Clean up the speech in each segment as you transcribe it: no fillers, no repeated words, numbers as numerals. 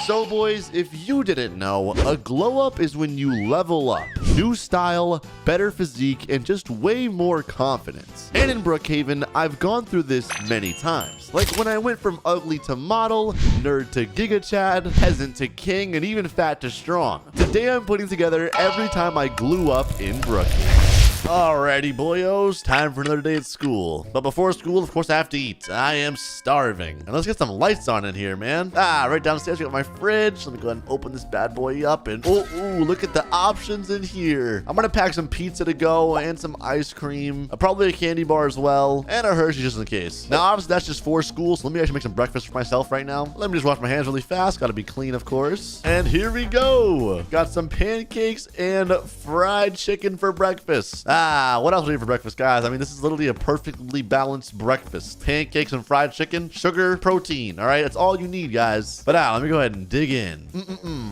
So boys, if you didn't know, a glow up is when you level up. New style, better physique, and just way more confidence. And in Brookhaven, I've gone through this many times. Like when I went from ugly to model, nerd to giga chad, peasant to king, and even fat to strong. Today I'm putting together every time I glue up in Brookhaven. Alrighty, boyos, time for another day at school. But before school, of course, I have to eat. I am starving. And let's get some lights on in here, man. Right downstairs, we got my fridge. Let me go ahead and open this bad boy up. And ooh, look at the options in here. I'm gonna pack some pizza to go and some ice cream. Probably a candy bar as well. And a Hershey just in case. Now, obviously, that's just for school. So let me actually make some breakfast for myself right now. Let me just wash my hands really fast. Gotta be clean, of course. And here we go. Got some pancakes and fried chicken for breakfast. What else do we eat for breakfast, guys? I mean, this is literally a perfectly balanced breakfast. Pancakes and fried chicken, sugar, protein. All right, that's all you need, guys. But let me go ahead and dig in.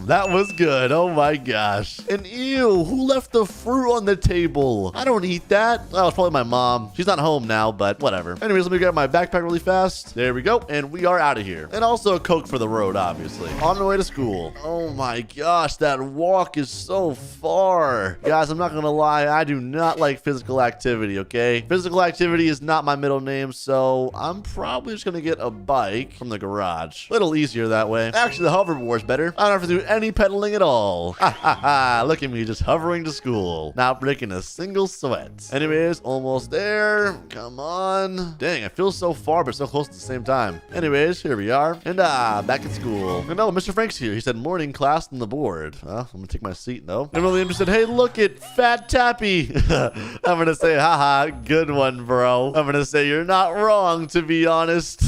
That was good. Oh my gosh. And ew, who left the fruit on the table? I don't eat that. Oh, it's probably my mom. She's not home now, but whatever. Anyways, let me grab my backpack really fast. There we go. And we are out of here. And also a Coke for the road, obviously. On the way to school. Oh my gosh, that walk is so far. Guys, I'm not gonna lie. I do not like physical activity, okay? Physical activity is not my middle name, so I'm probably just gonna get a bike from the garage. A little easier that way. Actually, the hoverboard's better. I don't have to do any pedaling at all. Look at me just hovering to school. Not breaking a single sweat. Anyways, almost there. Come on. Dang, I feel so far, but so close at the same time. Anyways, here we are. And back at school. And Mr. Frank's here. He said morning class on the board. I'm gonna take my seat though. And William said, hey, look at Fat Tappy. I'm gonna say, haha, good one, bro. I'm gonna say you're not wrong, to be honest.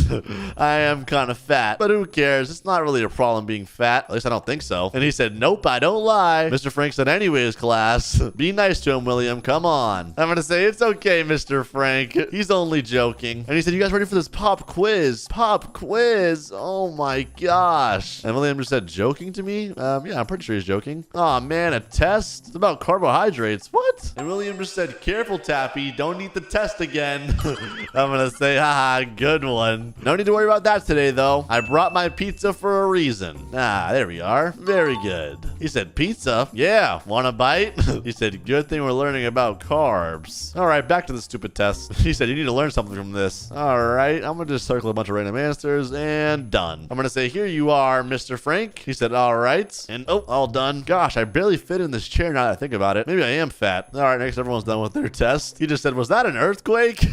I am kind of fat, but who cares? It's not really a problem being fat. At least I don't think so. And he said, nope, I don't lie. Mr. Frank said, anyways, class, be nice to him, William. Come on. I'm gonna say, it's okay, Mr. Frank. He's only joking. And he said, you guys ready for this pop quiz? Pop quiz? Oh my gosh. And William just said, joking to me? Yeah, I'm pretty sure he's joking. Oh man, a test? It's about carbohydrates. What? And William just said, careful, Tappy. Don't eat the test again. I'm gonna say, haha, good one. No need to worry about that today, though. I brought my pizza for a reason. There we are. Very good. He said, pizza? Yeah. Want a bite? He said, good thing we're learning about carbs. All right, back to the stupid test. He said, you need to learn something from this. All right, I'm gonna just circle a bunch of random answers and done. I'm gonna say, here you are, Mr. Frank. He said, all right. And all done. Gosh, I barely fit in this chair now that I think about it. Maybe I am fat. All right, next everyone's done with their test. He just said, was that an earthquake?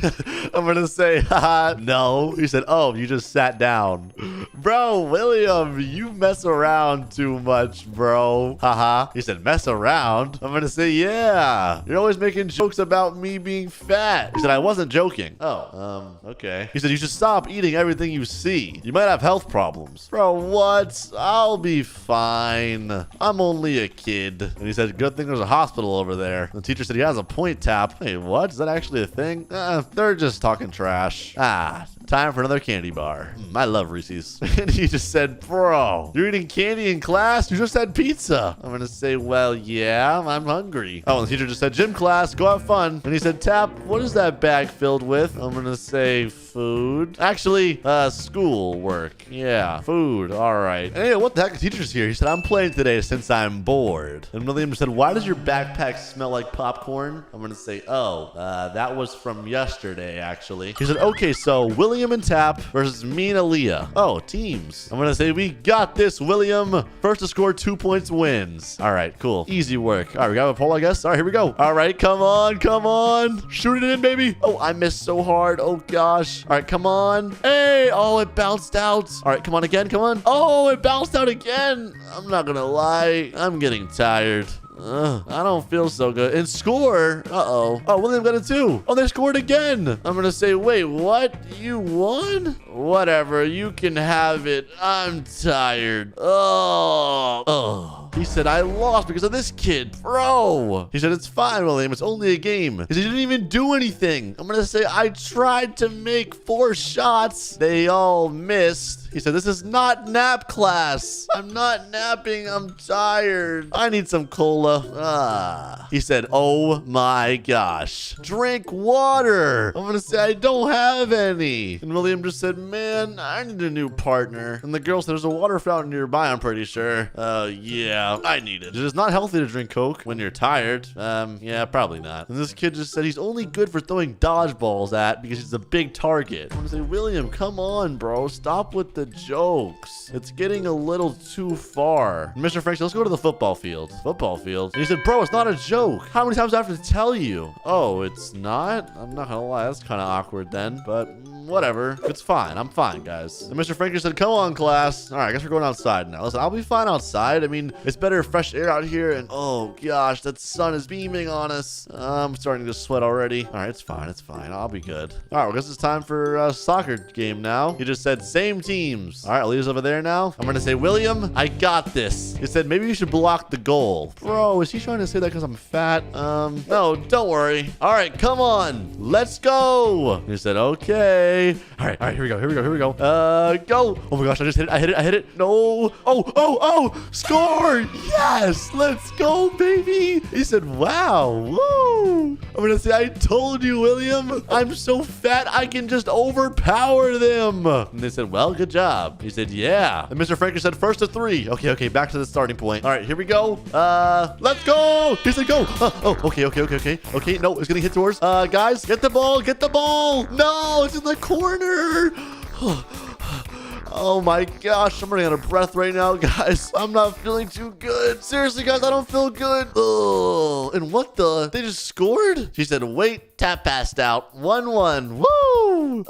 I'm gonna say, haha, no. He said, oh, you just sat down. Bro, William, you mess around too much, bro. Haha. He said, mess around? I'm gonna say, yeah. You're always making jokes about me being fat. He said, I wasn't joking. Okay. He said, you should stop eating everything you see. You might have health problems. Bro, what? I'll be fine. I'm only a kid. And he said, good thing there's a hospital over there. The teacher said, he has a point, Tap. Hey, what? Is that actually a thing? They're just talking trash. Time for another candy bar. I love Reese's. And he just said, bro, you're eating candy in class? You just had pizza. I'm gonna say, well, yeah, I'm hungry. Oh, and the teacher just said, gym class, go have fun. And he said, Tap, what is that bag filled with? I'm gonna say, food. Actually, school work. Yeah, food. All right. Hey, what the heck? The teacher's here. He said, I'm playing today since I'm bored. And William said, why does your backpack smell like popcorn? I'm gonna say, that was from yesterday, actually. He said, okay, so William and Tap versus me and Aaliyah. Oh, teams. I'm gonna say, we got this, William. First to score 2 points wins. All right, cool. Easy work. All right, we got a poll, I guess. All right, here we go. All right, come on, come on. Shoot it in, baby. Oh, I missed so hard. Oh, gosh. All right, come on. Hey, oh, it bounced out. All right, come on again, come on. Oh, it bounced out again. I'm not gonna lie. I'm getting tired. I don't feel so good. And score. Oh, William got it too. Oh, they scored again. I'm gonna say, wait, what? You won? Whatever. You can have it. I'm tired. He said, I lost because of this kid. Bro. He said, it's fine, William. It's only a game. He said, you didn't even do anything. I'm gonna say, I tried to make 4 shots. They all missed. He said, this is not nap class. I'm not napping. I'm tired. I need some cola. He said, oh my gosh. Drink water. I'm gonna say I don't have any. And William just said, man, I need a new partner. And the girl said, there's a water fountain nearby, I'm pretty sure. Yeah, I need it. It is not healthy to drink Coke when you're tired. Yeah, probably not. And this kid just said he's only good for throwing dodgeballs at because he's a big target. I'm gonna say, William, come on, bro. Stop with the jokes. It's getting a little too far. And Mr. Frank said, let's go to the football field. Football field? And he said, bro, it's not a joke. How many times do I have to tell you? Oh, it's not? I'm not gonna lie. That's kind of awkward then, but whatever. It's fine. I'm fine, guys. And Mr. Frank said, come on, class. All right, I guess we're going outside now. Listen, I'll be fine outside. I mean, it's better fresh air out here. And oh gosh, that sun is beaming on us. I'm starting to sweat already. All right, it's fine. It's fine. I'll be good. All right, well, I guess it's time for a soccer game now. He just said same teams. All right, Leah's over there now. I'm going to say, William, I got this. He said, maybe you should block the goal. Bro, is he trying to say that because I'm fat? No, don't worry. All right, come on. Let's go. He said, okay. All right, here we go. Go. Oh my gosh, I just hit it. I hit it. No. Oh, score. Yes, let's go, baby. He said, wow. Woo. I'm going to say, I told you, William. I'm so fat, I can just overpower them. And they said, well, good job. He said, yeah. And Mr. Franker said, first to 3. Okay, back to the starting point. All right, here we go. Let's go. He said, go. Okay. Okay, no, it's getting hit towards. Guys, get the ball. No, it's in the corner. Oh my gosh, I'm running out of breath right now, guys. I'm not feeling too good. Seriously, guys, I don't feel good. Oh, and what the? They just scored? She said, wait, Tap passed out. 1-1. Woo!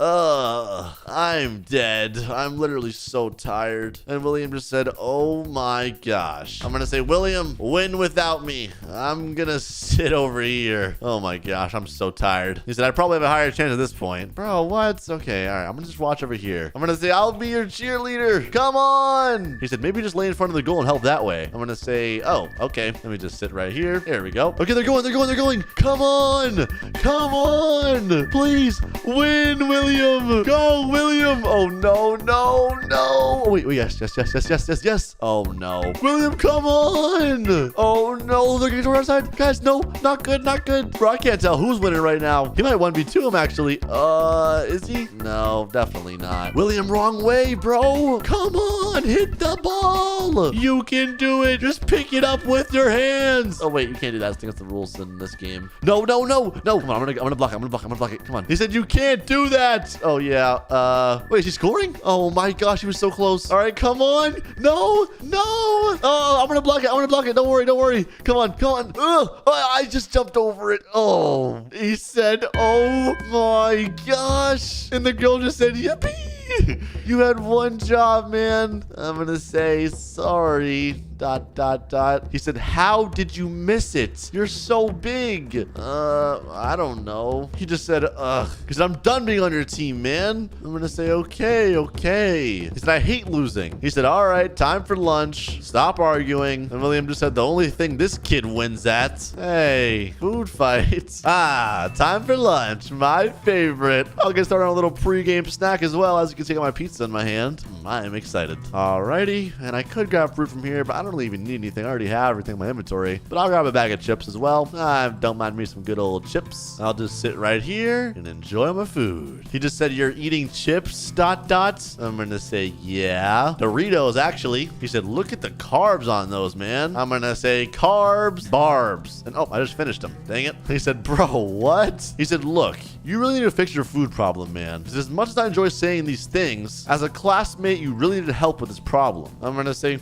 I'm dead. I'm literally so tired. And William just said, oh my gosh. I'm gonna say, William, win without me. I'm gonna sit over here. Oh my gosh, I'm so tired. He said, I probably have a higher chance at this point. Bro, what? Okay, all right, I'm gonna just watch over here. I'm gonna say, I'll be your cheerleader. Come on. He said, maybe just lay in front of the goal and help that way. I'm gonna say, oh, okay. Let me just sit right here. There we go. Okay, they're going. Come on. Please win, William. Go, William. Oh, no. Oh, wait. Yes. Oh, no. William, come on. Oh, no. They're getting to our side. Guys, no. Not good. Bro, I can't tell who's winning right now. He might 1v2 him, actually. Is he? No, definitely not. William, wrong way, bro. Come on. Hit the ball. You can do it. Just pick it up with your hands. Oh, wait. You can't do that. I think that's the rules in this game. No. Come on. I'm gonna block it. Come on. He said you can't do that. Oh, yeah. Wait, is he scoring? Oh, my gosh. He was so close. All right, come on. No. Oh, I'm gonna block it. Don't worry. Come on. Ugh. I just jumped over it. Oh, he said, oh, my gosh. And the girl just said, yippee. You had one job, man. I'm gonna say sorry. ... He said, how did you miss it? You're so big. I don't know. He just said, because I'm done being on your team, man. I'm gonna say, okay. He said, I hate losing. He said, all right, time for lunch. Stop arguing. And William just said, the only thing this kid wins at. Hey, food fights. Time for lunch. My favorite. I'll get started on a little pre-game snack as well. As you can see, I got my pizza in my hand. I am excited. Alrighty. And I could grab fruit from here, but I don't really even need anything. I already have everything in my inventory. But I'll grab a bag of chips as well. Don't mind me some good old chips. I'll just sit right here and enjoy my food. He just said, you're eating chips, ... I'm gonna say, yeah. Doritos, actually. He said, look at the carbs on those, man. I'm gonna say, carbs, barbs. And oh, I just finished them. Dang it. He said, bro, what? He said, look, you really need to fix your food problem, man. Because as much as I enjoy saying these things, as a classmate, you really need help with this problem. I'm gonna say,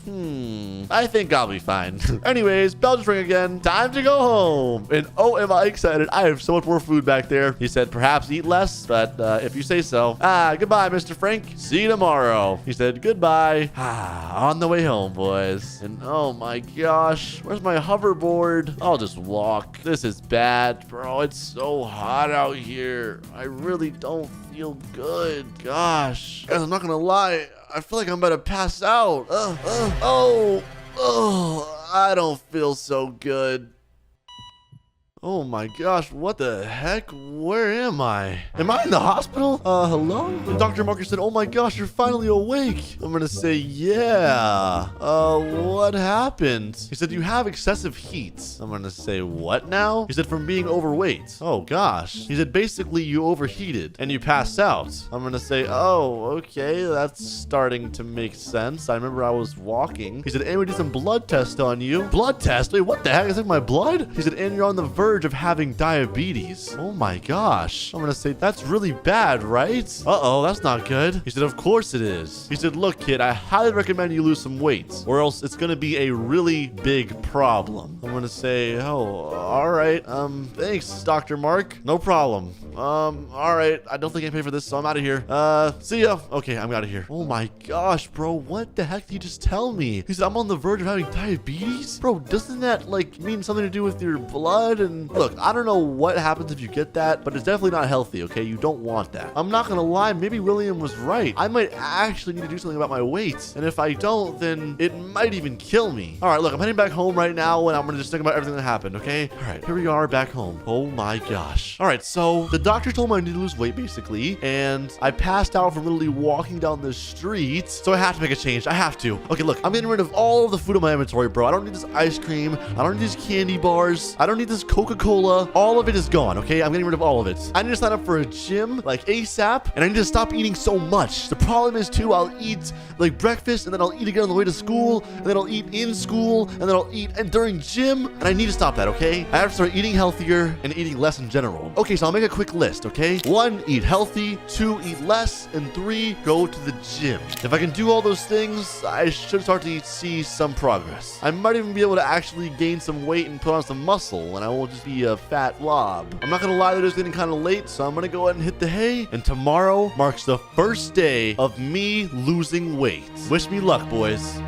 I think I'll be fine. Anyways, bell just ring again. Time to go home. And oh, am I excited. I have so much more food back there. He said, perhaps eat less, but if you say so. Goodbye, Mr. Frank. See you tomorrow. He said, goodbye. On the way home, boys. And oh my gosh, where's my hoverboard? I'll just walk. This is bad, bro. It's so hot out here. I really don't feel good. Gosh. Guys, I'm not gonna lie. I feel like I'm about to pass out. I don't feel so good. Oh my gosh, what the heck? Where am I? Am I in the hospital? Hello? And Dr. Marker said, oh my gosh, you're finally awake. I'm gonna say, yeah. What happened? He said, you have excessive heat. I'm gonna say, what now? He said, from being overweight. Oh gosh. He said, basically, you overheated and you passed out. I'm gonna say, oh, okay, that's starting to make sense. I remember I was walking. He said, and we did some blood test on you. Blood test? Wait, what the heck? Is it my blood? He said, and you're on the verge of having diabetes. Oh my gosh. I'm gonna say, that's really bad, right? Uh-oh, that's not good. He said, of course it is. He said, look, kid, I highly recommend you lose some weight, or else it's gonna be a really big problem. I'm gonna say, oh, all right. Thanks, Dr. Mark. No problem. All right. I don't think I can pay for this, so I'm out of here. See ya. Okay, I'm out of here. Oh my gosh, bro. What the heck did you just tell me? He said, I'm on the verge of having diabetes? Bro, doesn't that, like, mean something to do with your blood? And look, I don't know what happens if you get that, but it's definitely not healthy, okay? You don't want that. I'm not gonna lie, maybe William was right. I might actually need to do something about my weight. And if I don't, then it might even kill me. All right, look, I'm heading back home right now, and I'm gonna just think about everything that happened, okay? All right, here we are back home. Oh my gosh. All right, so the doctor told me I need to lose weight, basically, and I passed out from literally walking down the street, so I have to make a change. I have to. Okay, look, I'm getting rid of all of the food in my inventory, bro. I don't need this ice cream. I don't need these candy bars. I don't need this Coca-Cola. All of it is gone, okay? I'm getting rid of all of it. I need to sign up for a gym, like ASAP, and I need to stop eating so much. The problem is, too, I'll eat, like, breakfast, and then I'll eat again on the way to school, and then I'll eat in school, and then I'll eat and during gym, and I need to stop that, okay? I have to start eating healthier and eating less in general. Okay, so I'll make a quick list, okay? 1, eat healthy. 2, eat less. And 3, go to the gym. If I can do all those things, I should start to see some progress. I might even be able to actually gain some weight and put on some muscle, and I won't just be a fat blob. I'm not gonna lie, that it's getting kind of late, so I'm gonna go ahead and hit the hay, and tomorrow marks the first day of me losing weight. Wish me luck, boys.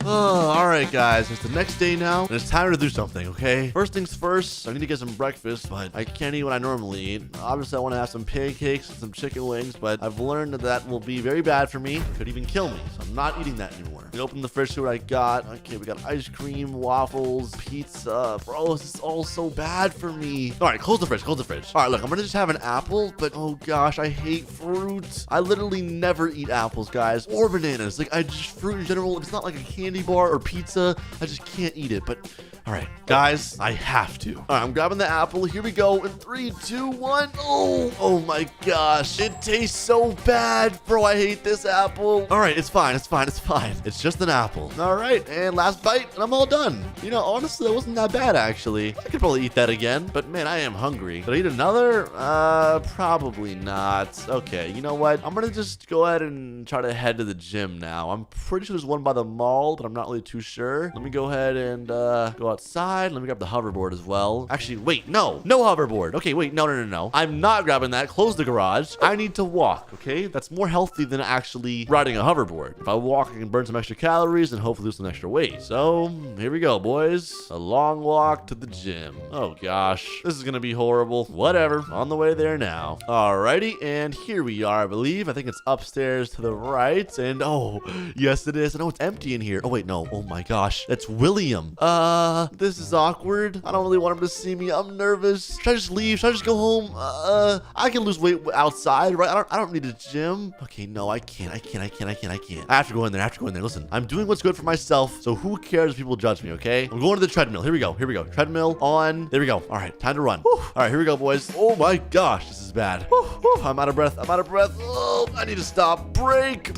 Oh, all right, guys. It's the next day now, and it's time to do something, okay? First things first, I need to get some breakfast, but I can't eat what I normally eat. Obviously, I want to have some pancakes and some chicken wings, but I've learned that that will be very bad for me. It could even kill me, so I'm not eating that anymore. We open the fridge, see what I got. Okay, we got ice cream, waffles, pizza. Bro, this is all so bad for me. All right, close the fridge, close the fridge. All right, look, I'm going to just have an apple, but oh gosh, I hate fruit. I literally never eat apples, guys, or bananas. Like, I just, fruit in general, it's not like a candy bar or pizza. I just can't eat it, but all right, guys, I have to. All right, I'm grabbing the apple. Here we go. In 3, 2, 1. Oh my gosh. It tastes so bad. Bro, I hate this apple. All right, it's fine. It's fine. It's fine. It's just an apple. All right, and last bite, and I'm all done. You know, honestly, that wasn't that bad, actually. I could probably eat that again, but man, I am hungry. Should I eat another? Probably not. Okay, you know what? I'm gonna just go ahead and try to head to the gym now. I'm pretty sure there's one by the mall, but I'm not really too sure. Let me go ahead and go outside. Let me grab the hoverboard as well. Actually, wait, no hoverboard. Okay, wait, no. I'm not grabbing that. Close the garage. I need to walk, okay? That's more healthy than actually riding a hoverboard. If I walk, I can burn some extra calories and hopefully lose some extra weight. So, here we go, boys. A long walk to the gym. Oh, gosh. This is gonna be horrible. Whatever. On the way there now. Alrighty, and here we are, I believe. I think it's upstairs to the right. And, oh, yes, it is. I know it's empty in here. Oh, wait, no. Oh, my gosh. That's William. This is awkward. I don't really want him to see me. I'm nervous. Should I just leave? Should I just go home? I can lose weight outside, right? I don't need a gym. Okay, no, I can't. I have to go in there. Listen, I'm doing what's good for myself, so who cares if people judge me, okay? I'm going to the treadmill. Here we go. Treadmill on. There we go. All right, time to run. Whew. All right, here we go, boys. Oh my gosh, this is bad. Whew. I'm out of breath. Oh, I need to stop. Break.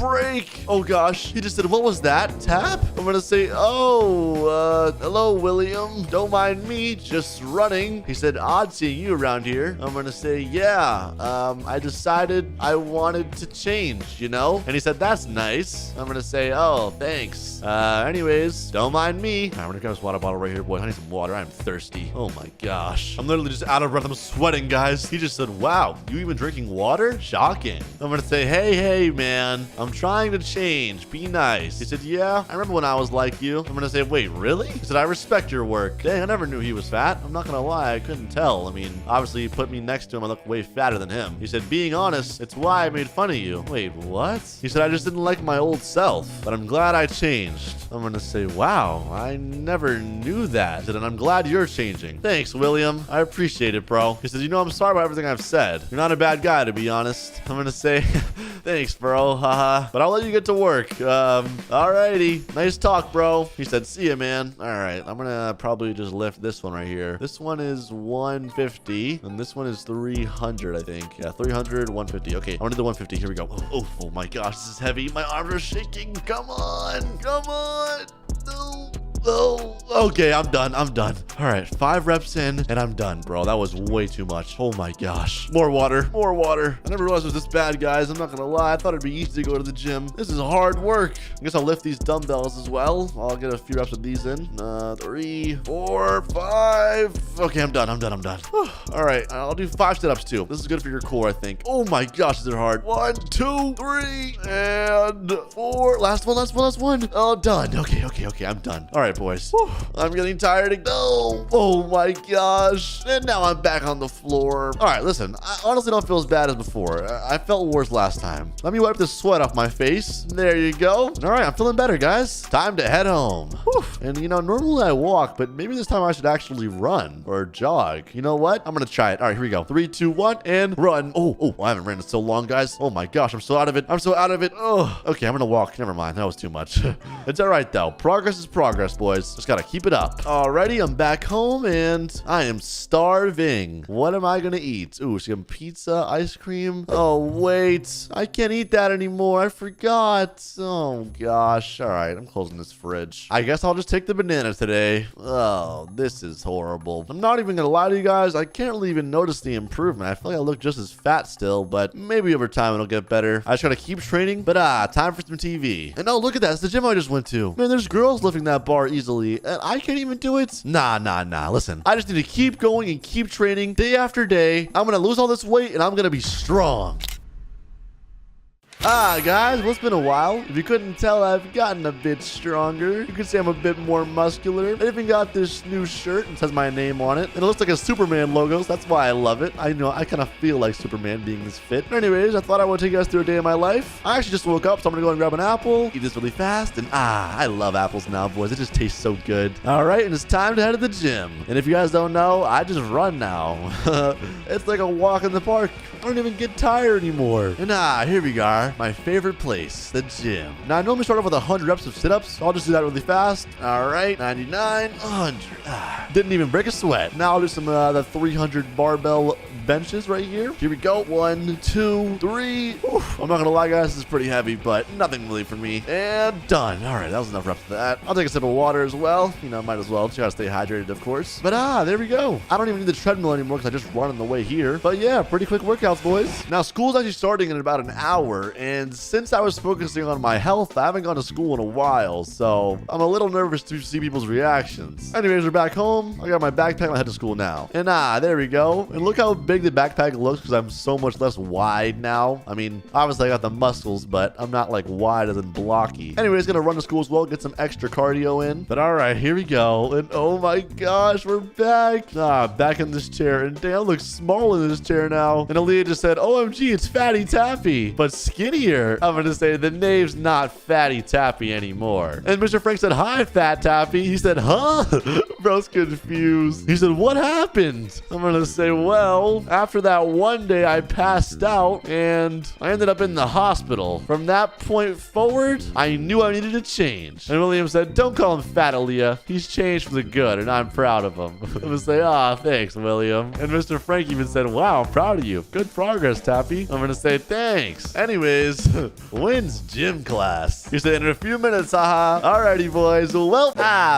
Oh gosh, he just said, what was that? Tap? I'm gonna say, hello, William. Don't mind me, just running. He said, odd seeing you around here. I'm gonna say, yeah, I decided I wanted to change, you know? And he said, that's nice. I'm gonna say, oh, thanks. Anyways, don't mind me. I'm gonna grab this water bottle right here, boy. I need some water. I'm thirsty. Oh my gosh. I'm literally just out of breath. I'm sweating, guys. He just said, wow, you even drinking water? Shocking. I'm gonna say, hey, man, I'm trying to change. Be nice. He said, yeah, I remember when I was like you. I'm gonna say, wait, really? He said, I respect respect your work. Dang, I never knew he was fat. I'm not gonna lie, I couldn't tell. I mean, obviously you put me next to him, I look way fatter than him. He said, being honest, it's why I made fun of you. Wait, what? He said, I just didn't like my old self, but I'm glad I changed. I'm gonna say, wow, I never knew that. He said, and I'm glad you're changing. Thanks, William. I appreciate it, bro. He said, you know, I'm sorry about everything I've said. You're not a bad guy, to be honest. I'm gonna say, thanks, bro. Haha. But I'll let you get to work. Alrighty. Nice talk, bro. He said, see ya, man. Alright, I'm gonna probably just lift this one right here. This one is 150, and this one is 300, I think. Yeah, 300, 150. Okay, I'm gonna do the 150. Here we go. Oh my gosh, this is heavy. My arms are shaking. Come on. Come on. No. Oh, okay, I'm done. All right, 5 reps in, and I'm done, bro. That was way too much. Oh my gosh. More water. I never realized it was this bad, guys. I'm not gonna lie. I thought it'd be easy to go to the gym. This is hard work. I guess I'll lift these dumbbells as well. I'll get a few reps of these in. 3, 4, 5. Okay, I'm done. All right, I'll do 5 sit-ups too. This is good for your core, I think. Oh my gosh, is it hard? 1, 2, 3, and 4. Last one. Oh, done. Okay, I'm done. All right, boys. Whew. I'm getting tired again. Oh my gosh. And now I'm back on the floor. All right, listen, I honestly don't feel as bad as before. I felt worse last time. Let me wipe the sweat off my face. There you go. All right, I'm feeling better, guys. Time to head home. Whew. And you know, normally I walk, but maybe this time I should actually run or jog. You know what? I'm gonna try it. All right, here we go. 3, 2, 1, and run. Oh, I haven't ran in so long, guys. Oh my gosh, I'm so out of it. Oh, okay, I'm gonna walk. Never mind, that was too much. It's all right though. Progress is progress, boys. Just gotta keep it up. Alrighty, I'm back home and I am starving. What am I gonna eat? Ooh, some pizza, ice cream. Oh, wait. I can't eat that anymore. I forgot. Oh, gosh. All right, I'm closing this fridge. I guess I'll just take the banana today. Oh, this is horrible. I'm not even gonna lie to you guys. I can't really even notice the improvement. I feel like I look just as fat still, but maybe over time it'll get better. I just gotta keep training, but time for some TV. And oh, look at that. It's the gym I just went to. Man, there's girls lifting that bar easily, and I can't even do it. Nah. Listen, I just need to keep going and keep training day after day. I'm gonna lose all this weight, and I'm gonna be strong. Guys, well, it's been a while. If you couldn't tell, I've gotten a bit stronger. You could say I'm a bit more muscular. I even got this new shirt and says my name on it. And it looks like a Superman logo, so that's why I love it. I know, I kind of feel like Superman being this fit. But anyways, I thought I would take you guys through a day of my life. I actually just woke up, so I'm gonna go and grab an apple, eat this really fast, and I love apples now, boys. It just tastes so good. All right, and it's time to head to the gym. And if you guys don't know, I just run now. It's like a walk in the park. I don't even get tired anymore. And here we go. My favorite place, the gym. Now, I normally start off with 100 reps of sit-ups. So I'll just do that really fast. All right, 99, 100. Didn't even break a sweat. Now I'll do some the 300 barbell benches right here. Here we go. 1, 2, 3. Oof. I'm not gonna lie, guys, this is pretty heavy, but nothing really for me. And done. All right, that was enough reps for that. I'll take a sip of water as well. You know, might as well. Just gotta stay hydrated, of course. But there we go. I don't even need the treadmill anymore because I just run on the way here. But yeah, pretty quick workouts, boys. Now, school's actually starting in about an hour, and since I was focusing on my health, I haven't gone to school in a while, so I'm a little nervous to see people's reactions. Anyways, we're back home. I got my backpack and I head to school now. And there we go. And look how big the backpack looks because I'm so much less wide now. I mean, obviously I got the muscles, but I'm not like wide as in blocky. Anyways, gonna run to school as well, get some extra cardio in. But all right, here we go. And oh my gosh, we're back. Back in this chair. And damn, I look small in this chair now. And Aaliyah just said, OMG, it's Fatty Tappy, but skinnier. I'm gonna say the name's not Fatty Tappy anymore. And Mr. Frank said, hi, Fat Tappy. He said, huh? Bro's confused. He said, what happened? I'm gonna say, well, after that one day I passed out and I ended up in the hospital. From that point forward, I knew I needed to change. And William said, don't call him Fat Aaliyah. He's changed for the good and I'm proud of him. I'm gonna say, thanks, William. And Mr. Frank even said, wow, I'm proud of you. Good progress, Tappy. I'm gonna say, thanks. Anyways, when's gym class? He said, in a few minutes, haha. Alrighty, boys. Well,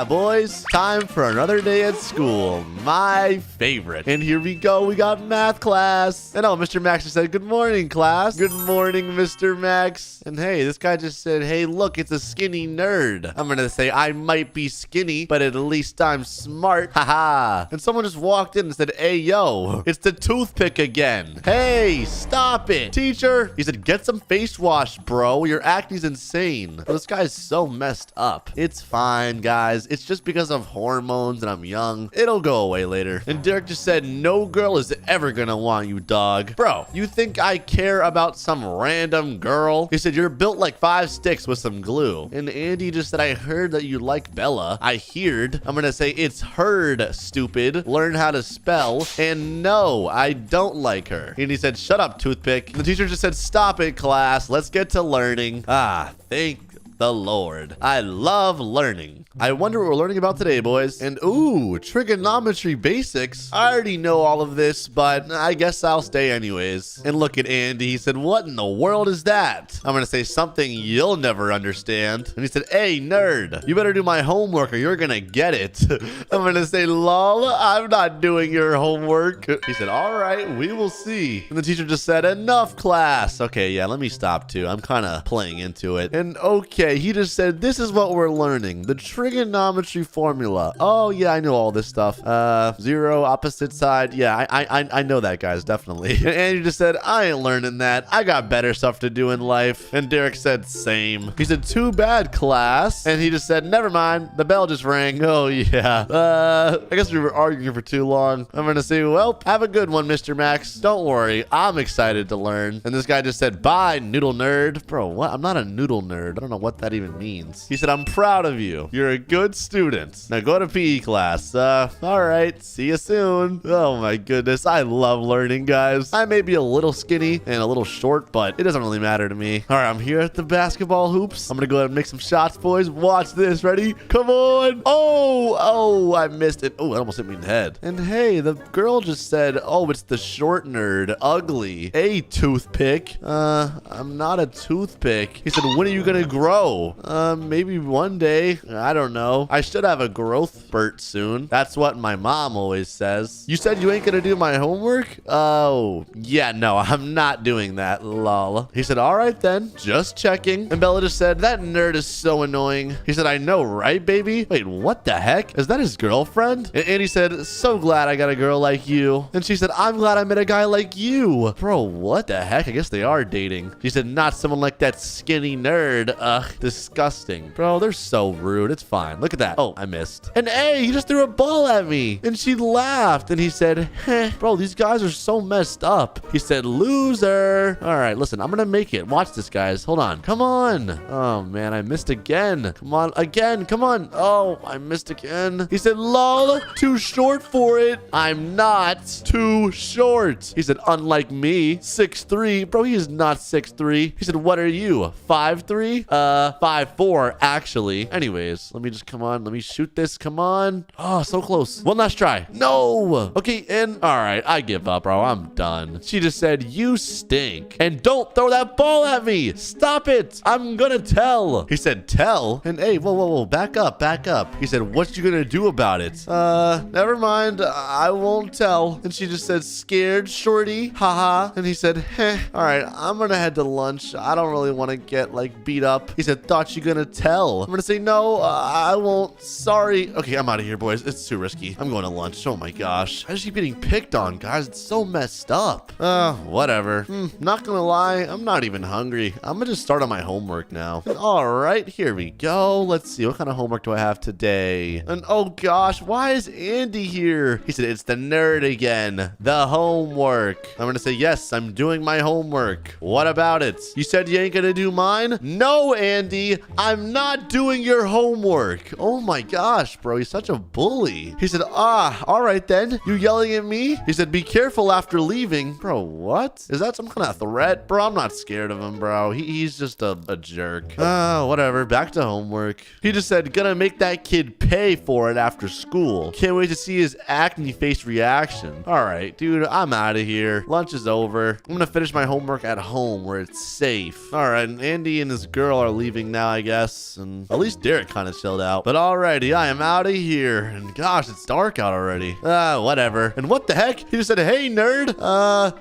boys, time for another day at school. My favorite. And here we go. We got math math class. And oh, Mr. Max just said, good morning, class. Good morning, Mr. Max. And hey, this guy just said, hey, look, it's a skinny nerd. I'm gonna say I might be skinny, but at least I'm smart. Haha. And someone just walked in and said, hey, yo, it's the toothpick again. Hey, stop it. Teacher, he said, get some face wash, bro. Your acne's insane. Well, this guy's so messed up. It's fine, guys. It's just because of hormones and I'm young. It'll go away later. And Derek just said, no girl is ever gonna want you, dog. Bro, you think I care about some random girl? He said, you're built like 5 sticks with some glue. And Andy just said, I heard that you like Bella. I heard. I'm gonna say it's heard, stupid. Learn how to spell. And no, I don't like her. And he said, shut up, toothpick. The teacher just said, stop it, class. Let's get to learning. Ah, thank the Lord. I love learning. I wonder what we're learning about today, boys. And ooh, trigonometry basics. I already know all of this, but I guess I'll stay anyways. And look at Andy. He said, what in the world is that? I'm gonna say something you'll never understand. And he said, hey, nerd, you better do my homework or you're gonna get it. I'm gonna say, lol, I'm not doing your homework. He said, all right, we will see. And the teacher just said, enough, class. Okay, yeah, let me stop too. I'm kind of playing into it. And okay, he just said, this is what we're learning. The trigonometry formula. Oh, yeah, I know all this stuff. 0, opposite side. Yeah, I know that, guys, definitely. And he just said, I ain't learning that. I got better stuff to do in life. And Derek said, same. He said, too bad, class. And he just said, never mind. The bell just rang. Oh, yeah. I guess we were arguing for too long. I'm gonna say, well, have a good one, Mr. Max. Don't worry. I'm excited to learn. And this guy just said, bye, noodle nerd. Bro, what? I'm not a noodle nerd. I don't know what that even means. He said, I'm proud of you. You're a good student. Now go to PE class. All right. See you soon. Oh my goodness. I love learning, guys. I may be a little skinny and a little short, but it doesn't really matter to me. All right. I'm here at the basketball hoops. I'm going to go ahead and make some shots, boys. Watch this. Ready? Come on. Oh, I missed it. Oh, it almost hit me in the head. And hey, the girl just said, oh, it's the short nerd. Ugly. A toothpick. I'm not a toothpick. He said, when are you going to grow? Maybe one day. I don't know. I should have a growth spurt soon. That's what my mom always says. You said you ain't gonna do my homework? Oh, yeah, no, I'm not doing that, lol. He said, all right then, just checking. And Bella just said, that nerd is so annoying. He said, I know, right, baby? Wait, what the heck? Is that his girlfriend? And he said, so glad I got a girl like you. And she said, I'm glad I met a guy like you. Bro, what the heck? I guess they are dating. She said, not someone like that skinny nerd. Ugh, disgusting. Bro, they're so rude. It's fine. Look at that. Oh, I missed. And hey, he just threw a ball at me. And she laughed. And he said, heh. Bro, these guys are so messed up. He said, loser. All right, listen, I'm gonna make it. Watch this, guys. Hold on. Come on. Oh, man, I missed again. Come on, again. Come on. Oh, I missed again. He said, lol, too short for it. I'm not too short. He said, unlike me, 6'3". Bro, he is not 6'3". He said, what are you, 5'3"? 5'4", actually. Anyways, let me just, come on. Let me shoot this. Come on. Oh, so close. One last try. No. Okay, and all right, I give up, bro. I'm done. She just said, you stink. And don't throw that ball at me. Stop it. I'm gonna tell. He said, tell? And hey, whoa. Back up, back up. He said, what you gonna do about it? Never mind. I won't tell. And she just said, scared, shorty. Haha. And he said, heh. All right, I'm gonna head to lunch. I don't really want to get like beat up. He said, thought you gonna tell. I'm gonna say, no, I won't. Sorry. Okay, I'm out of here, boys. It's too risky. I'm going to lunch. Oh my gosh. I just keep getting picked on, guys. It's so messed up. Whatever. Not gonna lie, I'm not even hungry. I'm gonna just start on my homework now. All right, here we go. Let's see. What kind of homework do I have today? And oh gosh, why is Andy here? He said, it's the nerd again. The homework. I'm gonna say, yes, I'm doing my homework. What about it? You said you ain't gonna do mine? No, Andy, I'm not doing your homework. Oh my gosh, bro, he's such a bully. He said, all right then. You yelling at me? He said, be careful after leaving. Bro, what? Is that some kind of threat? Bro, I'm not scared of him, bro. He's just a jerk. Whatever. Back to homework. He just said, gonna make that kid pay for it after school. Can't wait to see his acne face reaction. All right, dude, I'm out of here. Lunch is over. I'm gonna finish my homework at home where it's safe. All right, and Andy and his girl are leaving leaving now, I guess. And at least Derek kind of chilled out. But alrighty, I am out of here. And gosh, it's dark out already. Whatever. And what the heck? He just said, hey, nerd.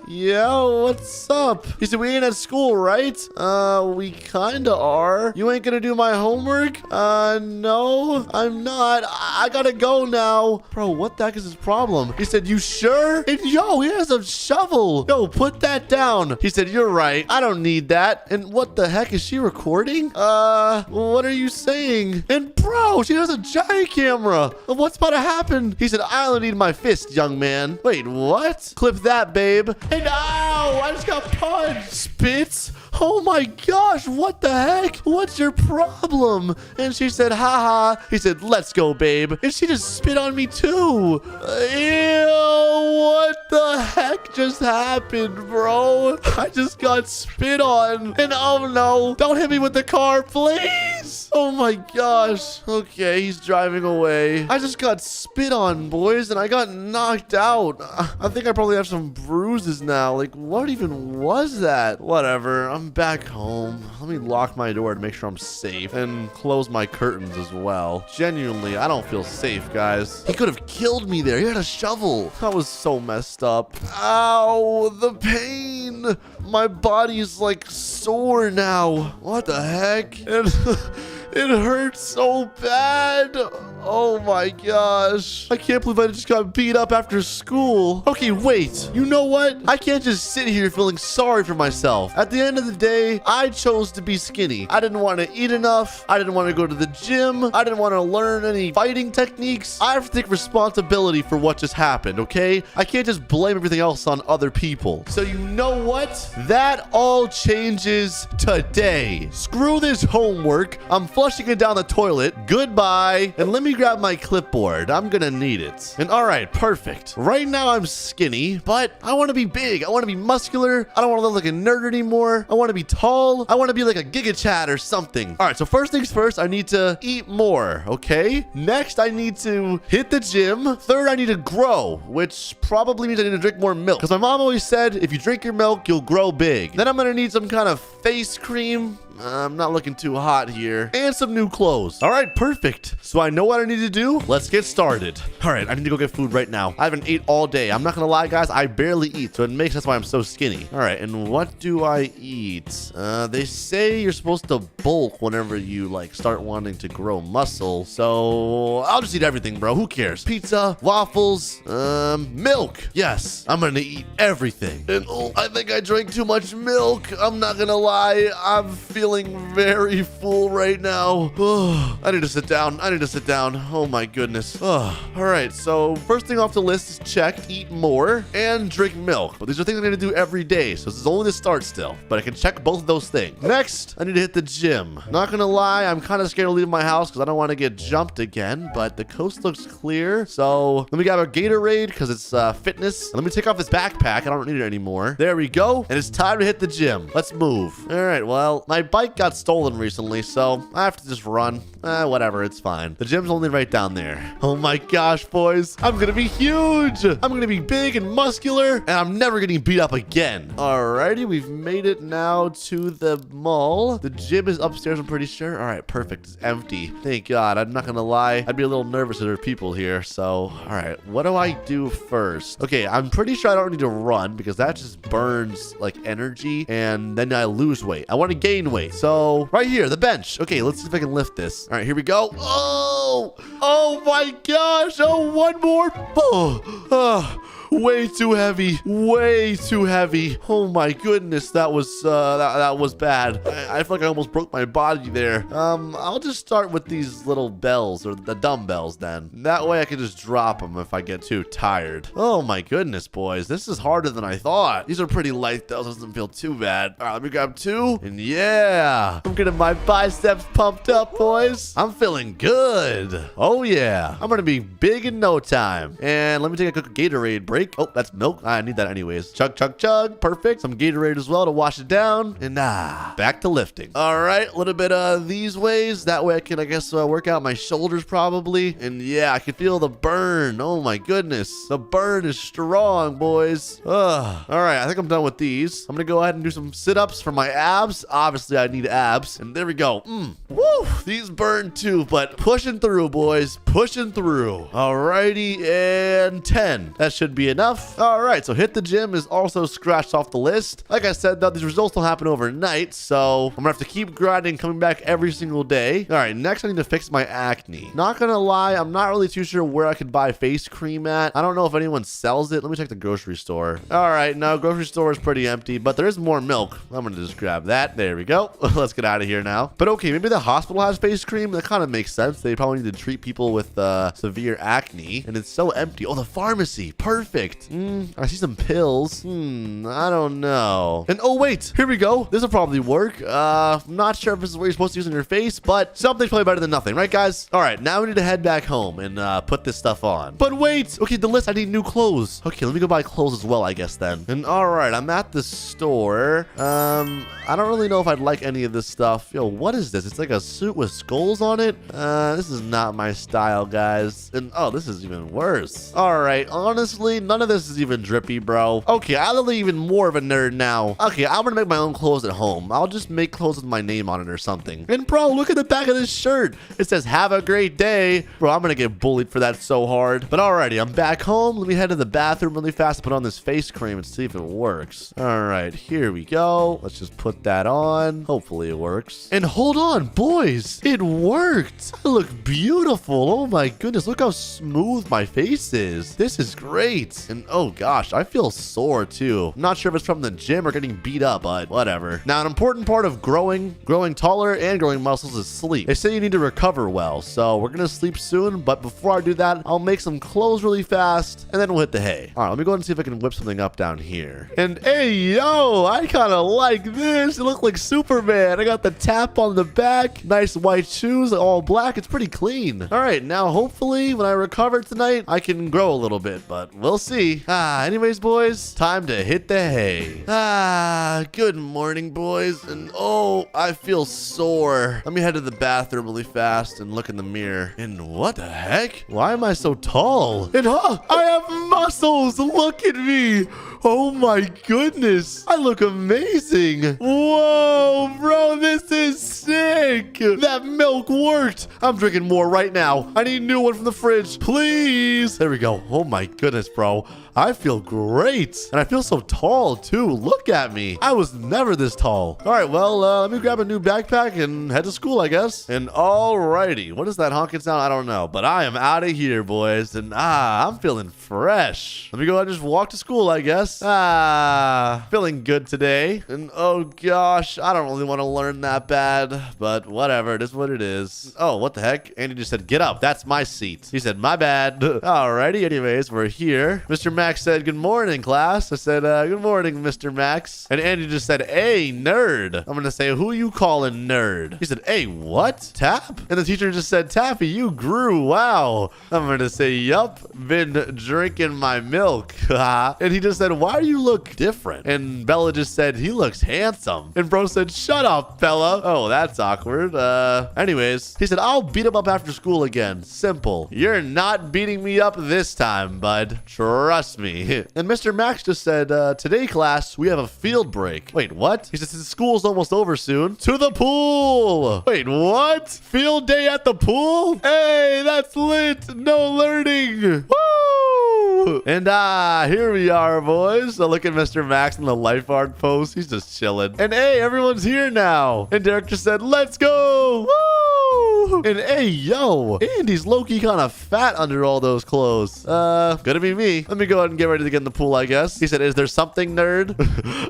Yeah, what's up? He said, we ain't at school, right? We kinda are. You ain't gonna do my homework? No, I'm not. I gotta go now. Bro, what the heck is his problem? He said, you sure? And yo, he has a shovel. Yo, put that down. He said, you're right. I don't need that. And what the heck? Is she recording? What are you saying? And bro, she has a giant camera. What's about to happen? He said, I only need my fist, young man. Wait, what? Clip that, babe. And ow, I just got punched. Spits. Oh my gosh, what the heck? What's your problem? And she said, haha. He said, let's go, babe. And she just spit on me too. Ew, what the heck just happened, bro? I just got spit on. And oh no, don't hit me with the car, please. Oh my gosh. Okay, he's driving away. I just got spit on, boys, and I got knocked out. I think I probably have some bruises now. Like, what even was that? Whatever, I'm back home. Let me lock my door to make sure I'm safe and close my curtains as well. Genuinely, I don't feel safe, guys. He could have killed me there. He had a shovel. That was so messed up. Ow, the pain. My body's like sore now. What the heck? And it hurts so bad. Oh my gosh. I can't believe I just got beat up after school. Okay, wait. You know what? I can't just sit here feeling sorry for myself. At the end of the day, I chose to be skinny. I didn't want to eat enough. I didn't want to go to the gym. I didn't want to learn any fighting techniques. I have to take responsibility for what just happened, okay? I can't just blame everything else on other people. So you know what? That all changes today. Screw this homework. I'm flushing it down the toilet. Goodbye. And let me grab my clipboard. I'm gonna need it. And all right, perfect. Right now I'm skinny, but I want to be big. I want to be muscular. I don't want to look like a nerd anymore. I want to be tall. I want to be like a Giga Chad or something. All right, so first things first, I need to eat more, okay? Next, I need to hit the gym. Third, I need to grow, which probably means I need to drink more milk, because my mom always said, if you drink your milk, you'll grow big. Then I'm gonna need some kind of face cream. I'm not looking too hot here. And some new clothes. All right, perfect. So I know what I need to do. Let's get started. All right, I need to go get food right now. I haven't ate all day. I'm not gonna lie, guys. I barely eat, so it makes sense why I'm so skinny. All right, and what do I eat? They say you're supposed to bulk whenever you like start wanting to grow muscle. So I'll just eat everything, bro. Who cares? Pizza, waffles, milk. Yes, I'm gonna eat everything. And oh, I think I drank too much milk. I'm not gonna lie. I'm feeling very full right now. I need to sit down. I need to sit down. Oh my goodness. All right, so first thing off the list is check, eat more, and drink milk. But these are things I'm gonna do every day, so this is only the start still. But I can check both of those things. Next, I need to hit the gym. Not gonna lie, I'm kind of scared to leave my house because I don't want to get jumped again, but the coast looks clear. So let me grab a Gatorade because it's fitness. And let me take off this backpack. I don't need it anymore. There we go. And it's time to hit the gym. Let's move. All right, well, my bike got stolen recently, so I have to just run. Whatever, it's fine. The gym's only right down there. Oh my gosh, boys. I'm gonna be huge. I'm gonna be big and muscular, and I'm never getting beat up again. Alrighty, we've made it now to the mall. The gym is upstairs, I'm pretty sure. All right, perfect. It's empty. Thank God. I'm not gonna lie. I'd be a little nervous if there are people here, so all right. What do I do first? Okay, I'm pretty sure I don't need to run because that just burns like energy, and then I lose weight. I want to gain weight. So right here, the bench. Okay, let's see if I can lift this. All right, here we go. Oh my gosh. Oh, one more. Way too heavy. Way too heavy. Oh my goodness, that was that was bad. I feel like I almost broke my body there. I'll just start with these little bells, or the dumbbells then. That way I can just drop them if I get too tired. Oh my goodness, boys. This is harder than I thought. These are pretty light though, so it doesn't feel too bad. All right, let me grab two. And yeah, I'm getting my biceps pumped up, boys. I'm feeling good. Oh yeah. I'm gonna be big in no time. And let me take a quick Gatorade break. break. Oh, that's milk. I need that anyways. Chug, chug, chug. Perfect. Some Gatorade as well to wash it down. And back to lifting. All right, a little bit these ways. That way I can, I guess, work out my shoulders probably. And yeah, I can feel the burn. Oh my goodness. The burn is strong, boys. All right, I think I'm done with these. I'm gonna go ahead and do some sit-ups for my abs. Obviously, I need abs. And there we go. Woo! These burn too, but pushing through, boys. Pushing through. Alrighty, and 10. That should be enough. All right, so hit the gym is also scratched off the list. Like I said, though, these results don't happen overnight, so I'm gonna have to keep grinding, coming back every single day. All right, next I need to fix my acne. Not gonna lie, I'm not really too sure where I could buy face cream at. I don't know if anyone sells it. Let me check the grocery store. All right, no, grocery store is pretty empty, but there is more milk. I'm gonna just grab that. There we go. Let's get out of here now. But okay, maybe the hospital has face cream. That kind of makes sense. They probably need to treat people with severe acne, and it's so empty. Oh, the pharmacy. Perfect. I see some pills. I don't know. And oh, wait, here we go. This will probably work. I'm not sure if this is what you're supposed to use on your face, but something's probably better than nothing, right, guys? All right, now we need to head back home and put this stuff on. But wait, okay, the list, I need new clothes. Okay, let me go buy clothes as well, I guess, then. And all right, I'm at the store. I don't really know if I'd like any of this stuff. Yo, what is this? It's like a suit with skulls on it. This is not my style, guys. And oh, this is even worse. All right, honestly, none of this is even drippy, bro. Okay, I'm literally even more of a nerd now. Okay, I'm gonna make my own clothes at home. I'll just make clothes with my name on it or something. And bro, look at the back of this shirt. It says, "Have a great day." Bro, I'm gonna get bullied for that so hard. But alrighty, I'm back home. Let me head to the bathroom really fast, put on this face cream and see if it works. All right, here we go. Let's just put that on. Hopefully it works. And hold on, boys, it worked. I look beautiful. Oh my goodness, look how smooth my face is. This is great. And oh gosh, I feel sore too. I'm not sure if it's from the gym or getting beat up, but whatever. Now, an important part of growing taller and growing muscles is sleep. They say you need to recover well, so we're gonna sleep soon, but before I do that, I'll make some clothes really fast, and then we'll hit the hay. All right, let me go ahead and see if I can whip something up down here. And hey, yo, I kind of like this. It looks like Superman. I got the tap on the back, nice white shoes, all black. It's pretty clean. All right, now hopefully when I recover tonight, I can grow a little bit, but we'll see. Anyways, boys, time to hit the hay. Good morning, boys. And oh, I feel sore. Let me head to the bathroom really fast and look in the mirror. And what the heck? Why am I so tall? And I have muscles. Look at me. Oh my goodness. I look amazing. Whoa, bro, this is sick. That milk worked. I'm drinking more right now. I need a new one from the fridge, please. There we go. Oh my goodness, bro. I feel great. And I feel so tall too. Look at me. I was never this tall. All right, well, let me grab a new backpack and head to school, I guess. And alrighty, what is that honking sound? I don't know, but I am out of here, boys. And I'm feeling fresh. Let me go ahead and just walk to school, I guess. Feeling good today. And oh gosh, I don't really want to learn that bad, but whatever. It is what it is. Oh, what the heck? Andy just said, "Get up. That's my seat." He said, "My bad." Alrighty, anyways, we're here. Mr. Max said, "Good morning, class." I said, "Good morning, Mr. Max." And Andy just said, "Hey, nerd." I'm gonna say, "Who you calling nerd?" He said, "Hey, what? Tap?" And the teacher just said, "Tappy, you grew. Wow." I'm gonna say, "Yup, been drinking my milk." And he just said, "Why do you look different?" And Bella just said, "He looks handsome." And bro said, "Shut up, Bella." Oh, that's awkward. Anyways, he said, "I'll beat him up after school again. Simple. You're not beating me up this time, bud. Trust me." And Mr. Max just said, "Today, class, we have a field break." Wait, what? He said, "Since school's almost over soon, to the pool." Wait, what? Field day at the pool? Hey, that's lit. No learning. Woo! And here we are, boys. So look at Mr. Max in the lifeguard pose. He's just chilling. And hey, everyone's here now. And Derek just said, "Let's go." Woo! And hey, yo, Andy's low-key kind of fat under all those clothes. Gonna be me. Let me go ahead and get ready to get in the pool, I guess. He said, "Is there something, nerd?"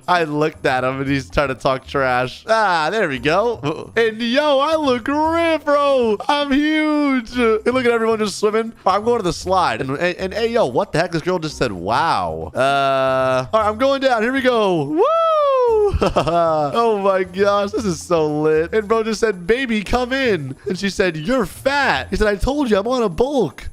I looked at him and he's trying to talk trash. There we go. And yo, I look ripped, bro. I'm huge. And look at everyone just swimming. I'm going to the slide. And hey, yo, what the heck? This girl just said, "Wow." All right, I'm going down. Here we go. Woo! bro. Oh my gosh, this is so lit. And bro just said, baby, come in. And she said, you're fat. He said, I told you I'm on a bulk.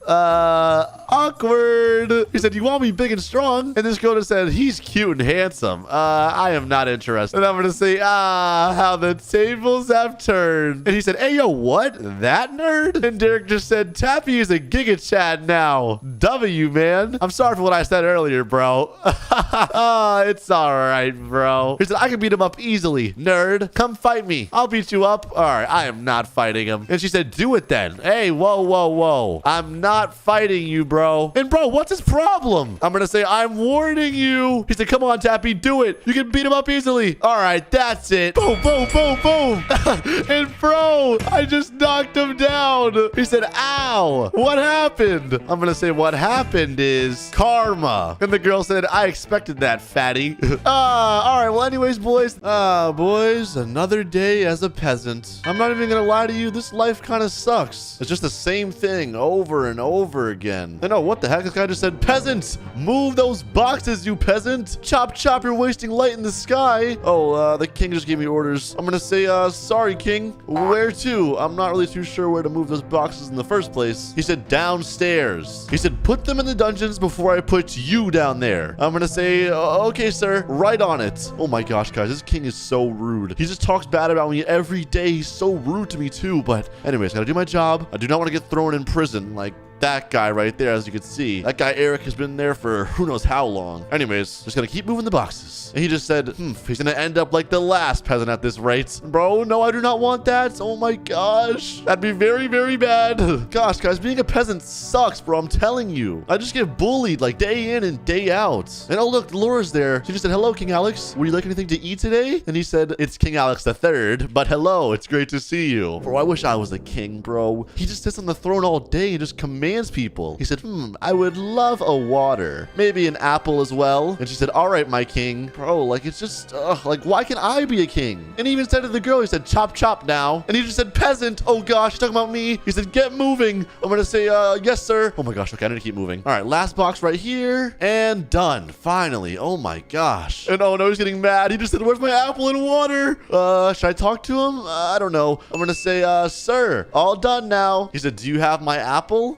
Awkward. He said, you want me big and strong? And this girl just said, he's cute and handsome. I am not interested. And I'm gonna say, how the tables have turned. And he said, hey, yo, what? That nerd? And Derek just said, Tappy is a Giga Chad now. W, man. I'm sorry for what I said earlier, bro. It's all right, bro. He said, I can beat him up easily. Nerd, come fight me. I'll beat you up. All right, I am not fighting him. And she said, do it then. Hey, whoa, whoa, whoa. I'm not fighting you, bro. And bro, what's his problem? I'm gonna say, I'm warning you. He said, come on, Tappy, do it. You can beat him up easily. All right, that's it. Boom, boom, boom, boom. And bro, I just knocked him down. He said, ow. What happened? I'm gonna say, what happened is karma. And the girl said, I expected that, fatty. All right, well, anyways, boys. Boys, another day as a peasant. I'm not even gonna lie to you. This life kind of sucks. It's just the same thing over and over again. I know, what the heck? This guy just said, peasants, move those boxes, you peasant. Chop, chop, you're wasting light in the sky. Oh, the king just gave me orders. I'm gonna say, sorry, king. Where to? I'm not really too sure where to move those boxes in the first place. He said, downstairs. He said, put them in the dungeons before I put you down there. I'm gonna say, okay, sir, right on it. Oh my gosh, guys, this king is so rude. He just talks bad about me every day. He's so rude to me too. But anyways, gotta do my job. I do not want to get thrown in prison like that guy right there, as you can see. That guy Eric has been there for who knows how long. Anyways, just gonna keep moving the boxes. And he just said, he's gonna end up like the last peasant at this rate. Bro, no, I do not want that. Oh my gosh. That'd be very, very bad. Gosh, guys, being a peasant sucks, bro. I'm telling you. I just get bullied like day in and day out. And oh, look, Laura's there. She just said, hello, King Alex. Would you like anything to eat today? And he said, it's King Alex III, but hello, it's great to see you. Bro, I wish I was a king, bro. He just sits on the throne all day and just commands people. He said, I would love a water. Maybe an apple as well. And she said, all right, my king. Bro, like, it's just, like, why can't I be a king? And he even said to the girl, he said, chop, chop now. And he just said, peasant. Oh gosh, he's talking about me. He said, get moving. I'm gonna say, yes, sir. Oh my gosh, okay, I need to keep moving. All right, last box right here. And done. Finally. Oh my gosh. And oh no, he's getting mad. He just said, where's my apple and water? Should I talk to him? I don't know. I'm gonna say, sir, all done now. He said, do you have my apple?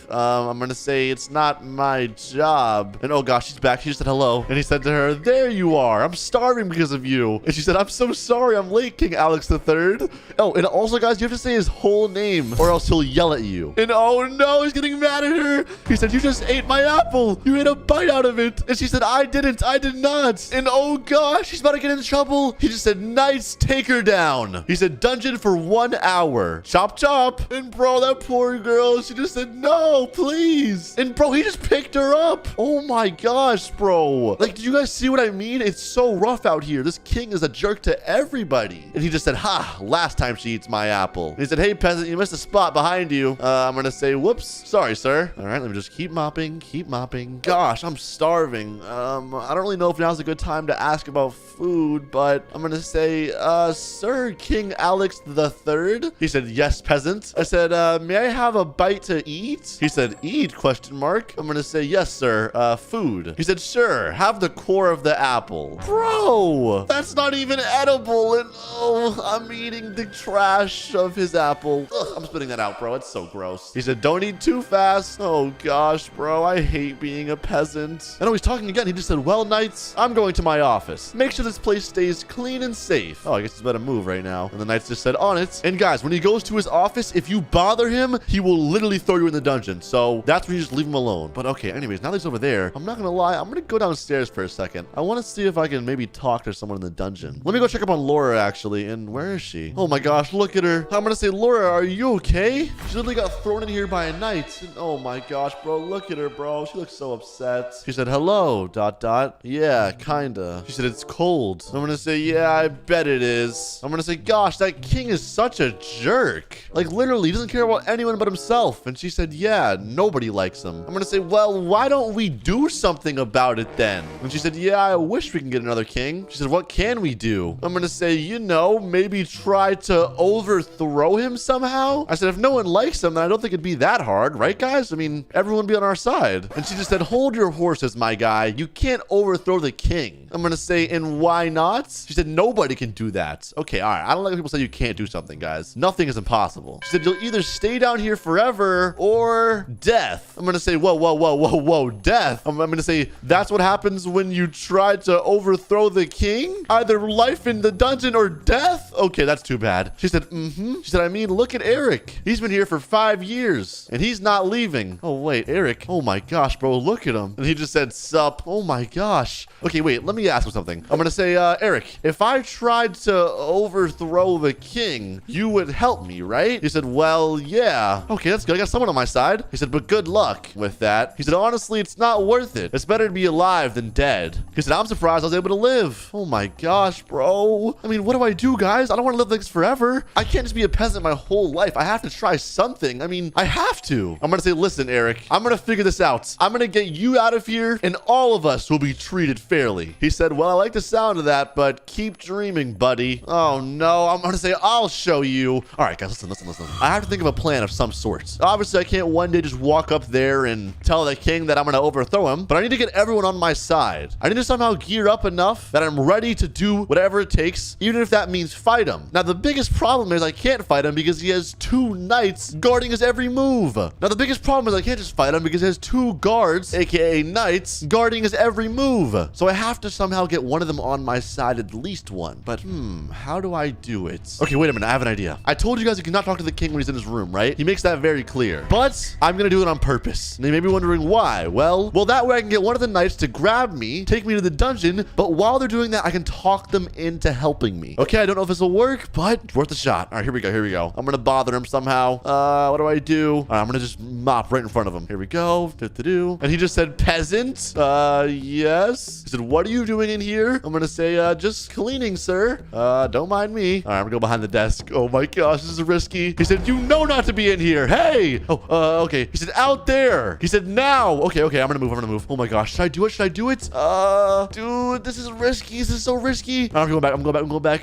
I'm gonna say it's not my job. And oh gosh, she's back. She just said hello. And he said to her, there you are. I'm starving because of you. And she said, I'm so sorry. I'm late, King Alex III. Oh, and also, guys, you have to say his whole name or else he'll yell at you. And oh no, he's getting mad at her. He said, you just ate my apple. You ate a bite out of it. And she said, I didn't. I did not. And oh gosh, she's about to get in trouble. He just said, knights, take her down. He said, dungeon for 1 hour. Chop, chop. And bro, that poor girl, she just said, no, please. And bro, he just picked her up. Oh my gosh, bro. Like, did you guys see what I mean? It's so rough out here. This king is a jerk to everybody. And he just said, ha, last time she eats my apple. And he said, hey, peasant, you missed a spot behind you. I'm gonna say, whoops. Sorry, sir. All right, let me just keep mopping, keep mopping. Gosh, I'm starving. I don't really know if now's a good time to ask about food, but I'm gonna say, sir, King Alex III. He said, yes, peasant. I said, may I have a bite to eat? He said, eat, question mark. I'm gonna say, yes, sir, food. He said, sure, have the core of the apple. Bro, that's not even edible. And oh, I'm eating the trash of his apple. Ugh, I'm spitting that out, bro. It's so gross. He said, don't eat too fast. Oh gosh, bro, I hate being a peasant. And oh, he's talking again. He just said, well, knights, I'm going to my office. Make sure this place stays clean and safe. Oh, I guess he's about to move right now. And the knights just said, on it. And guys, when he goes to his office, if you bother him, he will literally throw you in the dungeon. So that's when you just leave him alone. But okay, anyways, now that he's over there, I'm not gonna lie, I'm gonna go downstairs for a second. I want to see if I can maybe talk to someone in the dungeon. Let me go check up on Laura, actually. And where is she? Oh my gosh, look at her. I'm gonna say, Laura, are you okay? She literally got thrown in here by a knight. And oh my gosh, bro, look at her, bro. She looks so upset. She said, hello, ... Yeah, kinda. She said, it's cold. I'm gonna say, yeah, I bet it is. I'm gonna say, gosh, that king is such a jerk. Like, literally, he doesn't care about anyone but himself. And she said, yeah, nobody likes him. I'm gonna say, well, why don't we do something about it then? And she said, yeah, I wish we can get another king. She said, what can we do? I'm gonna say, you know, maybe try to overthrow him somehow. I said, if no one likes him, then I don't think it'd be that hard, right, guys? I mean, everyone would be on our side. And she just said, hold your horses, my guy. You can't overthrow the king. I'm gonna say, and why not? She said, nobody can do that. Okay, all right. I don't like when people say you can't do something, guys. Nothing is impossible. She said, you'll either stay down here forever or death. I'm gonna say, whoa, whoa, whoa, whoa, whoa, death. I'm gonna say, that's what happens when you try to overthrow the king? Either life in the dungeon or death? Okay, that's too bad. She said, She said, I mean, look at Eric. He's been here for 5 years and he's not leaving. Oh, wait, Eric. Oh my gosh, bro, look at him. And he just said, sup. Oh my gosh. Okay, wait, let me ask him something. I'm gonna say, Eric, if I tried to overthrow the king, you would help me, right? He said, well, yeah. Okay, that's good. I got someone on my side. He said, but good luck with that. He said, honestly, it's not worth it. It's better to be alive than dead. He said, I'm surprised I was able to live. Oh my gosh, bro. I mean, what do I do, guys? I don't want to live like this forever. I can't just be a peasant my whole life. I have to try something. I mean, I have to. I'm gonna say, listen, Eric, I'm gonna figure this out. I'm gonna get you out of here and all of us will be treated fairly. He said, well, I like the sound of that, but keep dreaming, buddy. Oh no, I'm gonna say, I'll show you. All right, guys, listen. I have to think of a plan of some sort. Obviously, I can't one day just walk up there and tell the king that I'm gonna overthrow him, but I need to get everyone on my side. I need to somehow gear up enough that I'm ready to do whatever it takes, even if that means fight him. Now, the biggest problem is I can't fight him because he has 2 knights guarding his every move. Now, the biggest problem is I can't just fight him because he has 2 guards, aka knights, guarding his every move. So I have to somehow get one of them on my side, at least one. But, how do I do it? Okay, wait a minute. I have an idea. I told you guys you cannot talk to the king when he's in his room, right? He makes that very clear. But I'm gonna do it on purpose. And you may be wondering why. Well, that way I can get one of the knights to grab me, take me to the dungeon, but while they're doing that, I can talk them into helping me. Okay, I don't know if this will work, but it's worth a shot. All right, here we go. I'm gonna bother him somehow. What do I do? All right, I'm gonna just mop right in front of him. Here we go. And he just said, peasant. Yes. He said, what are you doing in here? I'm gonna say, just cleaning, sir. Don't mind me. All right, I'm gonna go behind the desk. Oh my gosh, this is risky. He said, you know not to be in here. Hey. Oh, okay. He said, out there. He said, now. Okay, I'm gonna move. Oh my gosh, should I do it? Dude, this is risky. This is so risky. I'm going back.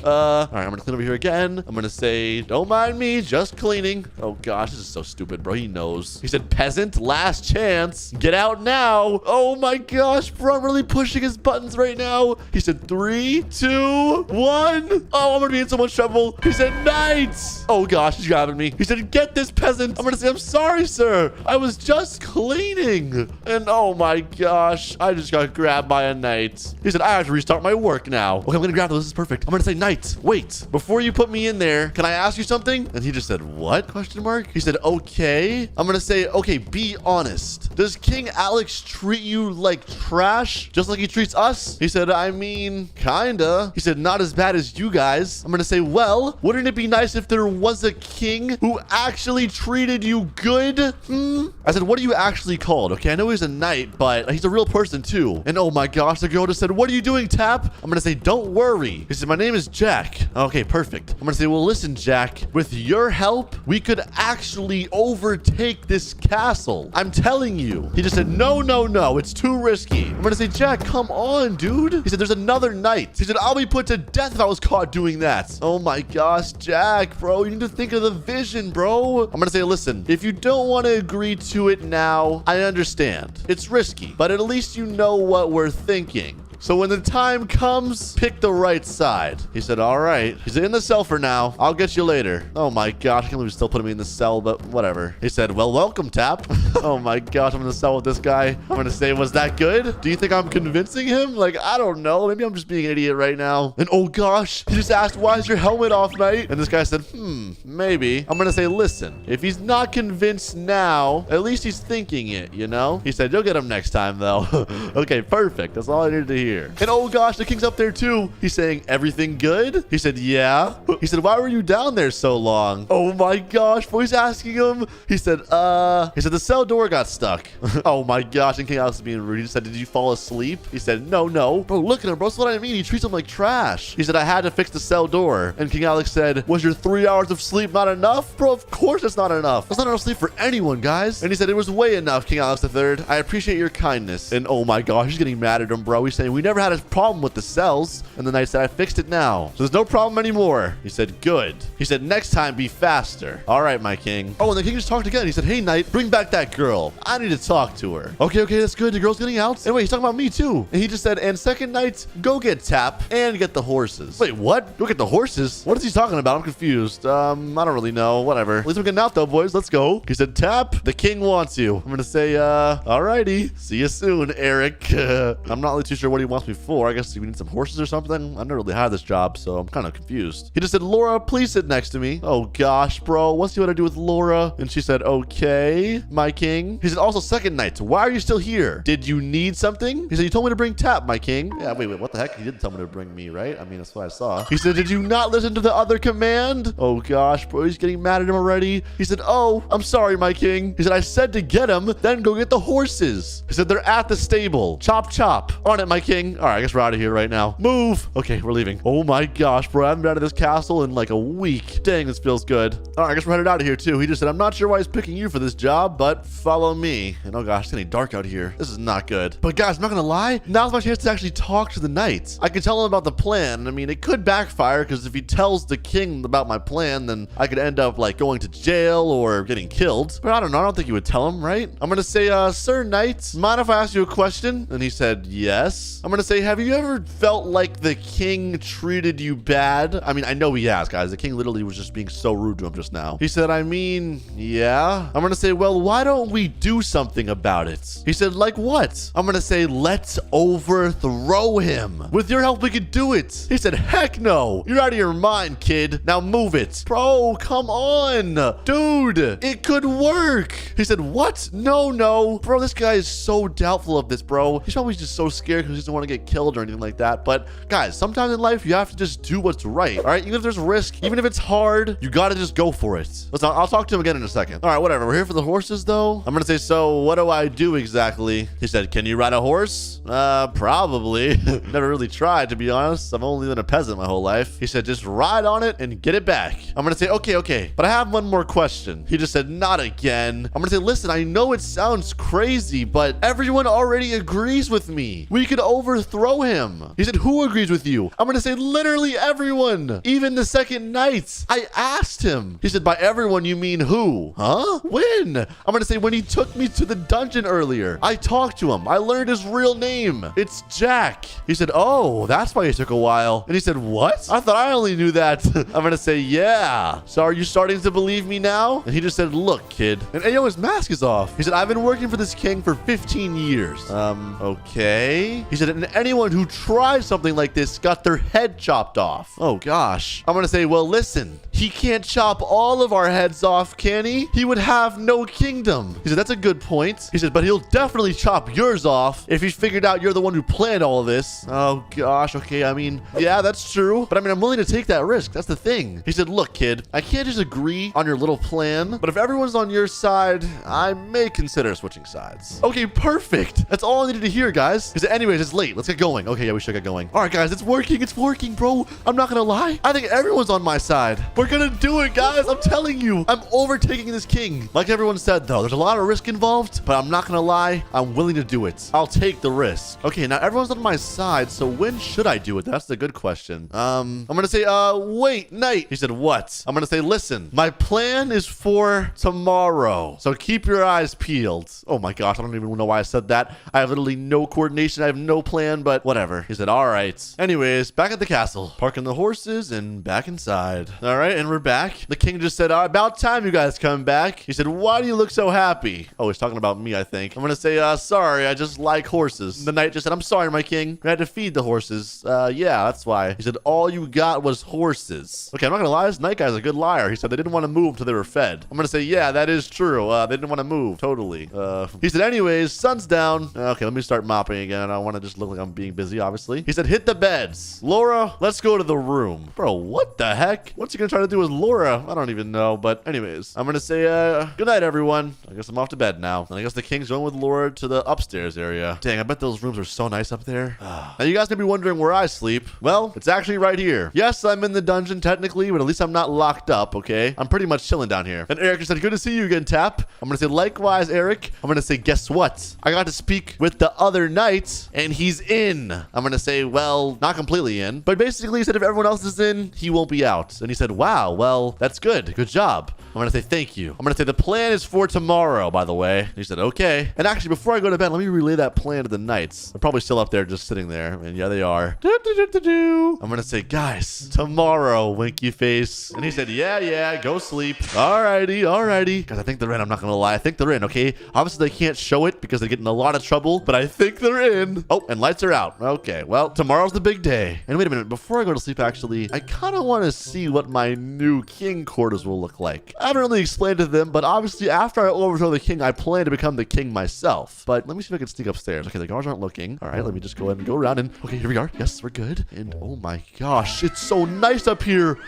All right, I'm gonna clean over here again. I'm gonna say, don't mind me, just cleaning. Oh gosh, this is so stupid, bro. He knows. He said, peasant, last chance. Get out now. Oh my gosh, bro, I'm really pushing his buttons right now. He said, 3, 2, 1. Oh, I'm gonna be in so much trouble. He said, knights. Oh gosh, he's grabbing me. He said, get this peasant. I'm gonna say, I'm sorry, sir. I was just cleaning. And oh my gosh, I just got grabbed by a knight. He said, I have to restart my work now. Okay, I'm gonna grab those. This is perfect. I'm gonna say, knight, wait, before you put me in there, can I ask you something? And he just said, what? Question mark. He said, okay. I'm gonna say, okay, be honest. Does King Alex treat you like trash, just like he treats us? He said, I mean, kinda. He said, not as bad as you guys. I'm gonna say, well, wouldn't it be nice if there was a king who actually treated you good? I said, what are you actually called? Okay, I know he's a knight, but he's a real person too. And oh my gosh, the girl just said, what are you doing, Tap? I'm gonna say, don't worry. He said, my name is Jack. Okay, perfect. I'm gonna say, well, listen, Jack, with your help, we could actually overtake this castle. I'm telling you. He just said, no, it's too risky. I'm gonna say, Jack, come on, dude. He said, there's another knight. He said, I'll be put to death if I was caught doing that. Oh my gosh, Jack, bro, you need to think of the vision, bro. I'm gonna say, listen, if you don't want to agree to it now, I understand. It's risky, but at least you know what we're thinking. So when the time comes, pick the right side. He said, all right. He's in the cell for now. I'll get you later. Oh my gosh, I can't believe he's still putting me in the cell, but whatever. He said, well, welcome, Tap. Oh my gosh, I'm in the cell with this guy. I'm gonna say, was that good? Do you think I'm convincing him? Like, I don't know. Maybe I'm just being an idiot right now. And oh gosh, he just asked, why is your helmet off, knight? And this guy said, maybe. I'm gonna say, listen, if he's not convinced now, at least he's thinking it, you know? He said, you'll get him next time, though. Okay, perfect. That's all I needed to hear. here. And oh gosh, the king's up there too. He's saying, everything good? He said, yeah. He said, why were you down there so long? Oh my gosh, bro, he's asking him. He said, the cell door got stuck. Oh my gosh, and King Alex is being rude. He just said, did you fall asleep? He said, no. Bro, look at him, bro. That's what I mean. He treats him like trash. He said, I had to fix the cell door. And King Alex said, was your 3 hours of sleep not enough? Bro, of course it's not enough. That's not enough sleep for anyone, guys. And he said, it was way enough, King Alex III. I appreciate your kindness. And oh my gosh, he's getting mad at him, bro. He's saying, we never had a problem with the cells. And the knight said, I fixed it now. So there's no problem anymore. He said, good. He said, next time, be faster. All right, my king. Oh, and the king just talked again. He said, hey, knight, bring back that girl. I need to talk to her. Okay, that's good. The girl's getting out. Anyway, he's talking about me too. And he just said, and second knight, go get Tap and get the horses. Wait, what? Go get the horses? What is he talking about? I'm confused. I don't really know. Whatever. At least we're getting out though, boys. Let's go. He said, Tap, the king wants you. I'm gonna say, alrighty. See you soon, Eric. I'm not really too sure what he wants me for. I guess we need some horses or something. I never really had this job, so I'm kind of confused. He just said, Laura, please sit next to me. Oh gosh, bro. What's he want to do with Laura? And she said, okay, my king. He said, also second knight, why are you still here? Did you need something? He said, you told me to bring Tap, my king. Yeah, wait, what the heck? He didn't tell me to bring me, right? I mean, that's what I saw. He said, did you not listen to the other command? Oh gosh, bro, he's getting mad at him already. He said, oh, I'm sorry, my king. He said, I said to get him, then go get the horses. He said, they're at the stable. Chop, chop. On it, my king. All right, I guess we're out of here right now. Move. Okay, we're leaving. Oh my gosh, bro, I haven't been out of this castle in like a week. Dang, this feels good. All right, I guess we're headed out of here too. He just said, I'm not sure why he's picking you for this job, but follow me. And oh gosh, it's getting dark out here. This is not good. But guys, I'm not gonna lie. Now's my chance to actually talk to the knights. I could tell him about the plan. I mean, it could backfire because if he tells the king about my plan, then I could end up like going to jail or getting killed. But I don't know. I don't think he would tell him, right? I'm gonna say, sir knight, mind if I ask you a question? And he said, yes. I'm gonna say, have you ever felt like the king treated you bad? I mean, I know he has, guys. The king literally was just being so rude to him just now. He said, I mean, yeah. I'm gonna say, well, why don't we do something about it? He said, like what? I'm gonna say, let's overthrow him. With your help, we could do it. He said, heck no. You're out of your mind, kid. Now move it. Bro, come on. Dude, it could work. He said, what? No. Bro, this guy is so doubtful of this, bro. He's probably just so scared because he doesn't want to get killed or anything like that. But guys, sometimes in life, you have to just do what's right. All right, even if there's risk, even if it's hard, you got to just go for it. Listen, I'll talk to him again in a second. All right, whatever. We're here for the horses though. I'm going to say, so what do I do exactly? He said, can you ride a horse? Probably. Never really tried, to be honest. I've only been a peasant my whole life. He said, just ride on it and get it back. I'm going to say, okay. But I have one more question. He just said, not again. I'm going to say, listen, I know it sounds crazy, but everyone already agrees with me. We could overthrow him. He said, who agrees with you? I'm going to say, literally everyone. Even the second knights. I asked him. He said, by everyone, you mean who? Huh? When? I'm going to say, when he took me to the dungeon earlier. I talked to him. I learned his real name. It's Jack. He said, oh, that's why it took a while. And he said, what? I thought I only knew that. I'm going to say, yeah. So are you starting to believe me now? And he just said, look, kid. And yo, his mask is off. He said, I've been working for this king for 15 years. Okay. He said, and anyone who tries something like this got their head chopped off. Oh, gosh. I'm going to say, well, listen, he can't chop all of our heads off, can he? He would have no kingdom. He said, that's a good point. He said, but he'll definitely chop yours off if he figured out you're the one who planned all of this. Oh, gosh. Okay. I mean, yeah, that's true. But I mean, I'm willing to take that risk. That's the thing. He said, look, kid, I can't just agree on your little plan, but if everyone's on your side, I may consider switching sides. Okay, perfect. That's all I needed to hear, guys. He said, anyways, it's late. Let's get going. Okay, yeah, we should get going. All right, guys, it's working. It's working, bro. I'm not gonna lie. I think everyone's on my side. We're gonna do it, guys. I'm telling you. I'm overtaking this king. Like everyone said, though, there's a lot of risk involved, but I'm not gonna lie. I'm willing to do it. I'll take the risk. Okay, now everyone's on my side, so when should I do it? That's the good question. I'm gonna say, wait, knight. He said, what? I'm gonna say, listen, my plan is for tomorrow, so keep your eyes peeled. Oh my gosh, I don't even know why I said that. I have literally no coordination. I have no plan, but whatever. He said, all right. Anyways, back at the castle, parking the horses and back inside. All right, right, and we're back. The king just said, about time you guys come back. He said, why do you look so happy? Oh, he's talking about me, I think. I'm gonna say, sorry, I just like horses. The knight just said, I'm sorry, my king. I had to feed the horses. Yeah, that's why. He said, all you got was horses. Okay, I'm not gonna lie, this knight guy's a good liar. He said they didn't want to move until they were fed. I'm gonna say, yeah, that is true. They didn't want to move, totally. He said, anyways, sun's down. Okay, let me start mopping again. I don't want to just look like I'm being busy, obviously. He said, hit the beds. Laura, let's go to the room. Bro, what the heck? What's he gonna try to do with Laura? I don't even know, but anyways, I'm gonna say, good night, everyone. I guess I'm off to bed now. And I guess the king's going with Laura to the upstairs area. Dang, I bet those rooms are so nice up there. Now, you guys may be wondering where I sleep. Well, it's actually right here. Yes, I'm in the dungeon technically, but at least I'm not locked up, okay? I'm pretty much chilling down here. And Eric said, good to see you again, Tap. I'm gonna say, likewise, Eric. I'm gonna say, guess what? I got to speak with the other knight, and he's in. I'm gonna say, well, not completely in, but basically he said if everyone else is in, he won't be out. And he said, wow, well, that's good. Good job. I'm gonna say thank you. I'm gonna say the plan is for tomorrow, by the way. And he said, okay. And actually, before I go to bed, let me relay that plan to the knights. They're probably still up there just sitting there. And yeah, they are. I'm gonna say, guys, tomorrow, winky face. And he said, yeah, go sleep. Alrighty. Guys, I think they're in. I'm not gonna lie. I think they're in, okay? Obviously, they can't show it because they get in a lot of trouble, but I think they're in. Oh, and lights are out. Okay, well, tomorrow's the big day. And wait a minute, before I go to sleep, actually, I kind of want to see what my new king quarters will look like. I haven't really explained to them, but obviously, after I overthrow the king, I plan to become the king myself. But let me see if I can sneak upstairs. Okay, the guards aren't looking. All right, let me just go ahead and go around and, okay, here we are. Yes, we're good. And oh my gosh, it's so nice up here.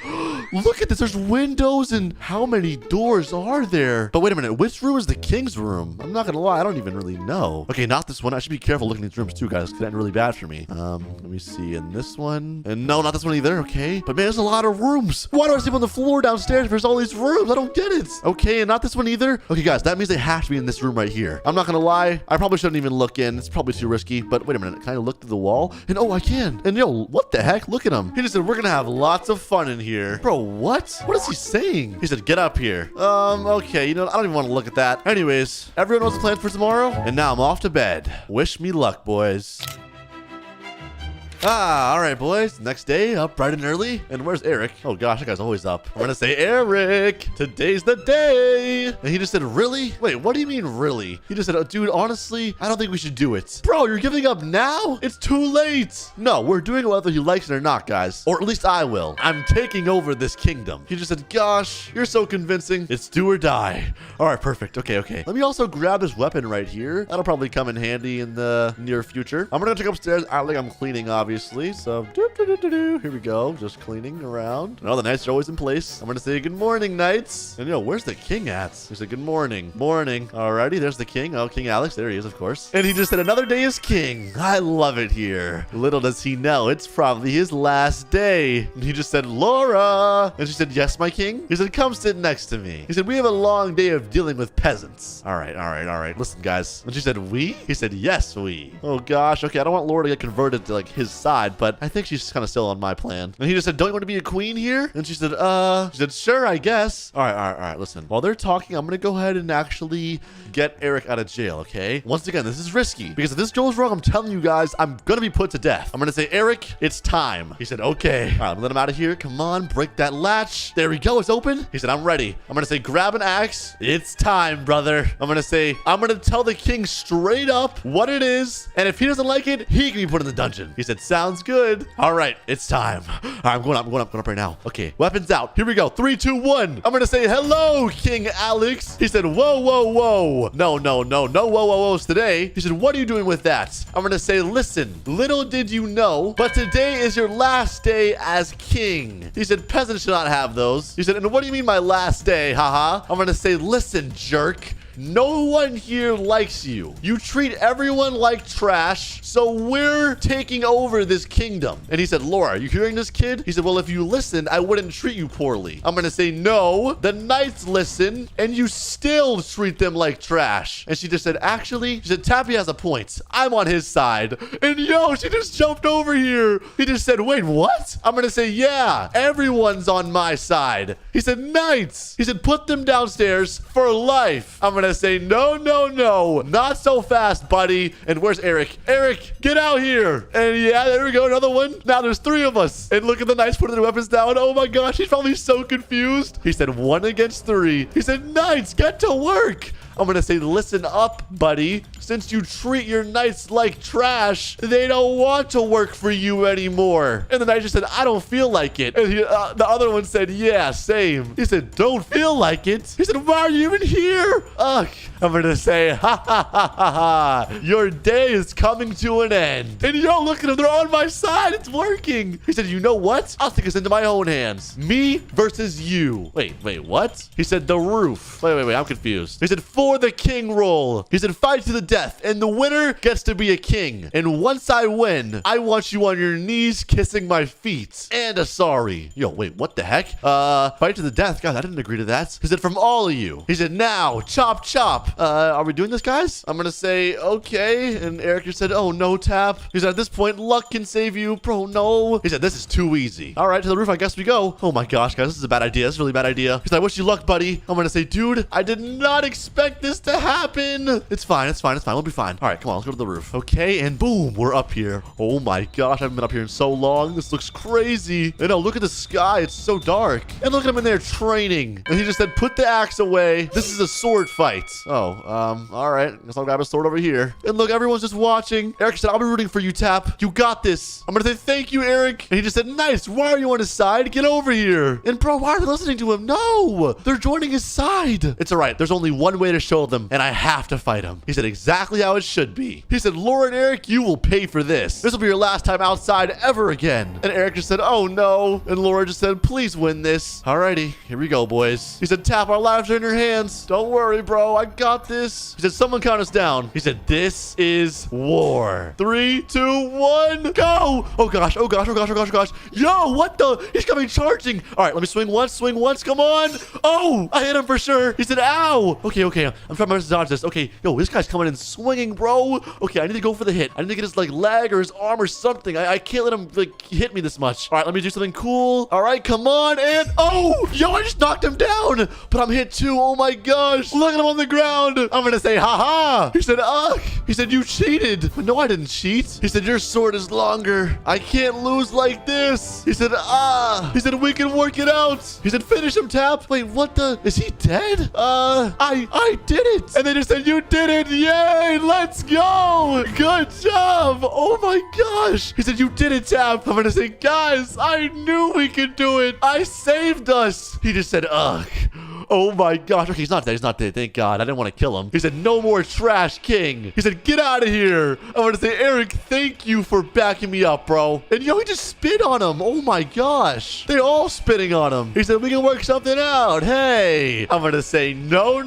Look at this. There's windows and how many doors are there? But wait a minute, which room is the king's room? I'm not gonna lie, I don't even really know. Okay, not this one. I should be careful looking at these rooms too, guys. It's getting really bad for me. Let me see. In this one. And no, not this one either. Okay. But man, there's a lot of rooms. Why do I sleep on the floor downstairs if there's all these rooms? I don't get it. Okay, and not this one either. Okay, guys, that means they have to be in this room right here. I'm not gonna lie. I probably shouldn't even look in. It's probably too risky. But wait a minute. Can I look through the wall? And oh, I can. And yo, what the heck? Look at him. He just said, we're gonna have lots of fun in here. Bro, what? What is he saying? He said, get up here. Okay, you know, I don't even want to look at that. Anyways, everyone knows the plan for tomorrow. And now I'm off to bed. Wish me luck, boys. All right, boys. Next day, up bright and early. And where's Eric? Oh, gosh, that guy's always up. I'm going to say, Eric, today's the day. And he just said, really? Wait, what do you mean, really? He just said, oh, dude, honestly, I don't think we should do it. Bro, you're giving up now? It's too late. No, we're doing it whether he likes it or not, guys. Or at least I will. I'm taking over this kingdom. He just said, gosh, you're so convincing. It's do or die. All right, perfect. Okay. Let me also grab this weapon right here. That'll probably come in handy in the near future. I'm going to check upstairs. I think I'm cleaning, obviously. So, here we go. Just cleaning around. And all the knights are always in place. I'm going to say good morning, knights. And, where's the king at? He said, good morning. Morning. Alrighty, there's the king. Oh, King Alex. There he is, of course. And he just said, another day is king. I love it here. Little does he know, it's probably his last day. And he just said, Laura. And she said, yes, my king. He said, come sit next to me. He said, we have a long day of dealing with peasants. All right. Listen, guys. And she said, we? He said, yes, we. Oh, gosh. Okay, I don't want Laura to get converted to, like, his side, but I think she's kind of still on my plan. And he just said, don't you want to be a queen here? And she said, sure, I guess. All right. Listen, while they're talking, I'm going to go ahead and actually get Eric out of jail, okay? Once again, this is risky because if this goes wrong, I'm telling you guys, I'm going to be put to death. I'm going to say, Eric, it's time. He said, okay. All right, I'm let him out of here. Come on, break that latch. There we go. It's open. He said, I'm ready. I'm going to say, grab an axe. It's time, brother. I'm going to say, I'm going to tell the king straight up what it is. And if he doesn't like it, he can be put in the dungeon. He said, sounds good. All right, it's time. All right, I'm going up right now. Okay, weapons out. Here we go. 3, 2, 1. I'm going to say, hello, King Alex. He said, whoa. No whoa-whoa-who's today. He said, what are you doing with that? I'm going to say, listen, little did you know, but today is your last day as king. He said, peasants should not have those. He said, and what do you mean my last day? Haha. I'm going to say, listen, jerk. No one here likes you. You treat everyone like trash, so we're taking over this kingdom. And he said, Laura, are you hearing this, kid? He said, well, if you listened, I wouldn't treat you poorly. I'm going to say, no, the knights listen, and you still treat them like trash. And she just said, actually, she said, Tappy has a point. I'm on his side. And yo, she just jumped over here. He just said, wait, what? I'm going to say, yeah, everyone's on my side. He said, knights. He said, put them downstairs for life. I'm going to gonna say, no, no, no. Not so fast, buddy. And where's Eric? Eric, get out here. And yeah, there we go. Another one. Now there's 3 of us. And look at the knights putting their weapons down. Oh my gosh, he's probably so confused. He said 1 against 3. He said, knights, get to work. I'm gonna say, listen up, buddy. Since you treat your knights like trash, they don't want to work for you anymore. And the knight just said, I don't feel like it. And the other one said, yeah, same. He said, don't feel like it. He said, why are you even here? Ugh. I'm gonna say, ha ha ha ha ha. Your day is coming to an end. And yo, look at them. They're on my side. It's working. He said, you know what? I'll take this into my own hands. Me versus you. Wait, what? He said, the roof. Wait. I'm confused. He said, for the king roll. He said, fight to the death. And the winner gets to be a king. And once I win, I want you on your knees kissing my feet. And a sorry. Yo, wait, what the heck? Fight to the death. God, I didn't agree to that. He said, from all of you. He said, now, chop, chop. Are we doing this, guys? I'm gonna say, okay. And Eric just said, oh, no, Tap. He said, at this point, luck can save you. Bro, no. He said, this is too easy. All right, to the roof, I guess we go. Oh my gosh, guys, this is a bad idea. This is a really bad idea. He said, I wish you luck, buddy. I'm gonna say, dude, I did not expect this to happen. It's fine. We'll be fine. All right, come on, let's go to the roof. Okay, and boom, we're up here. Oh my gosh, I haven't been up here in so long. This looks crazy. And oh, look at the sky. It's so dark. And look at him in there training. And he just said, put the axe away. This is a sword fight. Oh, all right. Guess I'll grab a sword over here. And look, everyone's just watching. Eric said, I'll be rooting for you, Tap. You got this. I'm gonna say thank you, Eric. And he just said, nice. Why are you on his side? Get over here. And bro, why are they listening to him? No, they're joining his side. It's all right. There's only one way to show them, and I have to fight him. He said exactly how it should be. He said, Laura and Eric, you will pay for this. This will be your last time outside ever again. And Eric just said, oh no. And Laura just said, please win this. Alrighty, here we go, boys. He said, Tap, our lives are in your hands. Don't worry, bro. I got this. He said, someone count us down. He said, this is war. 3, 2, 1, go. Oh gosh. Yo, what the? He's coming charging. All right, let me swing once. Come on. Oh, I hit him for sure. He said, ow. Okay. I'm trying my best to dodge this. Okay, yo, this guy's coming in swinging, bro. Okay, I need to go for the hit. I need to get his like leg or his arm or something. I can't let him like hit me this much. All right, let me do something cool. All right, come on. And oh, yo, I just knocked him down. But I'm hit too. Oh my gosh. Look at him on the ground. I'm going to say, haha. He said, ugh. He said, you cheated. But no, I didn't cheat. He said, your sword is longer. I can't lose like this. He said, ah. He said, we can work it out. He said, finish him, Tap. Wait, what the? Is he dead? I did it. And they just said, you did it. Yay. Let's go. Good job. Oh my gosh. He said, you did it, Tap. I'm going to say, guys, I knew we could do it. I saved us. He just said, ugh. Oh my gosh. Okay, he's not dead. Thank God. I didn't want to kill him. He said, no more trash king. He said, get out of here. I want to say, Eric, thank you for backing me up, bro. And yo, he just spit on him. Oh my gosh. They're all spitting on him. He said, we can work something out. Hey. I'm going to say, no.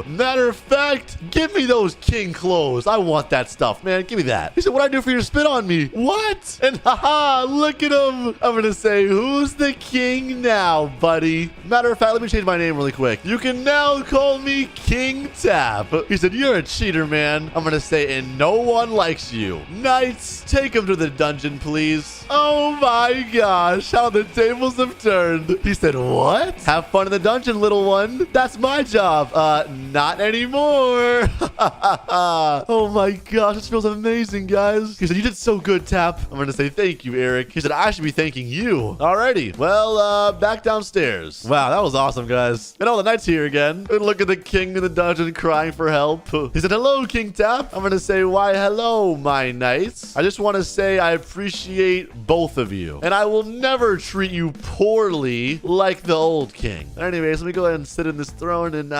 Matter of fact, give me those king clothes. I want that stuff, man. Give me that. He said, what'd I do for you to spit on me? What? And haha, look at him. I'm going to say, who's the king now, buddy? Matter of fact, let me change my name really quick. You can now call me King Tap. He said, you're a cheater, man. I'm gonna say, and no one likes you. Knights, take him to the dungeon, please. Oh my gosh, how the tables have turned. He said, what? Have fun in the dungeon, little one. That's my job. Not anymore. Oh my gosh, this feels amazing, guys. He said, you did so good, Tap. I'm gonna say thank you, Eric. He said, I should be thanking you. Alrighty, well, back downstairs. Wow, that was awesome, guys. And all the knights here again. And look at the king in the dungeon crying for help. He said, hello, King Tap. I'm gonna say, why, hello, my knights. I just want to say I appreciate both of you. And I will never treat you poorly like the old king. Anyways, let me go ahead and sit in this throne and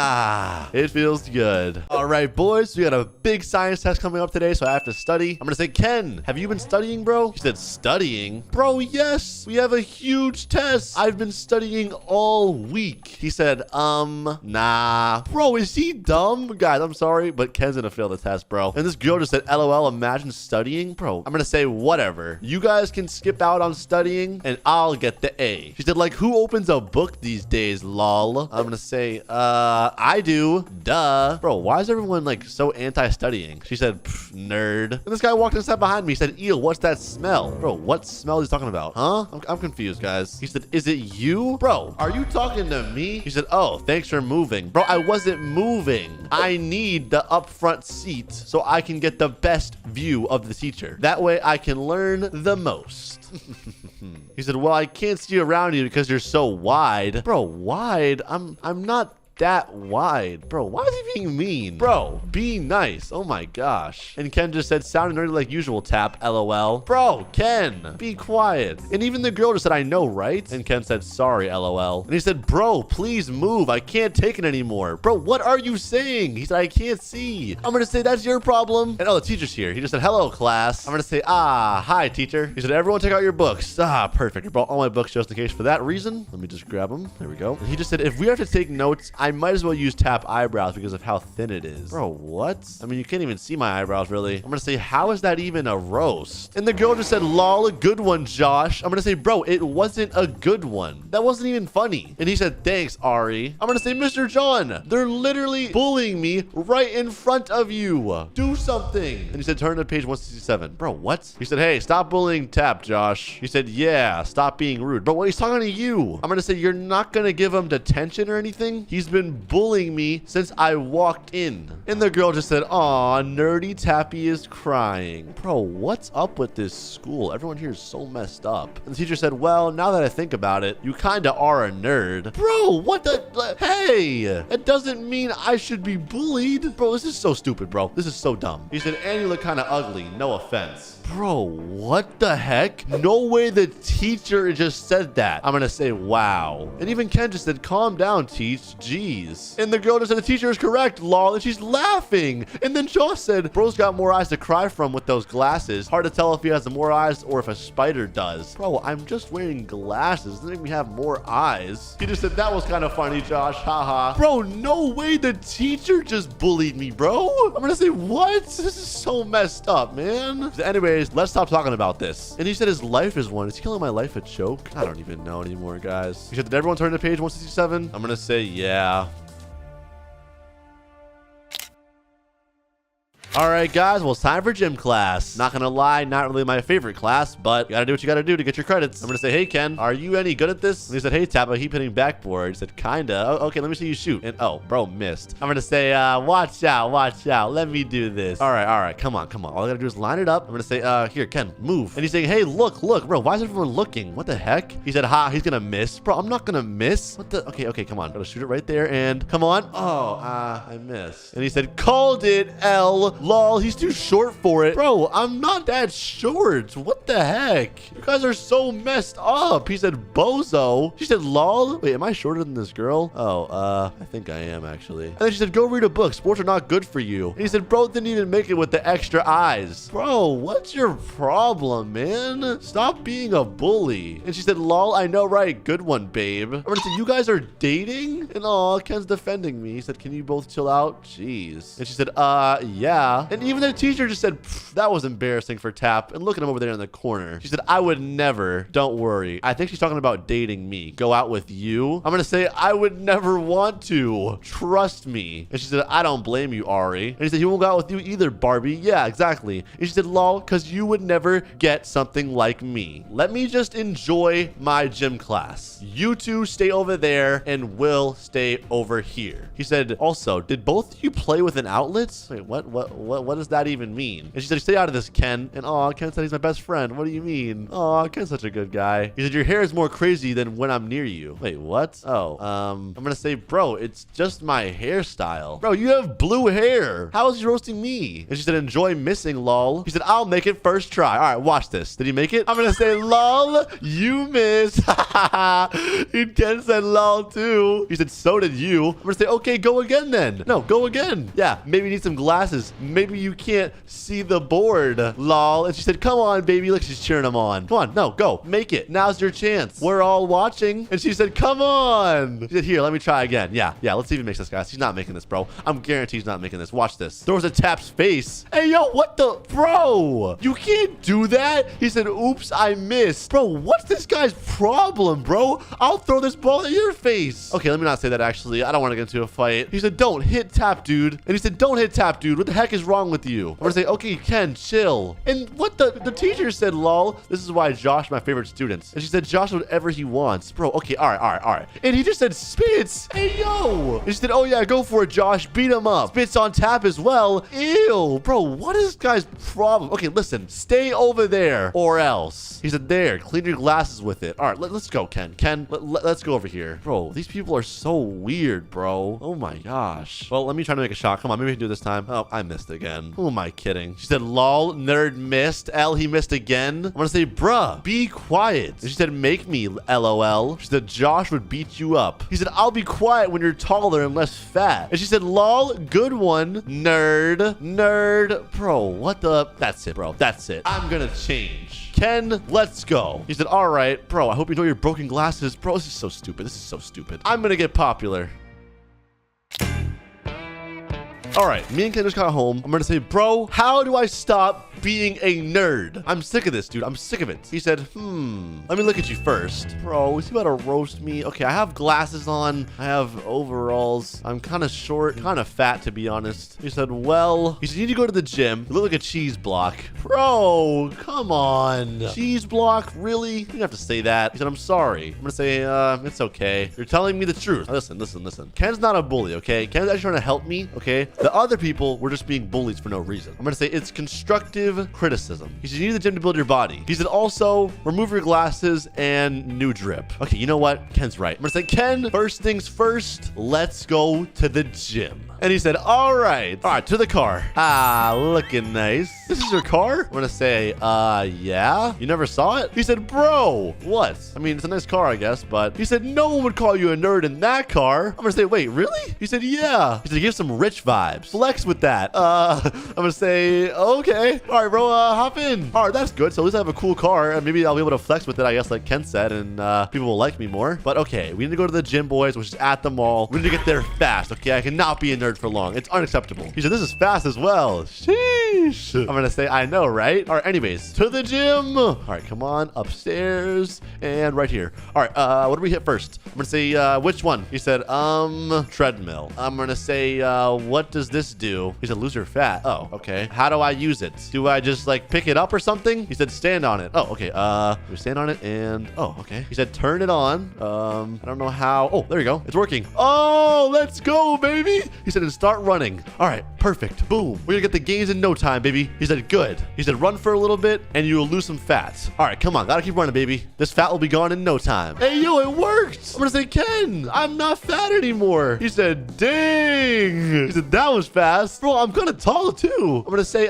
it feels good. All right, boys, we got a big science test coming up today, so I have to study. I'm gonna say, Ken, have you been studying, bro? He said, studying? Bro, yes. We have a huge test. I've been studying all week. He said, nah. Bro, is he dumb? Guys, I'm sorry, but Ken's gonna fail the test, bro. And this girl just said, LOL, imagine studying. Bro, I'm gonna say, whatever. You guys can skip out on studying, and I'll get the A. She said, like, who opens a book these days, lol? I'm gonna say, I do. Duh. Bro, why is everyone, like, so anti-studying? She said, nerd. And this guy walked and sat behind me. He said, ew, what's that smell? Bro, what smell is he talking about? Huh? I'm confused, guys. He said, is it you? Bro, are you talking to me? He He said, oh, thanks for moving. Bro, I wasn't moving. I need the up front seat so I can get the best view of the teacher. That way I can learn the most. He said, well, I can't see around you because you're so wide. Bro, wide? I'm not that wide. Bro, why is he being mean? Bro, be nice. Oh my gosh. And Ken just said, sounding nerdy like usual, Tap, LOL. Bro, Ken, be quiet. And even the girl just said, I know, right? And Ken said, sorry, LOL. And he said, bro, please move. I can't take it anymore. Bro, what are you saying? He said, I can't see. I'm gonna say, that's your problem. And oh, the teacher's here. He just said, hello, class. I'm gonna say, hi, teacher. He said, everyone take out your books. Perfect. I brought all my books just in case for that reason. Let me just grab them. There we go. And he just said, if we have to take notes, I might as well use Tap eyebrows because of how thin it is. Bro, what? I mean, you can't even see my eyebrows, really. I'm gonna say, how is that even a roast? And the girl just said, lol, a good one, Josh. I'm gonna say, bro, it wasn't a good one. That wasn't even funny. And he said, thanks, Ari. I'm gonna say, Mr. John, they're literally bullying me right in front of you. Do something. And he said, turn to page 167. Bro, what? He said, hey, stop bullying Tap, Josh. He said, yeah, stop being rude. Bro, what? He's talking to you. I'm gonna say, you're not gonna give him detention or anything? He's been bullying me since I walked in. And the girl just said, aw, nerdy Tappy is crying. Bro, what's up with this school? Everyone here is so messed up. And the teacher said, well, now that I think about it, you kinda are a nerd. Bro, what the? Hey, it doesn't mean I should be bullied. Bro, this is so stupid, bro. This is so dumb. He said, and you look kinda ugly. No offense. Bro, what the heck? No way the teacher just said that. I'm gonna say, wow. And even Ken just said, calm down, Teach. Jeez. And the girl just said, the teacher is correct, lol. And she's laughing. And then Josh said, bro's got more eyes to cry from with those glasses. Hard to tell if he has more eyes or if a spider does. Bro, I'm just wearing glasses. Doesn't make me have more eyes. He just said, that was kind of funny, Josh. Haha. Bro, no way the teacher just bullied me, bro. I'm gonna say, what? This is so messed up, man. Anyway, let's stop talking about this. And he said his life is one. Is he calling my life a joke? I don't even know anymore, guys. He said, did everyone turn to page 167? I'm gonna say, yeah. All right, guys. Well, it's time for gym class. Not gonna lie, not really my favorite class, but you gotta do what you gotta do to get your credits. I'm gonna say, hey, Ken, are you any good at this? And he said, hey, Tap, I keep hitting backboard. He said, kinda. Oh, okay, let me see you shoot. And oh, bro, missed. I'm gonna say, watch out, watch out. Let me do this. All right, come on. All I gotta do is line it up. I'm gonna say, here, Ken, move. And he's saying, hey, look, bro, why is everyone looking? What the heck? He said, ha, he's gonna miss. Bro, I'm not gonna miss. What the? Okay, come on. Gotta shoot it right there. And come on. Oh, I missed. And he said, called it, L. Lol, he's too short for it. Bro, I'm not that short. What the heck? You guys are so messed up. He said, bozo. She said, lol. Wait, am I shorter than this girl? Oh, I think I am, actually. And then she said, go read a book. Sports are not good for you. And he said, bro didn't even make it with the extra eyes. Bro, what's your problem, man? Stop being a bully. And she said, lol, I know, right? Good one, babe. I'm gonna say, you guys are dating? And oh, Ken's defending me. He said, can you both chill out? Jeez. And she said, yeah. And even the teacher just said, that was embarrassing for Tap. And look at him over there in the corner. She said, I would never. Don't worry. I think she's talking about dating me. Go out with you. I'm going to say, I would never want to. Trust me. And she said, I don't blame you, Ari. And he said, he won't go out with you either, Barbie. Yeah, exactly. And she said, lol, because you would never get something like me. Let me just enjoy my gym class. You two stay over there and we'll stay over here. He said, also, did both of you play with an outlet? Wait, what does that even mean? And she said, stay out of this, Ken. And oh, Ken said he's my best friend. What do you mean? Oh, Ken's such a good guy. He said, your hair is more crazy than when I'm near you. Wait, what? Oh, I'm gonna say, bro, it's just my hairstyle. Bro, you have blue hair. How is he roasting me? And she said, enjoy missing, lol. He said, I'll make it first try. All right, watch this. Did he make it? I'm gonna say, lol, you missed. And Ken said, lol, too. He said, so did you. I'm gonna say, okay, go again then. No, go again. Yeah, maybe you need some glasses. Maybe you can't see the board, lol. And she said, come on, baby. Look, she's cheering him on. Come on, no, go. Make it. Now's your chance. We're all watching. And she said, come on. She said, here, let me try again. Yeah, let's see if he makes this, guys. He's not making this, bro. I'm guaranteed he's not making this. Watch this. There was a Tap's face. Hey, yo, what the? Bro, you can't do that. He said, oops, I missed. Bro, what's this guy's problem, bro? I'll throw this ball at your face. Okay, let me not say that, actually. I don't want to get into a fight. He said, don't hit Tap, dude. And he said, don't hit Tap, dude. What the heck? heck is wrong with you? I'm gonna say, okay, Ken, chill. And what the teacher said, lol, this is why Josh, my favorite student. And she said, Josh, whatever he wants. Bro, okay, all right. And he just said, Spitz, hey, yo. And she said, oh, yeah, go for it, Josh. Beat him up. Spitz on tap as well. Ew, bro, what is this guy's problem? Okay, listen, stay over there or else. He said, there, clean your glasses with it. All right, let's go, Ken. Let's go over here. Bro, these people are so weird, bro. Oh, my gosh. Well, let me try to make a shot. Come on, maybe we can do it this time. Oh, I missed again. Who am I kidding? She said, lol, nerd missed. L, he missed again. I'm gonna say, bruh, be quiet. And she said, make me, LOL. She said, Josh would beat you up. He said, I'll be quiet when you're taller and less fat. And she said, lol, good one, nerd. Bro, what the? That's it, bro. That's it. I'm gonna change. Ken, let's go. He said, all right, bro, I hope you know your broken glasses. Bro, this is so stupid. I'm gonna get popular. All right, me and Ken just got home. I'm gonna say, bro, how do I stop being a nerd? I'm sick of this, dude. I'm sick of it. He said, let me look at you first. Bro, is he about to roast me? Okay, I have glasses on. I have overalls. I'm kind of short, kind of fat, to be honest. He said, well, you need to go to the gym. You look like a cheese block. Bro, come on. Cheese block? Really? You didn't have to say that. He said, I'm sorry. I'm gonna say, it's okay. You're telling me the truth. Listen. Ken's not a bully, okay? Ken's actually trying to help me, okay? The other people were just being bullies for no reason. I'm gonna say it's constructive criticism. He said, you need the gym to build your body. He said, also, remove your glasses and new drip. Okay, you know what? Ken's right. I'm gonna say, Ken, first things first, let's go to the gym. And he said, all right, to the car. Ah, looking nice. This is your car? I'm gonna say, yeah. You never saw it? He said, bro, what? I mean, it's a nice car, I guess, but he said, no one would call you a nerd in that car. I'm gonna say, wait, really? He said, yeah. He said, give some rich vibes. Flex with that. I'm gonna say, okay. All right, bro, hop in. All right, that's good. So at least I have a cool car, and maybe I'll be able to flex with it, I guess, like Ken said, and people will like me more. But okay, we need to go to the gym, boys, which is at the mall. We need to get there fast, okay? I cannot be a nerd for long. It's unacceptable. He said, this is fast as well. Sheesh. I'm gonna say, I know, right? All right, anyways, to the gym. All right, come on, upstairs and right here. All right, what do we hit first? I'm gonna say, which one? He said, treadmill. I'm gonna say, what does this do? He said, lose your fat. Oh, okay. How do I use it? Do I just like pick it up or something? He said, stand on it. Oh, okay. We stand on it and, oh, okay. He said, turn it on. I don't know how. Oh, there you go. It's working. Oh, let's go, baby. He said, and start running. All right, perfect. Boom. We're gonna get the gains in no time, baby. He said, good. He said, run for a little bit and you will lose some fat. All right, come on. Gotta keep running, baby. This fat will be gone in no time. Hey, yo, it worked. I'm gonna say, Ken, I'm not fat anymore. He said, dang. He said, that was fast. Bro, I'm kind of tall too. I'm gonna say,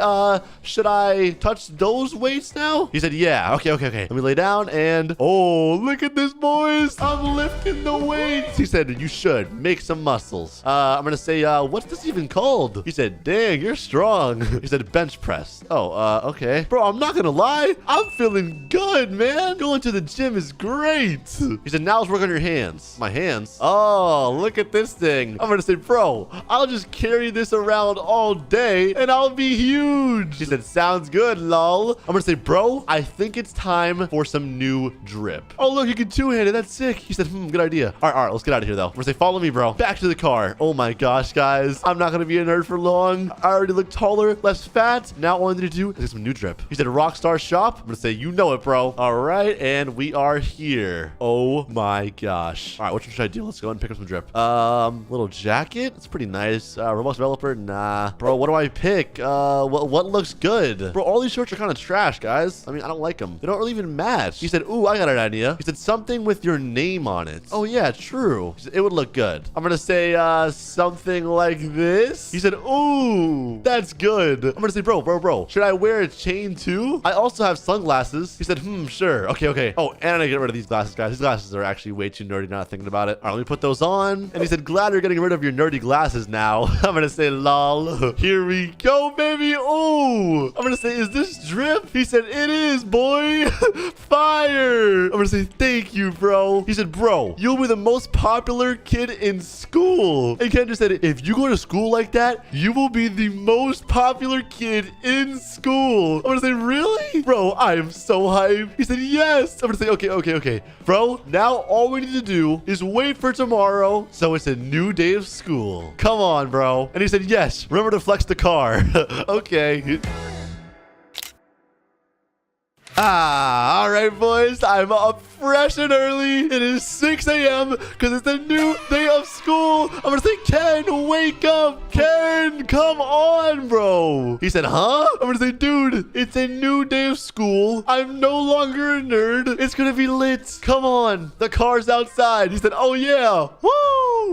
should I touch those weights now? He said, yeah. Okay. Let me lay down and, oh, look at this, boys. I'm lifting the weights. He said, you should make some muscles. I'm gonna say, what's this even called? He said, dang, you're strong. He said, bench press. Oh, okay. Bro, I'm not gonna lie. I'm feeling good, man. Going to the gym is great. He said, now let's work on your hands. My hands? Oh, look at this thing. I'm gonna say, bro, I'll just carry this around all day and I'll be huge. He said, sounds good, lol. I'm gonna say, bro, I think it's time for some new drip. Oh, look, you can two-hand it. That's sick. He said, good idea. All right, let's get out of here, though. I'm gonna say, follow me, bro. Back to the car. Oh my gosh, guys. I'm not gonna be a nerd for long. I already look taller, less fat. Now all I need to do is get some new drip. He said, Rockstar Shop. I'm gonna say, you know it, bro. All right, and we are here. Oh my gosh. All right, which one should I do? Let's go and pick up some drip. Little jacket. It's pretty nice. Robux developer. Nah. Bro, what do I pick? What looks good? Bro, all these shorts are kind of trash, guys. I mean, I don't like them. They don't really even match. He said, ooh, I got an idea. He said, something with your name on it. Oh yeah, true. He said, it would look good. I'm gonna say, something like this. He said, ooh, that's good. I'm gonna say, bro, should I wear a chain too? I also have sunglasses. He said, sure. Okay. Oh, and I gotta get rid of these glasses, guys. These glasses are actually way too nerdy, not thinking about it. All right, let me put those on. And he said, glad you're getting rid of your nerdy glasses now. I'm gonna say, lol. Here we go, baby. Ooh. I'm gonna say, is this drip? He said, it is, boy. Fire. I'm gonna say, thank you, bro. He said, bro, you'll be the most popular kid in school. And Ken just said, if you go to school like that, you will be the most popular kid in school. I'm gonna say, really? Bro, I am so hyped. He said, yes. I'm gonna say, okay. Bro, now all we need to do is wait for tomorrow. So it's a new day of school. Come on, bro. And he said, yes. Remember to flex the car. Okay. All right, boys. I'm up fresh and early. It is 6 a.m. because it's a new day of school. I'm going to say, Ken, wake up. Ken, come on, bro. He said, huh? I'm going to say, dude, it's a new day of school. I'm no longer a nerd. It's going to be lit. Come on. The car's outside. He said, oh, yeah. Woo.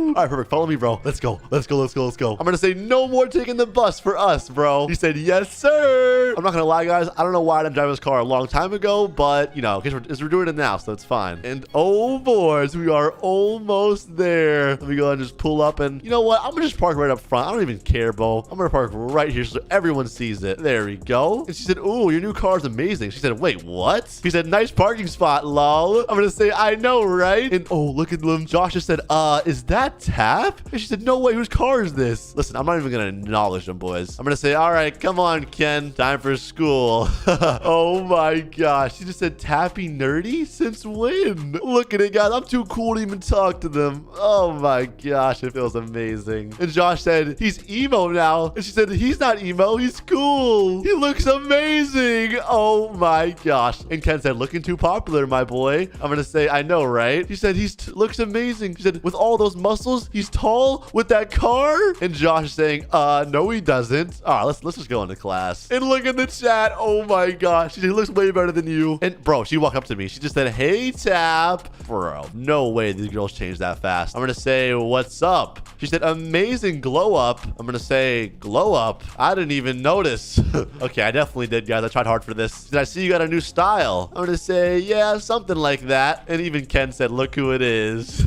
All right, perfect. Follow me, bro. Let's go. I'm going to say, no more taking the bus for us, bro. He said, yes, sir. I'm not going to lie, guys. I don't know why I didn't drive this car a long time ago, but, you know, because we're doing it now, so it's fine. And oh boys, we are almost there. Let me go ahead and just pull up, and you know what, I'm gonna just park right up front. I don't even care, bro. I'm gonna park right here so everyone sees it. There we go. And she said, oh, your new car is amazing. She said, wait, what? He said, nice parking spot, lol. I'm gonna say, I know, right? And oh, look at them. Josh just said, is that Tap? And she said, no way, whose car is this? Listen, I'm not even gonna acknowledge them, boys. I'm gonna say, all right, come on, Ken, time for school. Oh my gosh, she just said Tappy nerdy? Since when? Look at it, guys. I'm too cool to even talk to them. Oh my gosh, it feels amazing. And Josh said he's emo now. And she said he's not emo, he's cool. He looks amazing. Oh my gosh. And Ken said, looking too popular, my boy. I'm gonna say, I know, right? She said he looks amazing. She said, with all those muscles, he's tall with that car. And Josh is saying, no, he doesn't. All right, let's just go into class. And look at the chat. Oh my gosh, she looks way better than you. And bro, she walked up to me. She just said, hey, Tap. Bro, no way these girls changed that fast. I'm gonna say, what's up? She said, amazing glow up. I'm gonna say, glow up? I didn't even notice. Okay, I definitely did, guys. I tried hard for this. Did I see you got a new style? I'm gonna say, yeah, something like that. And even Ken said, look who it is.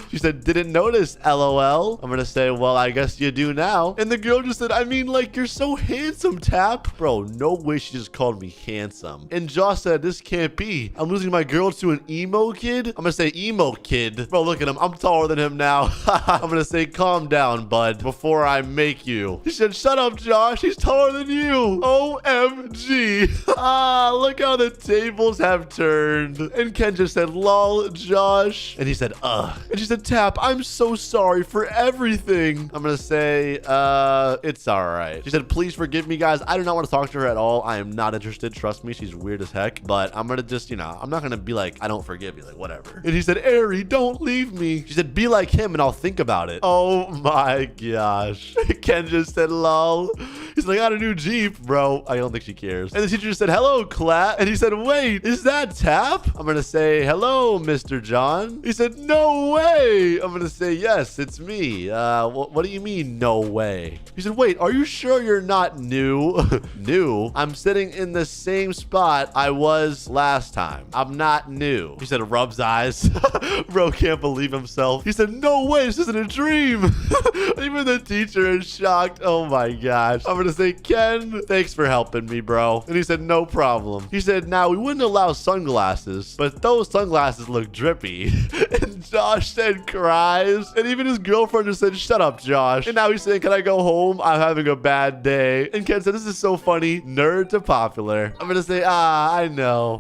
She said, didn't notice, LOL. I'm gonna say, well, I guess you do now. And the girl just said, I mean, like, you're so handsome, Tap. Bro, no way she just called me handsome. And Josh said, this can't be. I'm losing my girl to an emo kid. I'm gonna say emo kid. Bro, look at him. I'm taller than him now. I'm gonna say, calm down, bud, before I make you. He said, shut up, Josh. He's taller than you. OMG. Look how the tables have turned. And Ken just said, lol, Josh. And he said, ugh. And she said, Tap, I'm so sorry for everything. I'm gonna say, it's all right. She said, please forgive me, guys. I do not want to talk to her at all. I am not interested. Trust me, she's weird as heck. But I'm gonna just, you know, I'm not gonna be like, I don't forgive you, like, whatever. And he said, Ari, don't leave me. She said, be like him and I'll think about it. Oh my gosh. Ken just said, lol. He's like, I got a new Jeep, bro. I don't think she cares. And the teacher just said, hello, class. And he said, wait, is that Tap? I'm gonna say, hello, Mr. John. He said, no way. I'm gonna say, yes, it's me. What do you mean, no way? He said, wait, are you sure you're not new? New? I'm sitting in the same spot I was last time. I'm not new. He said, rubs eyes. Bro can't believe himself. He said, no way, this isn't a dream. Even the teacher is shocked. Oh my gosh. I'm gonna say, Ken, thanks for helping me, bro. And he said, no problem. He said, now we wouldn't allow sunglasses, but those sunglasses look drippy. And Josh said, cries. And even his girlfriend just said, shut up, Josh. And now he's saying, can I go home? I'm having a bad day. And Ken said, this is so funny. Nerd to popular. I'm gonna say, I know.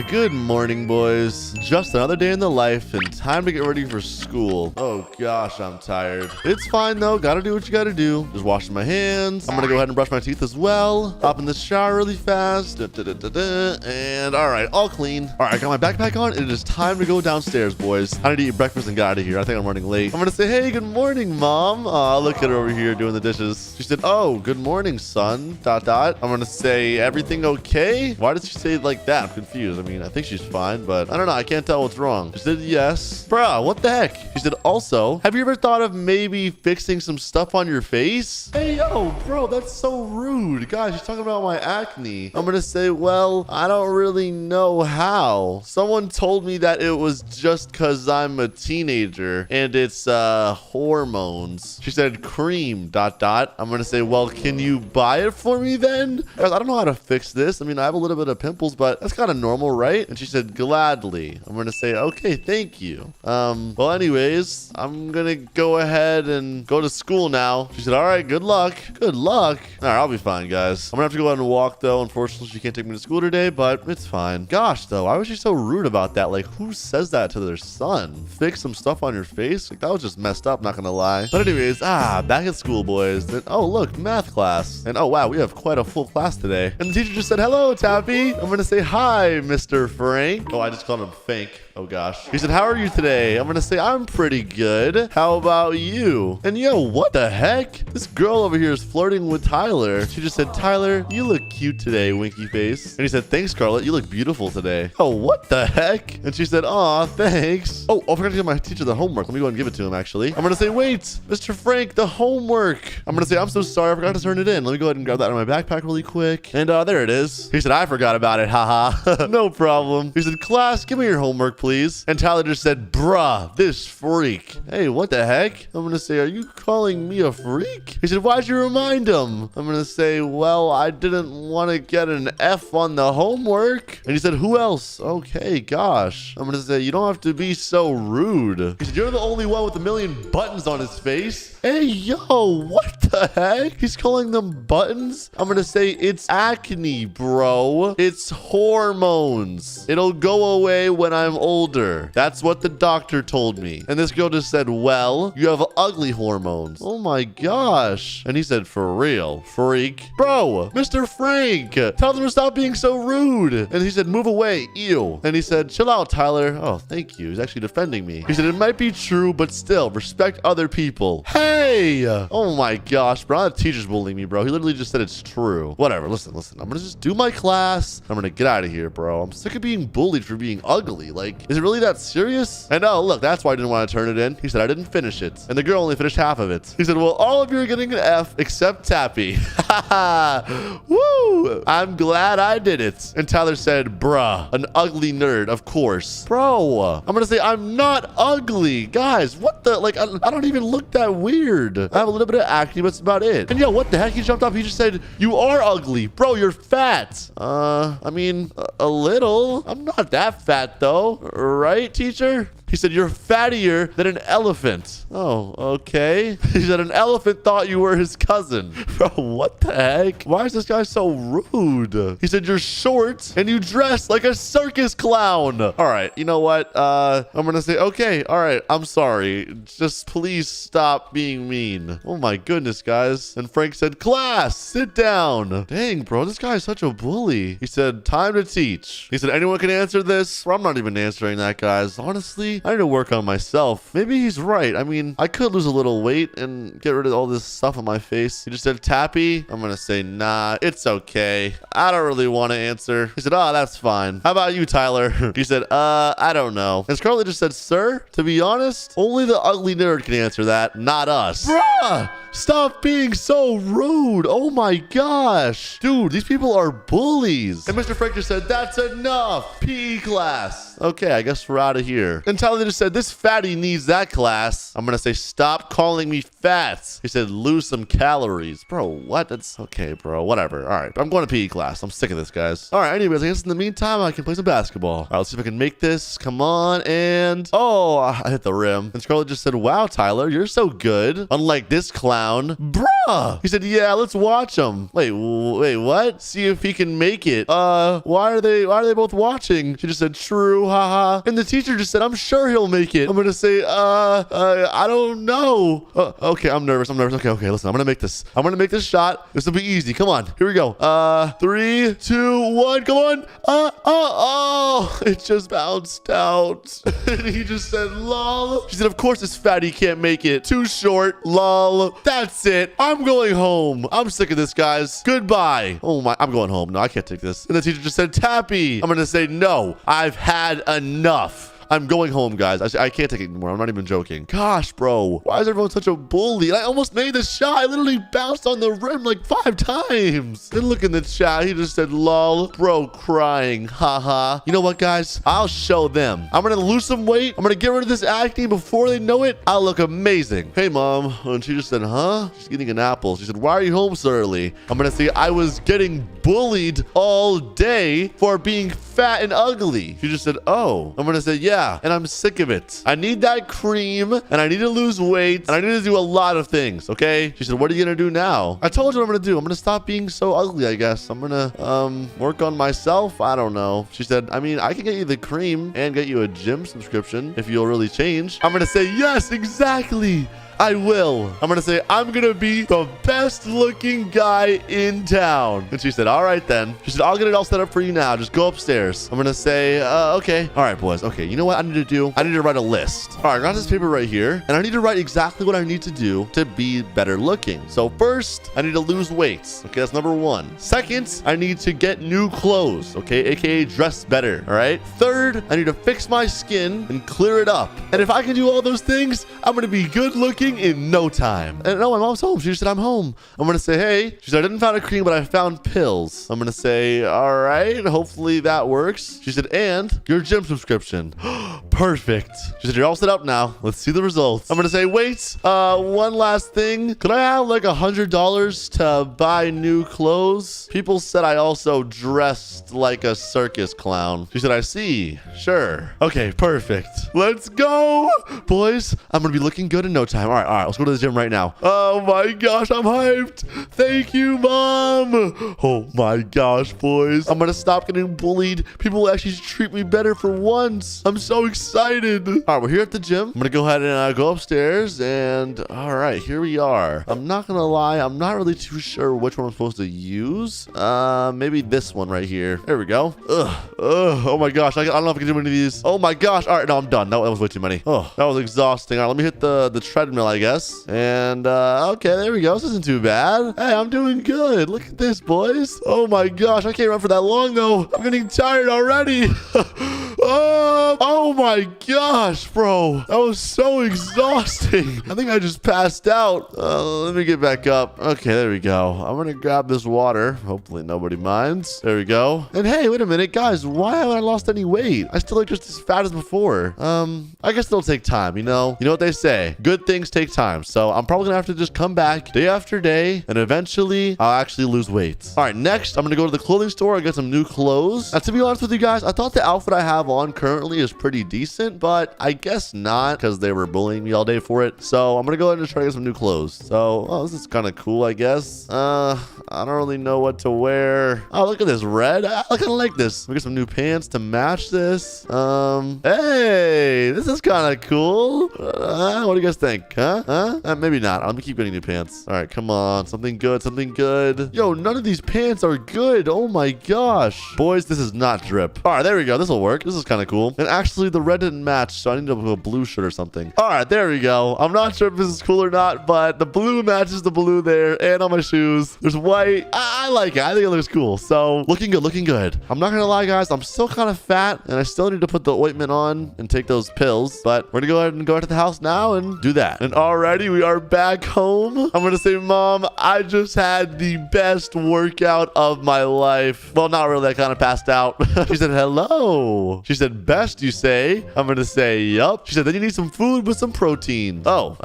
Good morning, boys. Just another day in the life and time to get ready for school. Oh gosh, I'm tired. It's fine though. Gotta do what you gotta do. Just washing my hands. I'm gonna go ahead and brush my teeth as well. Hop in the shower really fast. And all right, all clean. All right, I got my backpack on. It is time to go downstairs, boys. I need to eat breakfast and get out of here. I think I'm running late. I'm gonna say, hey, good morning, Mom. Look at her over here doing the dishes. She said, oh, good morning, son. ... I'm gonna say, everything okay? Why did she say it like that? I'm confused. I mean, I think she's fine, but I don't know. I can't tell what's wrong. She said, yes. Bruh, what the heck? She said, also, have you ever thought of maybe fixing some stuff on your face? Hey, yo, bro, that's so rude. Guys, she's talking about my acne. I'm gonna say, well, I don't really know how. Someone told me that it was just because I'm a teenager and it's hormones. She said, cream ... I'm gonna say, well, can you buy it for me then? Guys, I don't know how to fix this. I mean, I have a little bit of pimples, but that's kind of normal, right? And she said, gladly. I'm gonna say, okay, thank you. Well, anyways, I'm gonna go ahead and go to school now. She said, all right, good luck. Good luck? walk? All right, I'll be fine, guys. I'm gonna have to go out and walk, though. Unfortunately, she can't take me to school today, but it's fine. Gosh, though, why was she so rude about that? Like, who says that to their son? Fix some stuff on your face? Like, that was just messed up, not gonna lie. But anyways, back at school, boys. And, oh, look, math class. And, oh, wow, we have quite a full class today. And the teacher just said, hello, Tappy. I'm gonna say hi, Mr. Frank. Oh, I just called him Fank. Oh, gosh. He said, how are you today? I'm gonna say, I'm pretty good. How about you? And yo, what the heck? This girl over here is flirting with Tyler. She just said, Tyler, you look cute today, winky face. And he said, thanks, Scarlett. You look beautiful today. Oh, what the heck? And she said, aw, thanks. Oh, I forgot to give my teacher the homework. Let me go and give it to him, actually. I'm gonna say, wait, Mr. Frank, the homework. I'm gonna say, I'm so sorry. I forgot to turn it in. Let me go ahead and grab that out of my backpack really quick. And there it is. He said, I forgot about it. Haha. No problem. He said, class, give me your homework, please. And Tyler just said, bruh, this freak. Hey, what the heck? I'm gonna say, are you calling me a freak? He said, why'd you remind him? I'm gonna say, well, I didn't want to get an F on the homework. And he said, who else? Okay, gosh. I'm gonna say, you don't have to be so rude. He said, you're the only one with a million buttons on his face. Hey, yo, what the heck? He's calling them buttons? I'm gonna say, it's acne, bro. It's hormones. It'll go away when I'm older. That's what the doctor told me. And this girl just said, well, you have ugly hormones. Oh my gosh. And he said, for real, freak. Bro, Mr. Frank, tell them to stop being so rude. And he said, move away, ew. And he said, chill out, Tyler. Oh, thank you. He's actually defending me. He said, it might be true, but still, respect other people. Hey! Oh my gosh, bro. The teacher's bullying me, bro. He literally just said it's true. Whatever, listen. I'm gonna just do my class. I'm gonna get out of here, bro. I'm sick of being bullied for being ugly. Like, is it really that serious? And oh, look, that's why I didn't want to turn it in. He said I didn't finish it. And the girl only finished half of it. He said, well, all of you are getting an F except Tappy. Woo! I'm glad I did it. And Tyler said, bruh, an ugly nerd, of course. Bro, I'm gonna say I'm not ugly. Guys, what the, like, I don't even look that weird. I have a little bit of acne, but that's about it. And yo, what the heck? He jumped up. He just said, you are ugly. Bro, you're fat. I mean, a little. I'm not that fat, though. Right, teacher? He said, you're fattier than an elephant. Oh, okay. He said, an elephant thought you were his cousin. Bro, what the heck? Why is this guy so rude? He said, you're short and you dress like a circus clown. All right, you know what? I'm going to say, okay, all right, I'm sorry. Just please stop being mean. Oh my goodness, guys. And Frank said, class, sit down. Dang, bro, this guy is such a bully. He said, time to teach. He said, anyone can answer this? Well, I'm not even answering that, guys. Honestly, I need to work on myself. Maybe he's right. I mean, I could lose a little weight and get rid of all this stuff on my face. He just said, Tappy. I'm gonna say, nah, it's okay. I don't really want to answer. He said, oh, that's fine. How about you, Tyler? He said, I don't know. And Scarlett just said, sir, to be honest, only the ugly nerd can answer that, not us. Bruh! Stop being so rude. Oh my gosh. Dude, these people are bullies. And Mr. Frank just said, that's enough. PE class. Okay, I guess we're out of here. And Tyler just said, this fatty needs that class. I'm gonna say, stop calling me fat. He said, lose some calories. Bro, what? That's okay, bro. Whatever. All right, I'm going to PE class. I'm sick of this, guys. All right, anyways, I guess in the meantime, I can play some basketball. All right, let's see if I can make this. Come on, and oh, I hit the rim. And Scarlett just said, wow, Tyler, you're so good. Unlike this clown. Bruh. He said, yeah, let's watch him. Wait, what? See if he can make it. Why are they both watching? She just said, true, haha. And the teacher just said, I'm sure he'll make it. I'm gonna say, I don't know. Okay, I'm nervous. Okay, listen, I'm gonna make this. I'm gonna make this shot. This will be easy. Come on, here we go. 3, 2, 1, come on. Oh, it just bounced out. And he just said, lol. She said, of course this fatty can't make it. Too short, lol. That's it. I'm going home. I'm sick of this, guys. Goodbye. Oh my, I'm going home. No, I can't take this. And the teacher just said, Tappy. I'm gonna say, no, I've had enough. I'm going home, guys. I can't take it anymore. I'm not even joking. Gosh, bro. Why is everyone such a bully? I almost made the shot. I literally bounced on the rim like 5 times. Then look in the chat. He just said, lol. Bro, crying. Haha. You know what, guys? I'll show them. I'm going to lose some weight. I'm going to get rid of this acne before they know it. I'll look amazing. Hey, Mom. And she just said, huh? She's eating an apple. She said, why are you home so early? I'm going to say, I was getting bullied all day for being fat and ugly. She just said, oh. I'm gonna say, yeah, and I'm sick of it. I need that cream, and I need to lose weight, and I need to do a lot of things, okay? She said, what are you gonna do now? I told you what I'm gonna do. I'm gonna stop being so ugly, I guess. I'm gonna work on myself. I don't know. She said, I mean, I can get you the cream and get you a gym subscription if you'll really change. I'm gonna say, yes, exactly. I will. I'm gonna say, I'm gonna be the best looking guy in town. And she said, all right then. She said, I'll get it all set up for you now. Just go upstairs. I'm gonna say, okay. All right, boys. Okay, you know what I need to do? I need to write a list. All right, I got this paper right here, and I need to write exactly what I need to do to be better looking. So first, I need to lose weight. Okay, that's number 1. Second, I need to get new clothes. Okay, AKA dress better. All right. Third, I need to fix my skin and clear it up. And if I can do all those things, I'm gonna be good looking in no time. And no, my mom's home. She said, I'm home. I'm gonna say, hey. She said, I didn't find a cream, but I found pills. I'm gonna say, all right, hopefully that works. She said, and your gym subscription. Perfect. She said, you're all set up now. Let's see the results. I'm gonna say, wait, one last thing. Could I have like $100 to buy new clothes? People said I also dressed like a circus clown. She said, I see. Sure. Okay, perfect. Let's go. Boys, I'm gonna be looking good in no time. All right, let's go to the gym right now. Oh my gosh, I'm hyped. Thank you, Mom. Oh my gosh, boys. I'm gonna stop getting bullied. People will actually treat me better for once. I'm so excited. All right, we're here at the gym. I'm gonna go ahead and go upstairs, and all right, here we are. I'm not gonna lie, I'm not really too sure which one I'm supposed to use. Maybe this one right here. There we go. Oh my gosh, I don't know if I can do any of these. Oh my gosh. All right, no, I'm done. That was way too many. Oh, that was exhausting. All right, let me hit the treadmill, I guess. And okay, there we go. This isn't too bad. Hey, I'm doing good. Look at this, boys. Oh my gosh, I can't run for that long though. I'm getting tired already. Oh my gosh, bro. That was so exhausting. I think I just passed out. Let me get back up. Okay, there we go. I'm gonna grab this water. Hopefully nobody minds. There we go. And hey, wait a minute, guys. Why haven't I lost any weight? I still look just as fat as before. I guess it'll take time, you know? You know what they say? Good things take time. So I'm probably gonna have to just come back day after day, and eventually I'll actually lose weight. All right, next I'm gonna go to the clothing store and get some new clothes. Now, to be honest with you guys, I thought the outfit I have on currently is pretty decent, but I guess not, because they were bullying me all day for it. So I'm gonna go ahead and try to get some new clothes. So, oh, this is kind of cool, I guess. I don't really know what to wear. Oh, look at this red. I kind of like this. We get some new pants to match this. Hey, this is kind of cool. What do you guys think? Huh? Maybe not. Let me keep getting new pants. All right, come on. Something good. Something good. Yo, none of these pants are good. Oh my gosh. Boys, this is not drip. All right, there we go. This will work. This is kind of cool. And actually, the red didn't match, so I need to put a blue shirt or something. All right, there we go. I'm not sure if this is cool or not, but the blue matches the blue there and on my shoes. There's white. I like it. I think it looks cool. So looking good, looking good. I'm not going to lie, guys. I'm still kind of fat, and I still need to put the ointment on and take those pills, but we're going to go ahead and go to the house now and do that. And already we are back home. I'm going to say, Mom, I just had the best workout of my life. Well, not really. I kind of passed out. She said, hello. She said, best, you say? I'm going to say, yup. She said, then you need some food with some protein. Oh,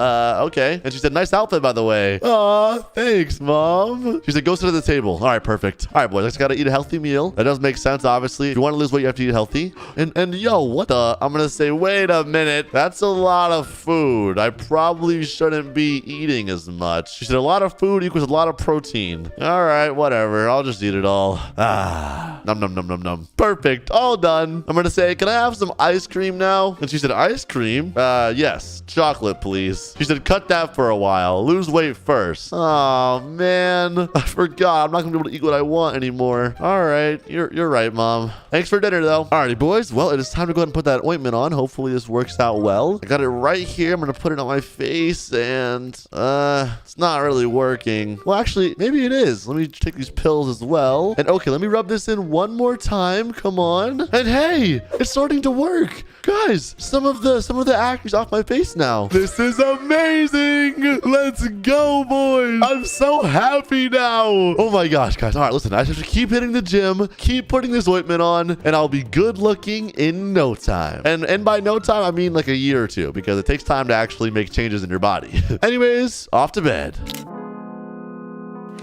okay. And she said, nice outfit, by the way. Aw, thanks, Mom. She said, go sit at the table. All right, perfect. All right, boys, I just got to eat a healthy meal. That does make sense, obviously. If you want to lose weight, you have to eat healthy. And yo, what the? I'm going to say, wait a minute. That's a lot of food. I probably shouldn't be eating as much. She said, a lot of food equals a lot of protein. All right, whatever. I'll just eat it all. Num, num, num, num, num. Perfect. All done. I'm going to say, can I have some ice cream now? And she said, ice cream? Yes. Chocolate, please. She said, cut that for a while. Lose weight first. Oh, man. I forgot. I'm not going to be able to eat what I want anymore. All right. You're right, Mom. Thanks for dinner, though. Alrighty, boys. Well, it is time to go ahead and put that ointment on. Hopefully, this works out well. I got it right here. I'm going to put it on my face, and it's not really working. Well, actually, maybe it is. Let me take these pills as well. And okay, let me rub this in one more time. Come on. And hey, it's starting to work. Guys, some of the acne's off my face now. This is amazing. Let's go, boys. I'm so happy now. Oh my gosh, guys. All right, listen, I have to keep hitting the gym, keep putting this ointment on, and I'll be good looking in no time. And by no time, I mean like a year or two, because it takes time to actually make changes in your body. Anyways, off to bed.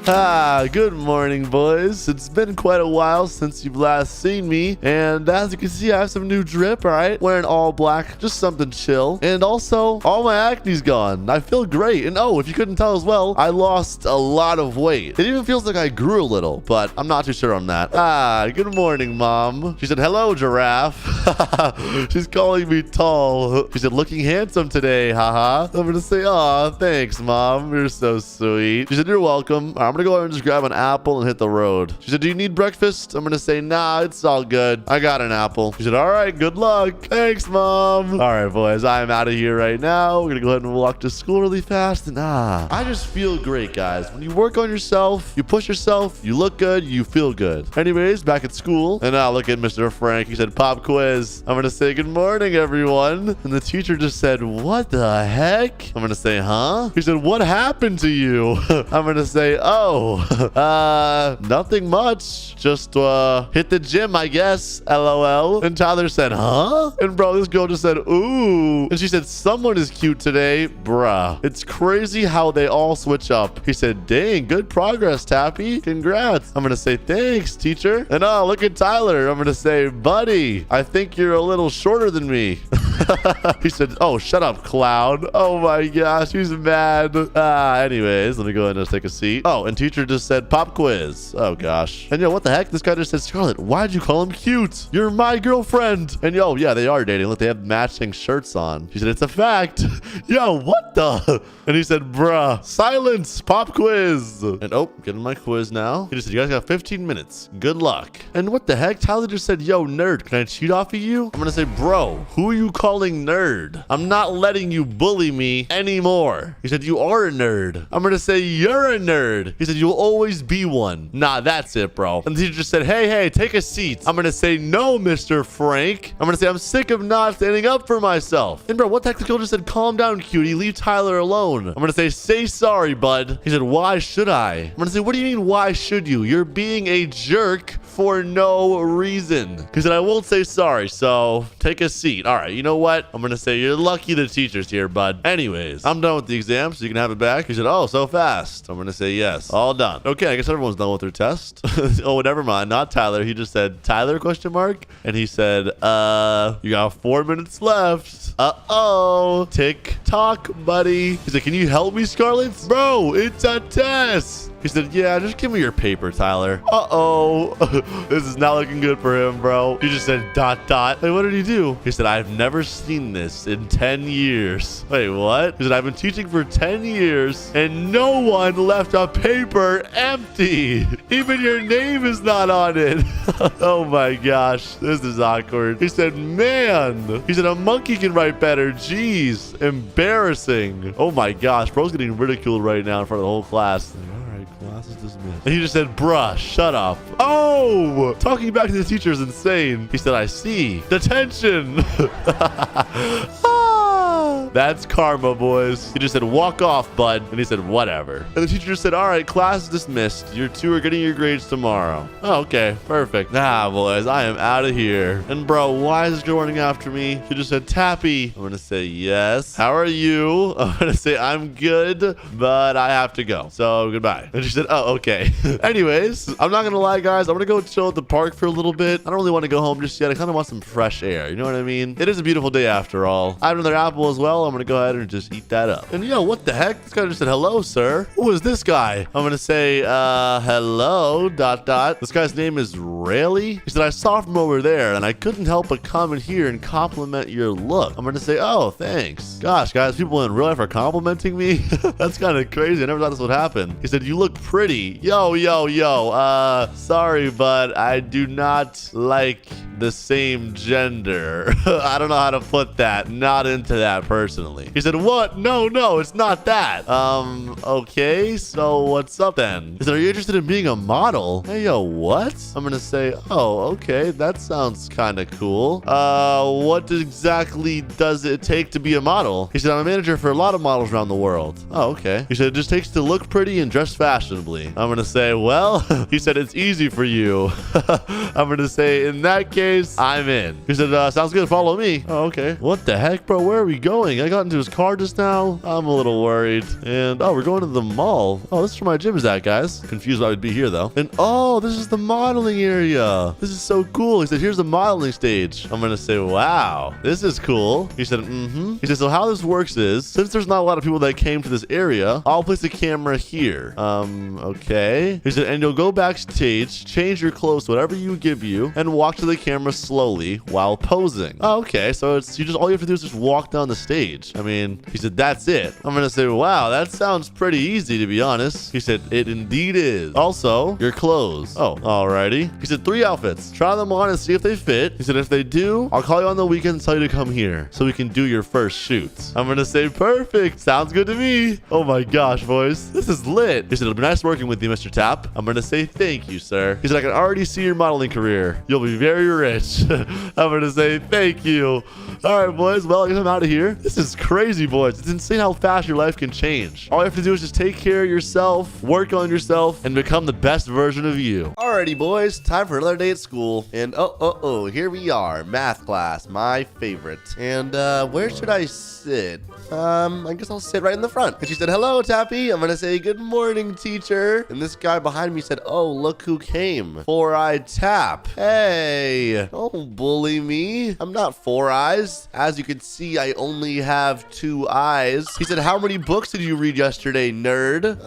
Good morning, boys. It's been quite a while since you've last seen me, and as you can see, I have some new drip, all right? Wearing all black, just something chill. And also, all my acne's gone. I feel great. And oh, if you couldn't tell as well, I lost a lot of weight. It even feels like I grew a little, but I'm not too sure on that. Good morning, Mom. She said, hello, giraffe. She's calling me tall. She said, looking handsome today, haha. I'm gonna say, aw, thanks, Mom. You're so sweet. She said, you're welcome. I'm gonna go out and just grab an apple and hit the road. She said, do you need breakfast? I'm gonna say, nah, it's all good. I got an apple. She said, all right, good luck. Thanks, Mom. All right, boys, I'm out of here right now. We're gonna go ahead and walk to school really fast. And I just feel great, guys. When you work on yourself, you push yourself, you look good, you feel good. Anyways, back at school, and now look at Mr. Frank. He said, pop quiz. I'm gonna say, good morning, everyone. And the teacher just said, what the heck? I'm gonna say, huh? He said, what happened to you? I'm gonna say, oh, nothing much. Just hit the gym, I guess. LOL. And Tyler said, huh? And bro, this girl just said, ooh. And she said, someone is cute today. Bruh. It's crazy how they all switch up. He said, dang, good progress, Tappy. Congrats. I'm gonna say, thanks, teacher. And oh, look at Tyler. I'm gonna say, buddy, I think you're a little shorter than me. He said, oh, shut up, Cloud. Oh my gosh, he's mad. Anyways, let me go ahead and just take a seat. Oh, and teacher just said pop quiz. Oh gosh. And yo, what the heck? This guy just said, Scarlett, why'd you call him cute? You're my girlfriend. And yo, yeah, they are dating. Look, they have matching shirts on. She said, it's a fact. Yo, what the? And he said, bruh, silence, pop quiz. And oh, getting my quiz now. He just said, you guys got 15 minutes. Good luck. And what the heck? Tyler just said, yo, nerd, can I cheat off of you? I'm gonna say, bro, who are you calling nerd? I'm not letting you bully me anymore. He said, you are a nerd. I'm gonna say, you're a nerd. He said, you'll always be one. Nah, that's it, bro. And the teacher just said, hey, take a seat. I'm gonna say, no, Mr. Frank. I'm gonna say, I'm sick of not standing up for myself. And bro, what the heck? The girl just said, calm down, cutie. Leave Tyler alone. I'm gonna say sorry, bud. He said, why should I? I'm gonna say, what do you mean, why should you? You're being a jerk for no reason. He said, I won't say sorry, so take a seat. All right, you know what? I'm gonna say you're lucky the teacher's here, bud. Anyways, I'm done with the exam, so you can have it back. He said, oh, so fast. I'm gonna say yes. All done. Okay, I guess everyone's done with their test. Oh, never mind. Not Tyler. He just said, Tyler, question mark? And he said, you got 4 minutes left. Uh-oh. Tick tock, buddy. He said, can you help me, Scarlett? Bro, it's a test. He said, yeah, just give me your paper, Tyler. Uh-oh. This is not looking good for him, bro. He just said, ... Hey, what did he do? He said, I've never seen this in 10 years. Wait, what? He said, I've been teaching for 10 years, and no one left a paper empty. Even your name is not on it. Oh, my gosh. This is awkward. He said, man. He said, a monkey can write better. Jeez. Embarrassing. Oh, my gosh. Bro's getting ridiculed right now in front of the whole class. Class is dismissed. And he just said, bruh, shut up. Oh, talking back to the teacher is insane. He said, I see. Detention. That's karma, boys. He just said, walk off, bud. And he said, whatever. And the teacher just said, all right, class is dismissed. You two are getting your grades tomorrow. Oh, okay, perfect. Boys, I am out of here. And bro, why is this girl running after me? She just said, Tappy. I'm gonna say, yes. How are you? I'm gonna say, I'm good, but I have to go. So goodbye. And she said, oh, okay. Anyways, I'm not gonna lie, guys. I'm gonna go chill at the park for a little bit. I don't really want to go home just yet. I kind of want some fresh air. You know what I mean? It is a beautiful day after all. I have another apple as well. I'm gonna go ahead and just eat that up. And yo, what the heck? This guy just said, hello, sir. Who is this guy? I'm gonna say, hello, ... This guy's name is Rayleigh. He said, I saw from over there and I couldn't help but come in here and compliment your look. I'm gonna say, oh, thanks. Gosh, guys, people in real life are complimenting me. That's kind of crazy. I never thought this would happen. He said, you look pretty. Yo, sorry, but I do not like the same gender. I don't know how to put that. Not into that personally. He said, what? No, it's not that. Okay, so what's up then? He said, are you interested in being a model? Hey, yo, what? I'm gonna say, oh, okay, that sounds kind of cool. What exactly does it take to be a model? He said, I'm a manager for a lot of models around the world. Oh, okay. He said, it just takes to look pretty and dress fashionably. I'm gonna say, well, he said, it's easy for you. I'm gonna say, in that case, anyways, I'm in. He said, sounds good. Follow me. Oh, okay. What the heck, bro? Where are we going? I got into his car just now. I'm a little worried. And, oh, we're going to the mall. Oh, this is where my gym is at, guys. Confused why I would be here, though. And, oh, this is the modeling area. This is so cool. He said, here's the modeling stage. I'm going to say, wow, this is cool. He said, mm-hmm. He said, so how this works is, since there's not a lot of people that came to this area, I'll place a camera here. Okay. He said, and you'll go backstage, change your clothes, whatever you give you, and walk to the camera slowly while posing. Oh, okay. So it's all you have to do is just walk down the stage. I mean, he said, that's it. I'm going to say, wow, that sounds pretty easy, to be honest. He said, it indeed is. Also, your clothes. Oh, alrighty. He said, 3 outfits. Try them on and see if they fit. He said, if they do, I'll call you on the weekend and tell you to come here so we can do your first shoot. I'm going to say, perfect. Sounds good to me. Oh my gosh, boys. This is lit. He said, it'll be nice working with you, Mr. Tapp. I'm going to say, thank you, sir. He said, I can already see your modeling career. You'll be very rich. I'm going to say, thank you. All right, boys. Well, I guess I'm out of here. This is crazy, boys. It's insane how fast your life can change. All you have to do is just take care of yourself, work on yourself, and become the best version of you. Alrighty, boys. Time for another day at school. And here we are. Math class, my favorite. And where should I sit? I guess I'll sit right in the front. And she said, hello, Tappy. I'm going to say, good morning, teacher. And this guy behind me said, oh, look who came. Four-eyed Tapp. Hey, don't bully me. I'm not four eyes. As you can see, I only have 2 eyes. He said, how many books did you read yesterday, nerd?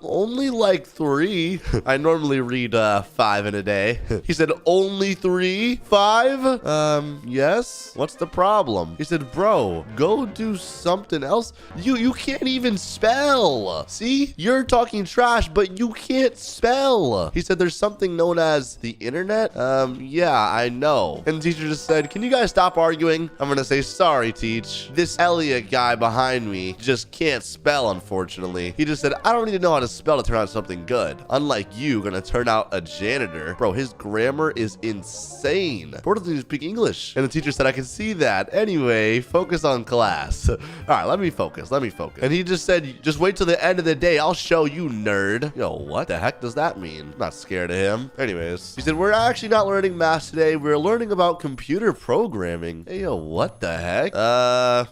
Only like 3. I normally read 5 in a day. He said, only 3? 5? Yes. What's the problem? He said, bro, go do something else. You can't even spell. See, you're talking trash, but you can't spell. He said, there's something known as the internet. Yeah, I know. And the teacher just said, can you guys stop arguing? I'm gonna say, sorry, teach. This Elliot guy behind me just can't spell, unfortunately. He just said, I don't need to know how to spell to turn out something good. Unlike you, gonna turn out a janitor. Bro, his grammar is insane. Bro doesn't even speak English. And the teacher said, I can see that. Anyway, focus on class. All right, let me focus. And he just said, just wait till the end of the day. I'll show you, nerd. Yo, what the heck does that mean? I'm not scared of him. Anyways, he said, we're actually not learning math today. We're learning about computer programming. Hey, yo, what the heck?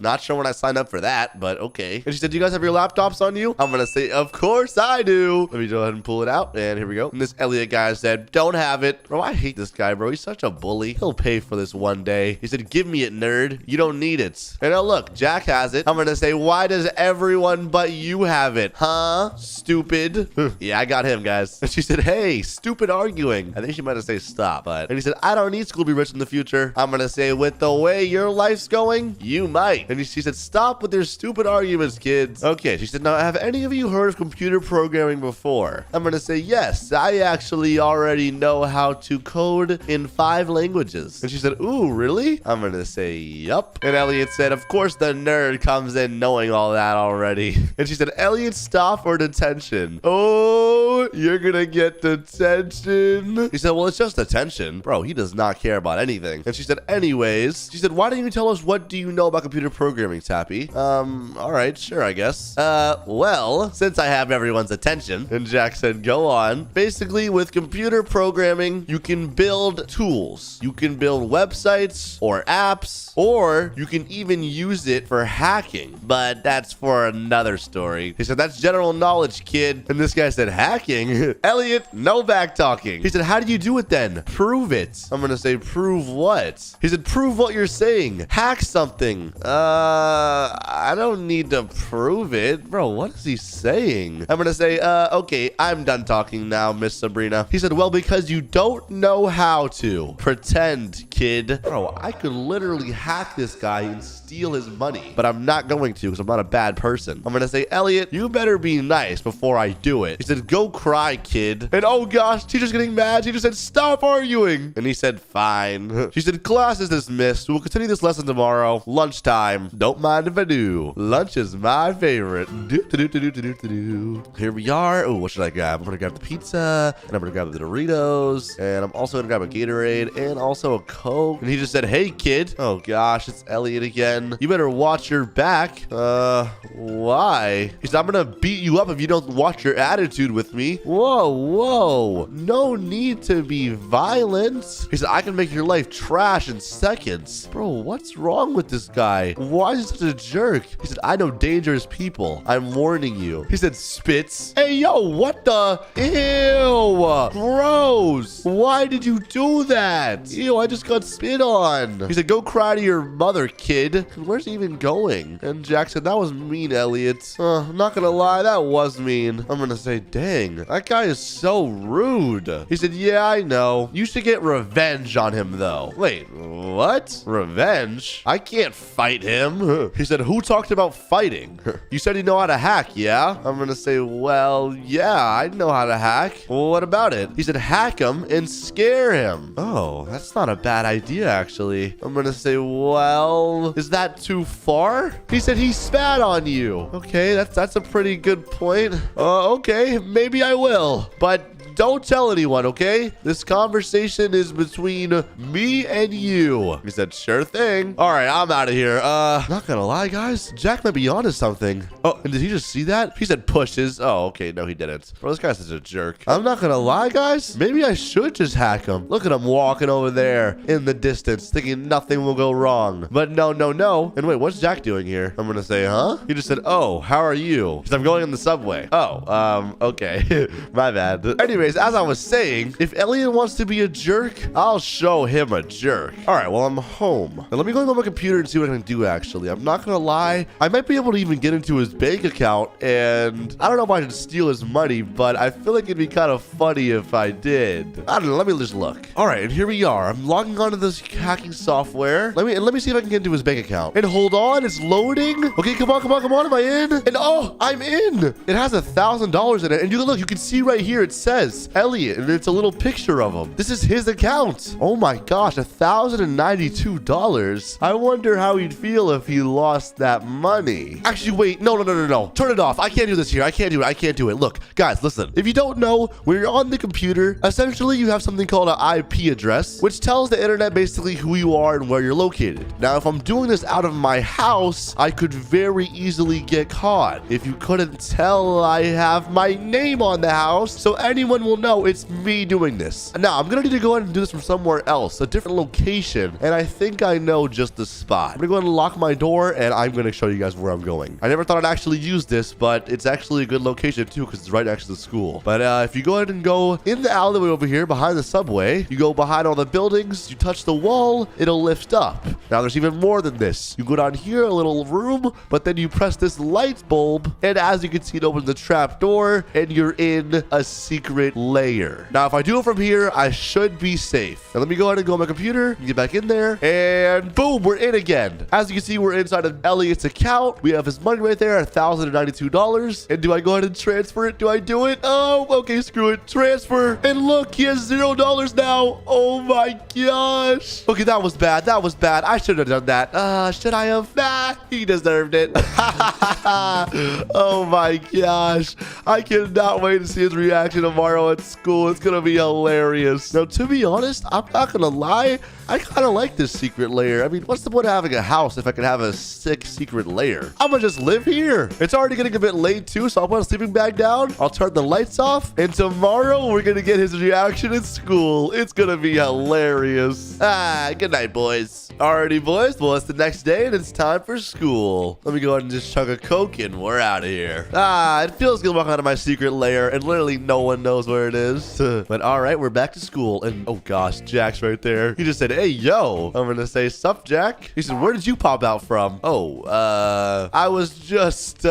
Not sure when I signed up for that, but okay. And she said, do you guys have your laptops on you? I'm gonna say, of course I do. Let me go ahead and pull it out. And here we go. And this Elliot guy said, don't have it. Bro, I hate this guy, bro. He's such a bully. He'll pay for this one day. He said, give me it, nerd. You don't need it. And now look, Jack has it. I'm gonna say, why does everyone but you have it? Huh? Stupid. Yeah, I got him, guys. And she said, hey, stupid arguing. I think she might have said stop, but. And he said, I don't need school to be rich in the future. I'm gonna say, with the way your life's going, you might. And she said, stop with your stupid arguments, kids. Okay, she said, now, have any of you heard of computer programming before? I'm gonna say, yes, I actually already know how to code in 5 languages. And she said, ooh, really? I'm gonna say, yup. And Elliot said, of course the nerd comes in knowing all that already. And she said, Elliot, stop or detention. Oh, you're gonna get detention. He said, well, it's just detention. Bro, he does not care about anything. And she said, anyways, she said, why don't you tell us what do you know about computer programming, Tappy? All right, sure, I guess. Well, since I have everyone's attention, and Jack said, go on. Basically, with computer programming, you can build tools. You can build websites or apps, or you can even use it for hacking. But that's for another story. He said, that's general knowledge, kid. And this guy said, hacking? Elliot, no back talking. He said, how do you do it then? Prove it. I'm gonna say, prove what? He said, prove what you're saying. Hack something. I don't need to prove it. Bro, what is he saying? I'm gonna say, okay, I'm done talking now, Miss Sabrina. He said, well, because you don't know how to. Pretend, kid. Bro, I could literally hack this guy and steal his money, but I'm not going to because I'm not a bad person. I'm gonna say, Elliot, you better be nice before I do it. He said, go cry, kid. And oh gosh, teacher's getting mad. She just said, stop arguing. And he said, fine. She said, class is dismissed. We'll continue this lesson tomorrow. Lunchtime. Don't mind if I do. Lunch is my favorite. Here we are. Oh, what should I grab? I'm gonna grab the pizza, and I'm gonna grab the Doritos, and I'm also gonna grab a Gatorade, and also a Coke. And he just said, hey, kid. Oh gosh, it's Elliot again. You better watch your back. Why? He said, I'm gonna beat you up if you don't watch your attitude with me. Whoa, whoa. No need to be violent. seconds. He said, I can make your life trash in seconds. Bro, what's wrong with this guy? Why is he such a jerk? He said, I know dangerous people. I'm warning you. He said, spits. Hey, yo, what the? Ew. Gross. Why did you do that? Ew, I just got spit on. He said, go cry to your mother, kid. Where's he even going? And Jack said, that was mean, Elliot. I'm not gonna lie, that was mean. I'm gonna say, dang, that guy is so rude. He said, yeah, I know. You should get revenge on him, though. Wait, what? Revenge? I can't fight him. He said, who talked about fighting? You said you know how to hack, yeah? I'm gonna say, well, yeah, I know how to hack. Well, what about it? He said, hack him and scare him. Oh, that's not a bad idea, actually. I'm gonna say, well, is that too far? He said he spat on you. Okay, that's a pretty good point. Okay, maybe I will. But don't tell anyone, okay? This conversation is between me and you. He said, sure thing. All right, I'm out of here. Not gonna lie, guys. Jack might be onto something. Oh, and did he just see that? He said pushes. Oh, okay. No, he didn't. Bro, this guy's such a jerk. I'm not gonna lie, guys. Maybe I should just hack him. Look at him walking over there in the distance, thinking nothing will go wrong. But no. And wait, what's Jack doing here? I'm gonna say, huh? He just said, oh, how are you? He said, I'm going in the subway. Oh, okay. My bad. Anyways, as I was saying, if Elliot wants to be a jerk, I'll show him a jerk. All right, well, I'm home. Now, let me go on my computer and see what I can do, actually. I'm not gonna lie. I might be able to even get into his bank account, and I don't know if I should steal his money, but I feel like it'd be kind of funny if I did. I don't know. Let me just look. All right, and here we are. I'm logging onto this hacking software. Let me see if I can get into his bank account. And hold on, it's loading. Okay, come on. Am I in? And oh, I'm in. It has $1,000 in it, and you can see right here. It says Elliot, and it's a little picture of him. This is his account. Oh my gosh, $1,092. I wonder how he'd feel if he lost that money. Actually, wait, no. Turn it off. I can't do this here. I can't do it. Look, guys, listen. If you don't know, when you're on the computer, essentially you have something called an IP address, which tells the internet basically who you are and where you're located. Now, if I'm doing this out of my house, I could very easily get caught. If you couldn't tell, I have my name on the house, so anyone will know it's me doing this. Now, I'm gonna need to go ahead and do this from somewhere else, a different location, and I think I know just the spot. I'm gonna go ahead and lock my door, and I'm gonna show you guys where I'm going. I never thought I'd actually use this, but it's actually a good location too, because it's right next to the school. But if you go ahead and go in the alleyway over here behind the subway, you go behind all the buildings, you touch the wall, it'll lift up. Now, there's even more than this. You go down here, a little room, but then you press this light bulb, and as you can see, it opens the trap door, and you're in a secret layer. Now, if I do it from here, I should be safe. Now, let me go ahead and go on my computer, get back in there, and boom, we're in again. As you can see, we're inside of Elliot's account. We have his money right there, $1,092. And do I go ahead and transfer it? Do I do it? Oh, okay, screw it. Transfer. And look, he has $0 now. Oh my gosh. Okay, that was bad. I should have done that. Should I have? Nah, he deserved it. Oh my gosh. I cannot wait to see his reaction tomorrow at school. It's gonna be hilarious. Now, to be honest, I'm not gonna lie, I kind of like this secret lair. I mean, what's the point of having a house if I can have a sick secret lair? I'm gonna just live here. It's already getting a bit late too, so I'll put a sleeping bag down. I'll turn the lights off, and tomorrow we're gonna get his reaction at school. It's gonna be hilarious. Good night, boys. Alrighty, boys. Well, it's the next day, and it's time for school. Let me go ahead and just chug a Coke, and we're out of here. It feels good walking out of my secret lair, and literally no one knows where it is. But all right, we're back to school, and oh gosh, Jack's right there. He just said, hey, yo. I'm gonna say, sup, Jack? He said, where did you pop out from? I was just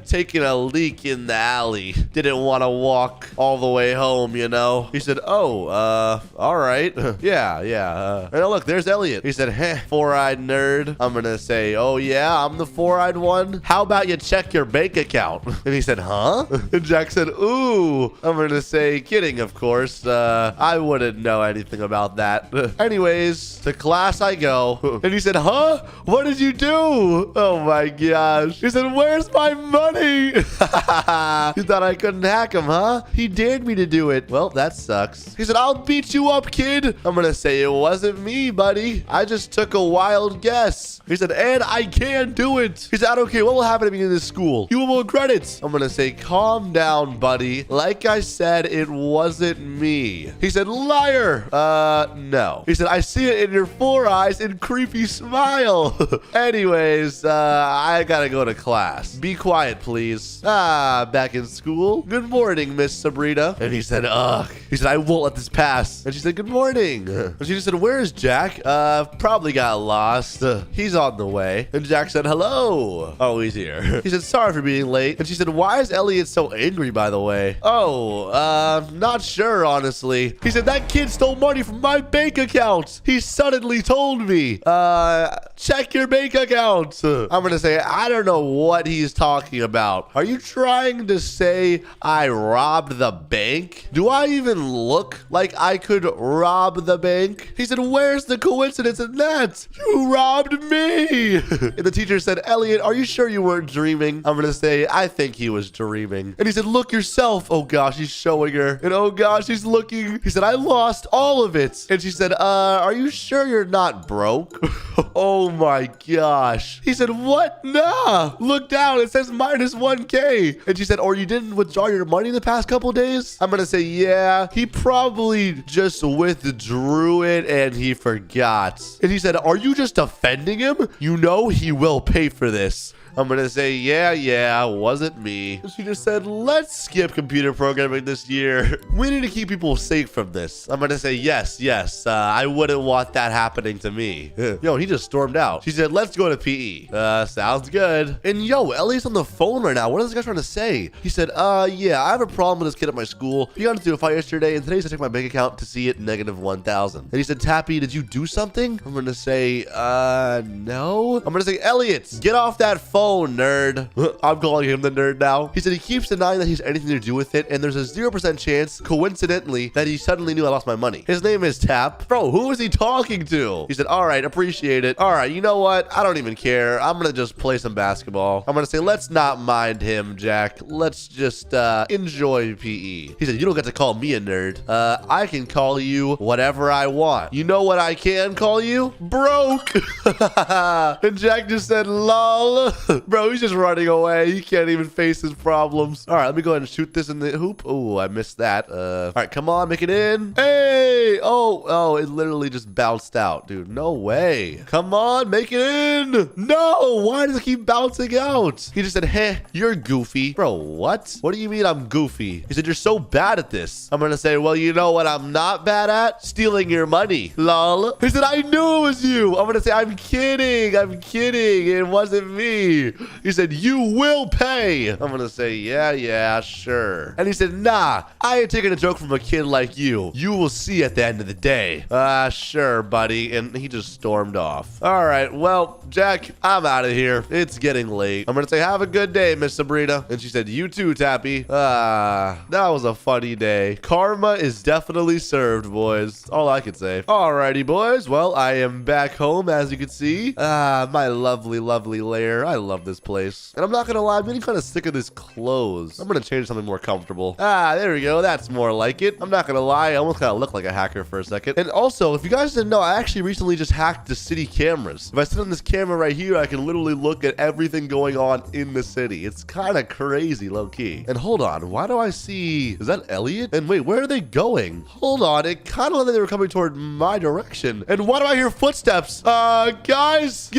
taking a leak in the alley. Didn't want to walk all the way home, you know? He said, all right. Yeah. And look, there's Elliot. He said, four-eyed nerd. I'm gonna say, oh yeah, I'm the four-eyed one. How about you check your bank account? And he said, huh? And Jack said, ooh. I'm gonna say, kidding, of course. I wouldn't know anything about that. Anyways, to class I go. And he said, huh? What did you do? Oh my gosh. He said, where's my money? You thought I couldn't hack him, huh? He dared me to do it. Well, that sucks. He said, I'll beat you up, kid. I'm gonna say, it wasn't me, buddy. I just just took a wild guess. He said, and I can do it. He said, I don't care what will happen to me in this school. You will more credits. I'm gonna say, calm down, buddy. Like I said, it wasn't me. He said, liar. No. He said, I see it in your 4 eyes and creepy smile. Anyways, I gotta go to class. Be quiet, please. Back in school. Good morning, Miss Sabrina. And he said, ugh. He said, I won't let this pass. And she said, good morning. And she just said, where is Jack? Probably got lost. He's on the way. And Jack said, hello. Oh, he's here. He said, sorry for being late. And she said, why is Elliot so angry, by the way? Oh, not sure, honestly. He said, that kid stole money from my bank account. He suddenly told me. Check your bank account. I'm gonna say, I don't know what he's talking about. Are you trying to say I robbed the bank? Do I even look like I could rob the bank? He said, where's the coincidence in that? You robbed me. And the teacher said, Elliot, are you sure you weren't dreaming? I'm gonna say, I think he was dreaming. And he said, look yourself. Oh gosh, he's showing her. And oh gosh, he's looking. He said, I lost all of it. And she said, are you sure you're not broke? Oh my gosh. He said, what? Nah. Look down. It says minus 1K. And she said, or you didn't withdraw your money in the past couple days? I'm gonna say, yeah. He probably just withdrew it and he forgot. And he said, are you just offending him? You know he will pay for this. I'm gonna say, yeah, wasn't me. She just said, let's skip computer programming this year. We need to keep people safe from this. I'm gonna say, yes. I wouldn't want that happening to me. Yo, he just stormed out. She said, let's go to PE. Sounds good. And yo, Ellie's on the phone right now. What is this guy trying to say? He said, yeah, I have a problem with this kid at my school. He got into a fight yesterday, and today I checked my bank account to see it negative 1,000. And he said, Tappy, did you do something? I'm gonna say, no. I'm gonna say, Elliot, get off that phone. Nerd. I'm calling him the nerd now. He said he keeps denying that he's anything to do with it, and there's a 0% chance, coincidentally, that he suddenly knew I lost my money. His name is Tap. Bro, who is he talking to? He said, all right, appreciate it. All right, you know what? I don't even care. I'm gonna just play some basketball. I'm gonna say, let's not mind him, Jack. Let's just enjoy PE. He said, you don't get to call me a nerd. I can call you whatever I want. You know what I can call you? Broke. And Jack just said, lol. Bro, he's just running away. He can't even face his problems. All right, let me go ahead and shoot this in the hoop. Oh, I missed that. All right, come on, make it in. Hey! Oh, it literally just bounced out, dude. No way. Come on, make it in. No, why does it keep bouncing out? He just said, hey, you're goofy. Bro, what? What do you mean I'm goofy? He said, you're so bad at this. I'm gonna say, well, you know what I'm not bad at? Stealing your money. Lol. He said, I knew it was you. I'm gonna say, I'm kidding. It wasn't me. He said, you will pay. I'm gonna say, yeah, sure. And he said, nah, I ain't taking a joke from a kid like you. You will see at the end of the day. Sure, buddy. And he just stormed off. All right, well, Jack, I'm out of here. It's getting late. I'm gonna say, have a good day, Miss Sabrina. And she said, you too, Tappy. That was a funny day. Karma is definitely served, boys. That's all I could say. Alrighty, boys. Well, I am back home, as you can see. My lovely lair. I love this place. And I'm not gonna lie, I'm getting kind of sick of this clothes. I'm gonna change something more comfortable. There we go. That's more like it. I'm not gonna lie, I almost kind of look like a hacker for a second. And also, if you guys didn't know, I actually recently just hacked the city cameras. If I sit on this camera right here, I can literally look at everything going on in the city. It's kind of crazy, low-key. And hold on, why do I see... Is that Elliot? And wait, where are they going? Hold on, it kind of looked like they were coming toward my direction. And why do I hear footsteps? Guys!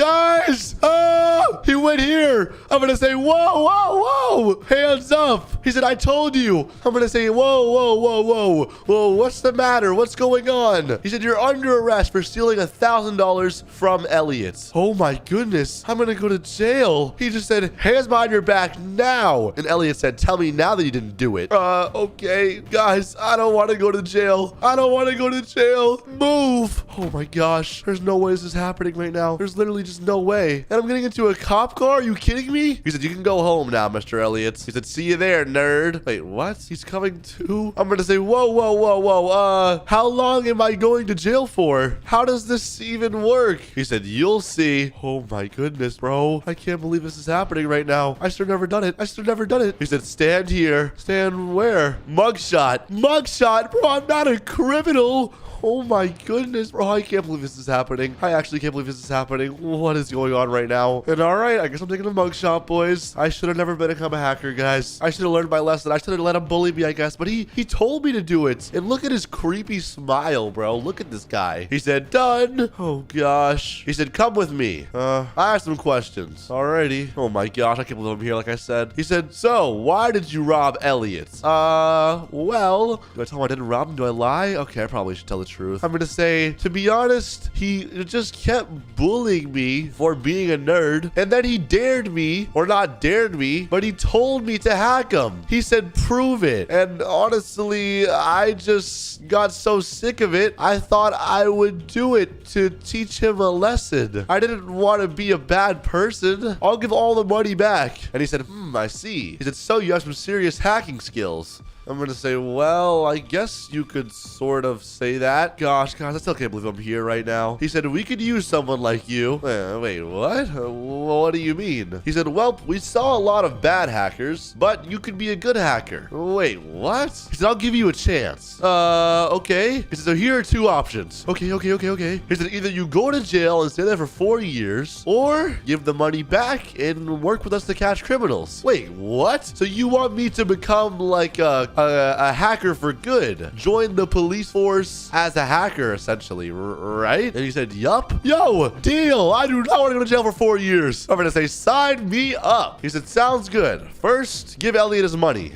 He went here. I'm gonna say, whoa, hands up. He said, I told you. I'm gonna say, whoa, what's the matter? What's going on? He said, you're under arrest for stealing $1,000 from Elliot. Oh my goodness, I'm gonna go to jail. He just said, hands behind your back now. And Elliot said, tell me now that you didn't do it. Okay, guys, I don't want to go to jail. Move. Oh my gosh, there's no way this is happening right now. There's literally just no way. And I'm getting into a cop car? Are you kidding me? He said, you can go home now, Mr. Elliot. He said, see you there, nerd. Wait, what? He's coming too? I'm gonna say, whoa. How long am I going to jail for? How does this even work? He said, you'll see. Oh my goodness, bro. I can't believe this is happening right now. I should have never done it. He said, stand here. Stand where? Mugshot. Bro, I'm not a criminal. Oh my goodness, bro. I can't believe this is happening. I actually can't believe this is happening. What is going on right now? And all right, I guess I'm taking a mugshot, boys. I should have never become a hacker, guys. I should have learned my lesson. I should have let him bully me, I guess. But he told me to do it. And look at his creepy smile, bro. Look at this guy. He said, done. Oh, gosh. He said, come with me. I asked some questions. Alrighty. Oh, my gosh. I can't believe I'm here, like I said. He said, so, why did you rob Elliot? Well, do I tell him I didn't rob him? Do I lie? Okay, I probably should tell the truth. I'm going to say, to be honest, he just kept bullying me for being a nerd. And then he dared me, or not dared me, but he told me to hack him. He said, prove it. And honestly, I just got so sick of it, I thought I would do it to teach him a lesson. I didn't want to be a bad person. I'll give all the money back. And he said, I see. He said, so you have some serious hacking skills. I'm going to say, well, I guess you could sort of say that. Gosh, I still can't believe I'm here right now. He said, we could use someone like you. Wait, what? What do you mean? He said, well, we saw a lot of bad hackers, but you could be a good hacker. Wait, what? He said, I'll give you a chance. Okay. He said, so here are two options. Okay. He said, either you go to jail and stay there for 4 years, or give the money back and work with us to catch criminals. Wait, what? So you want me to become like a hacker for good? Join the police force as a hacker, essentially, right? And he said, yup. Yo, deal. I do not want to go to jail for 4 years. I'm going to say, sign me up. He said, sounds good. First, give Elliot his money.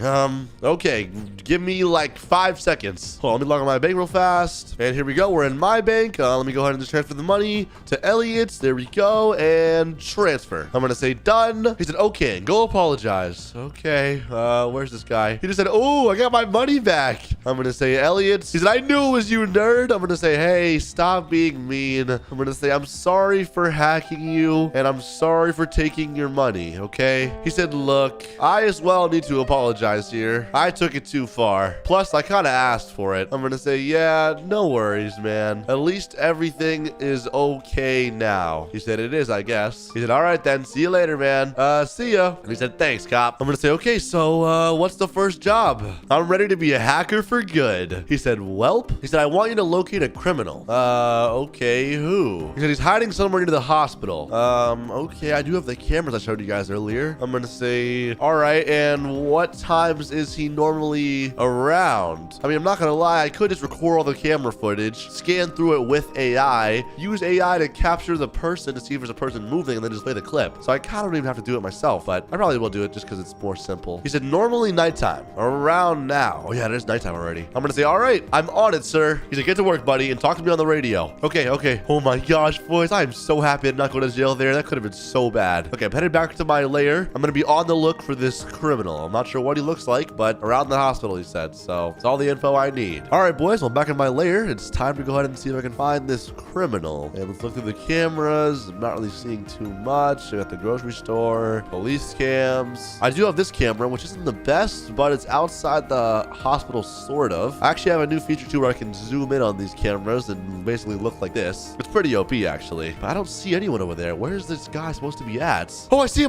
Okay. Give me like 5 seconds. Hold on, let me log on my bank real fast. And here we go. We're in my bank. Let me go ahead and just transfer the money to Elliot's. There we go. And transfer. I'm going to say done. He said, okay, go apologize. Okay. Where's this guy? He just said, oh, I got my money back. I'm going to say, Elliot. He said, I knew it was you, nerd. I'm going to say, hey, stop being mean. I'm going to say, I'm sorry for hacking you, and I'm sorry for taking your money, okay? He said, look, I as well need to apologize here. I took it too far. Plus, I kind of asked for it. I'm going to say, yeah, no worries, man. At least everything is okay now. He said, it is, I guess. He said, all right, then. See you later, man. See ya. And he said, thanks, cop. I'm going to say, okay, so what's the first job? I'm ready to be a hacker for good. He said, welp. He said, I want you to locate a criminal. Okay, who? He said, he's hiding somewhere near the hospital. Okay, I do have the cameras I showed you guys earlier. I'm gonna say, all right, and what times is he normally around? I mean, I'm not gonna lie, I could just record all the camera footage, scan through it with AI, use AI to capture the person to see if there's a person moving, and then just play the clip. So I kind of don't even have to do it myself, but I probably will do it just because it's more simple. He said, normally nighttime, around now. Oh yeah, it is nighttime already. I'm gonna say, all right, I'm on it, sir. He said, get to work, buddy, and talk to me on the radio. Okay. Oh my gosh, boys, I am so happy I did not go to jail there. That could have been so bad. Okay, I'm headed back to my lair. I'm gonna be on the look for this criminal. I'm not sure what he looks like, but around the hospital, he said. So it's all the info I need. All right, boys, well, I'm back in my lair. It's time to go ahead and see if I can find this criminal. And let's look through the cameras. I'm not really seeing too much. I got the grocery store, police cams. I do have this camera, which isn't the best, but it's outside the hospital, sort of. I actually have a new feature too where I can zoom in on these cameras and basically look like this. It's pretty OP, actually. But I don't see anyone over there. Where's this guy supposed to be at? Oh, I see him.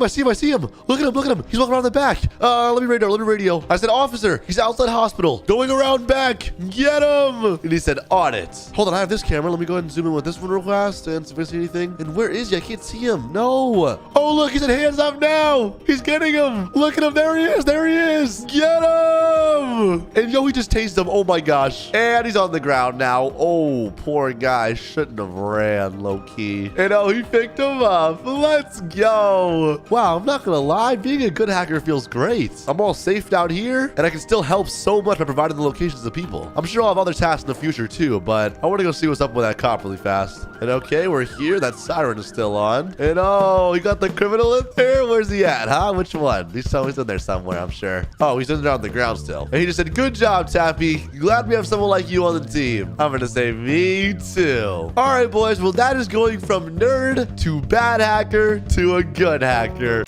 Look at him. He's walking around the back. Let me radio. I said, officer, he's outside hospital. Going around back. Get him. And he said, on it. Hold on, I have this camera. Let me go ahead and zoom in with this one real fast and see if I see anything. And where is he? I can't see him. No. Oh, look, he said, hands up now. He's getting him. Look at him. There he is. Get him. And yo, he just tased him. Oh my gosh. And he's on the ground now. Oh, poor guy. Shouldn't have ran low key. And oh, he picked him up. Let's go. Wow, I'm not gonna lie. Being a good hacker feels great. I'm all safe down here, and I can still help so much by providing the locations of people. I'm sure I'll have other tasks in the future too, but I want to go see what's up with that cop really fast. And okay, we're here. That siren is still on. And oh, you got the criminal in there? Where's he at, huh? Which one? He's in there somewhere, I'm sure. Oh, he's in there on the ground still. And he just said, good job, Tappy. Glad we have someone like you on the team. I'm gonna say, me too. All right, boys. Well, that is going from nerd to bad hacker to a good hacker.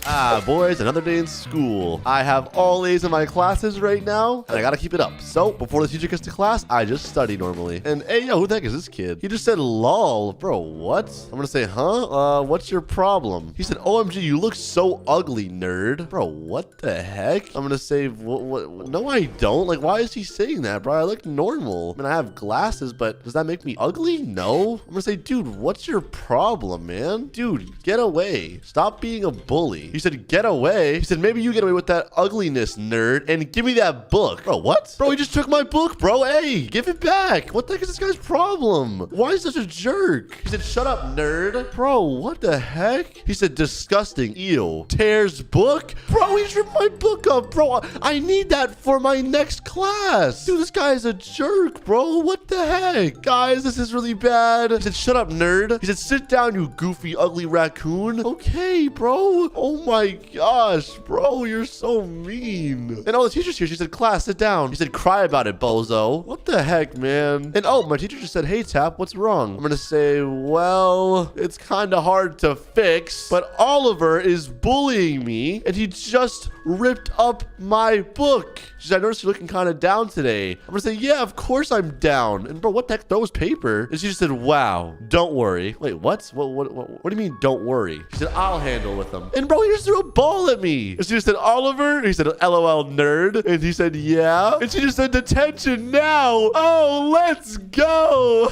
Ah, boys, another day in school. I have all A's in my classes right now, and I gotta keep it up. So, before the teacher gets to class, I just study normally. And, hey, yo, who the heck is this kid? He just said, lol. Bro, what? I'm gonna say, huh? What's your problem? He said, OMG, you look so ugly, nerd. Bro, what the heck? I'm gonna say, what? No, I don't. Like, why is he saying that, bro? I look normal. I mean, I have glasses, but does that make me ugly? No. I'm gonna say, dude, what's your problem, man? Dude, get away. Stop being a bully. He said, get away. He said, maybe you get away with that ugliness, nerd, and give me that book. Bro, what? Bro, he just took my book, bro. Hey, give it back. What the heck is this guy's problem? Why is he such a jerk? He said, shut up, nerd. Bro, what the heck? He said, disgusting. Ew. Tears book? Bro, he just ripped my book up, bro. I need that for my next class. Dude, this guy is a jerk, bro. What the heck? Guys, this is really bad. He said, shut up, nerd. He said, sit down, you goofy, ugly raccoon. Okay, bro. Oh my gosh, bro, you're so mean. And all the teachers here, she said, class, sit down. He said, cry about it, bozo. What the heck, man? And oh, my teacher just said, hey, Tap, what's wrong? I'm gonna say, well, it's kind of hard to fix, but Oliver is bullying me, and he just ripped up my book. She said, I noticed you're looking kind of down today. I'm gonna say, yeah, of course I'm down. And bro, what the heck? That was paper. And she just said, wow, don't worry. Wait, what? What do you mean, don't worry? She said, I'll handle with them. And bro, he just threw a ball at me. And she just said, Oliver? And he said, LOL, nerd. And he said, yeah. And she just said, detention now. Oh, let's go.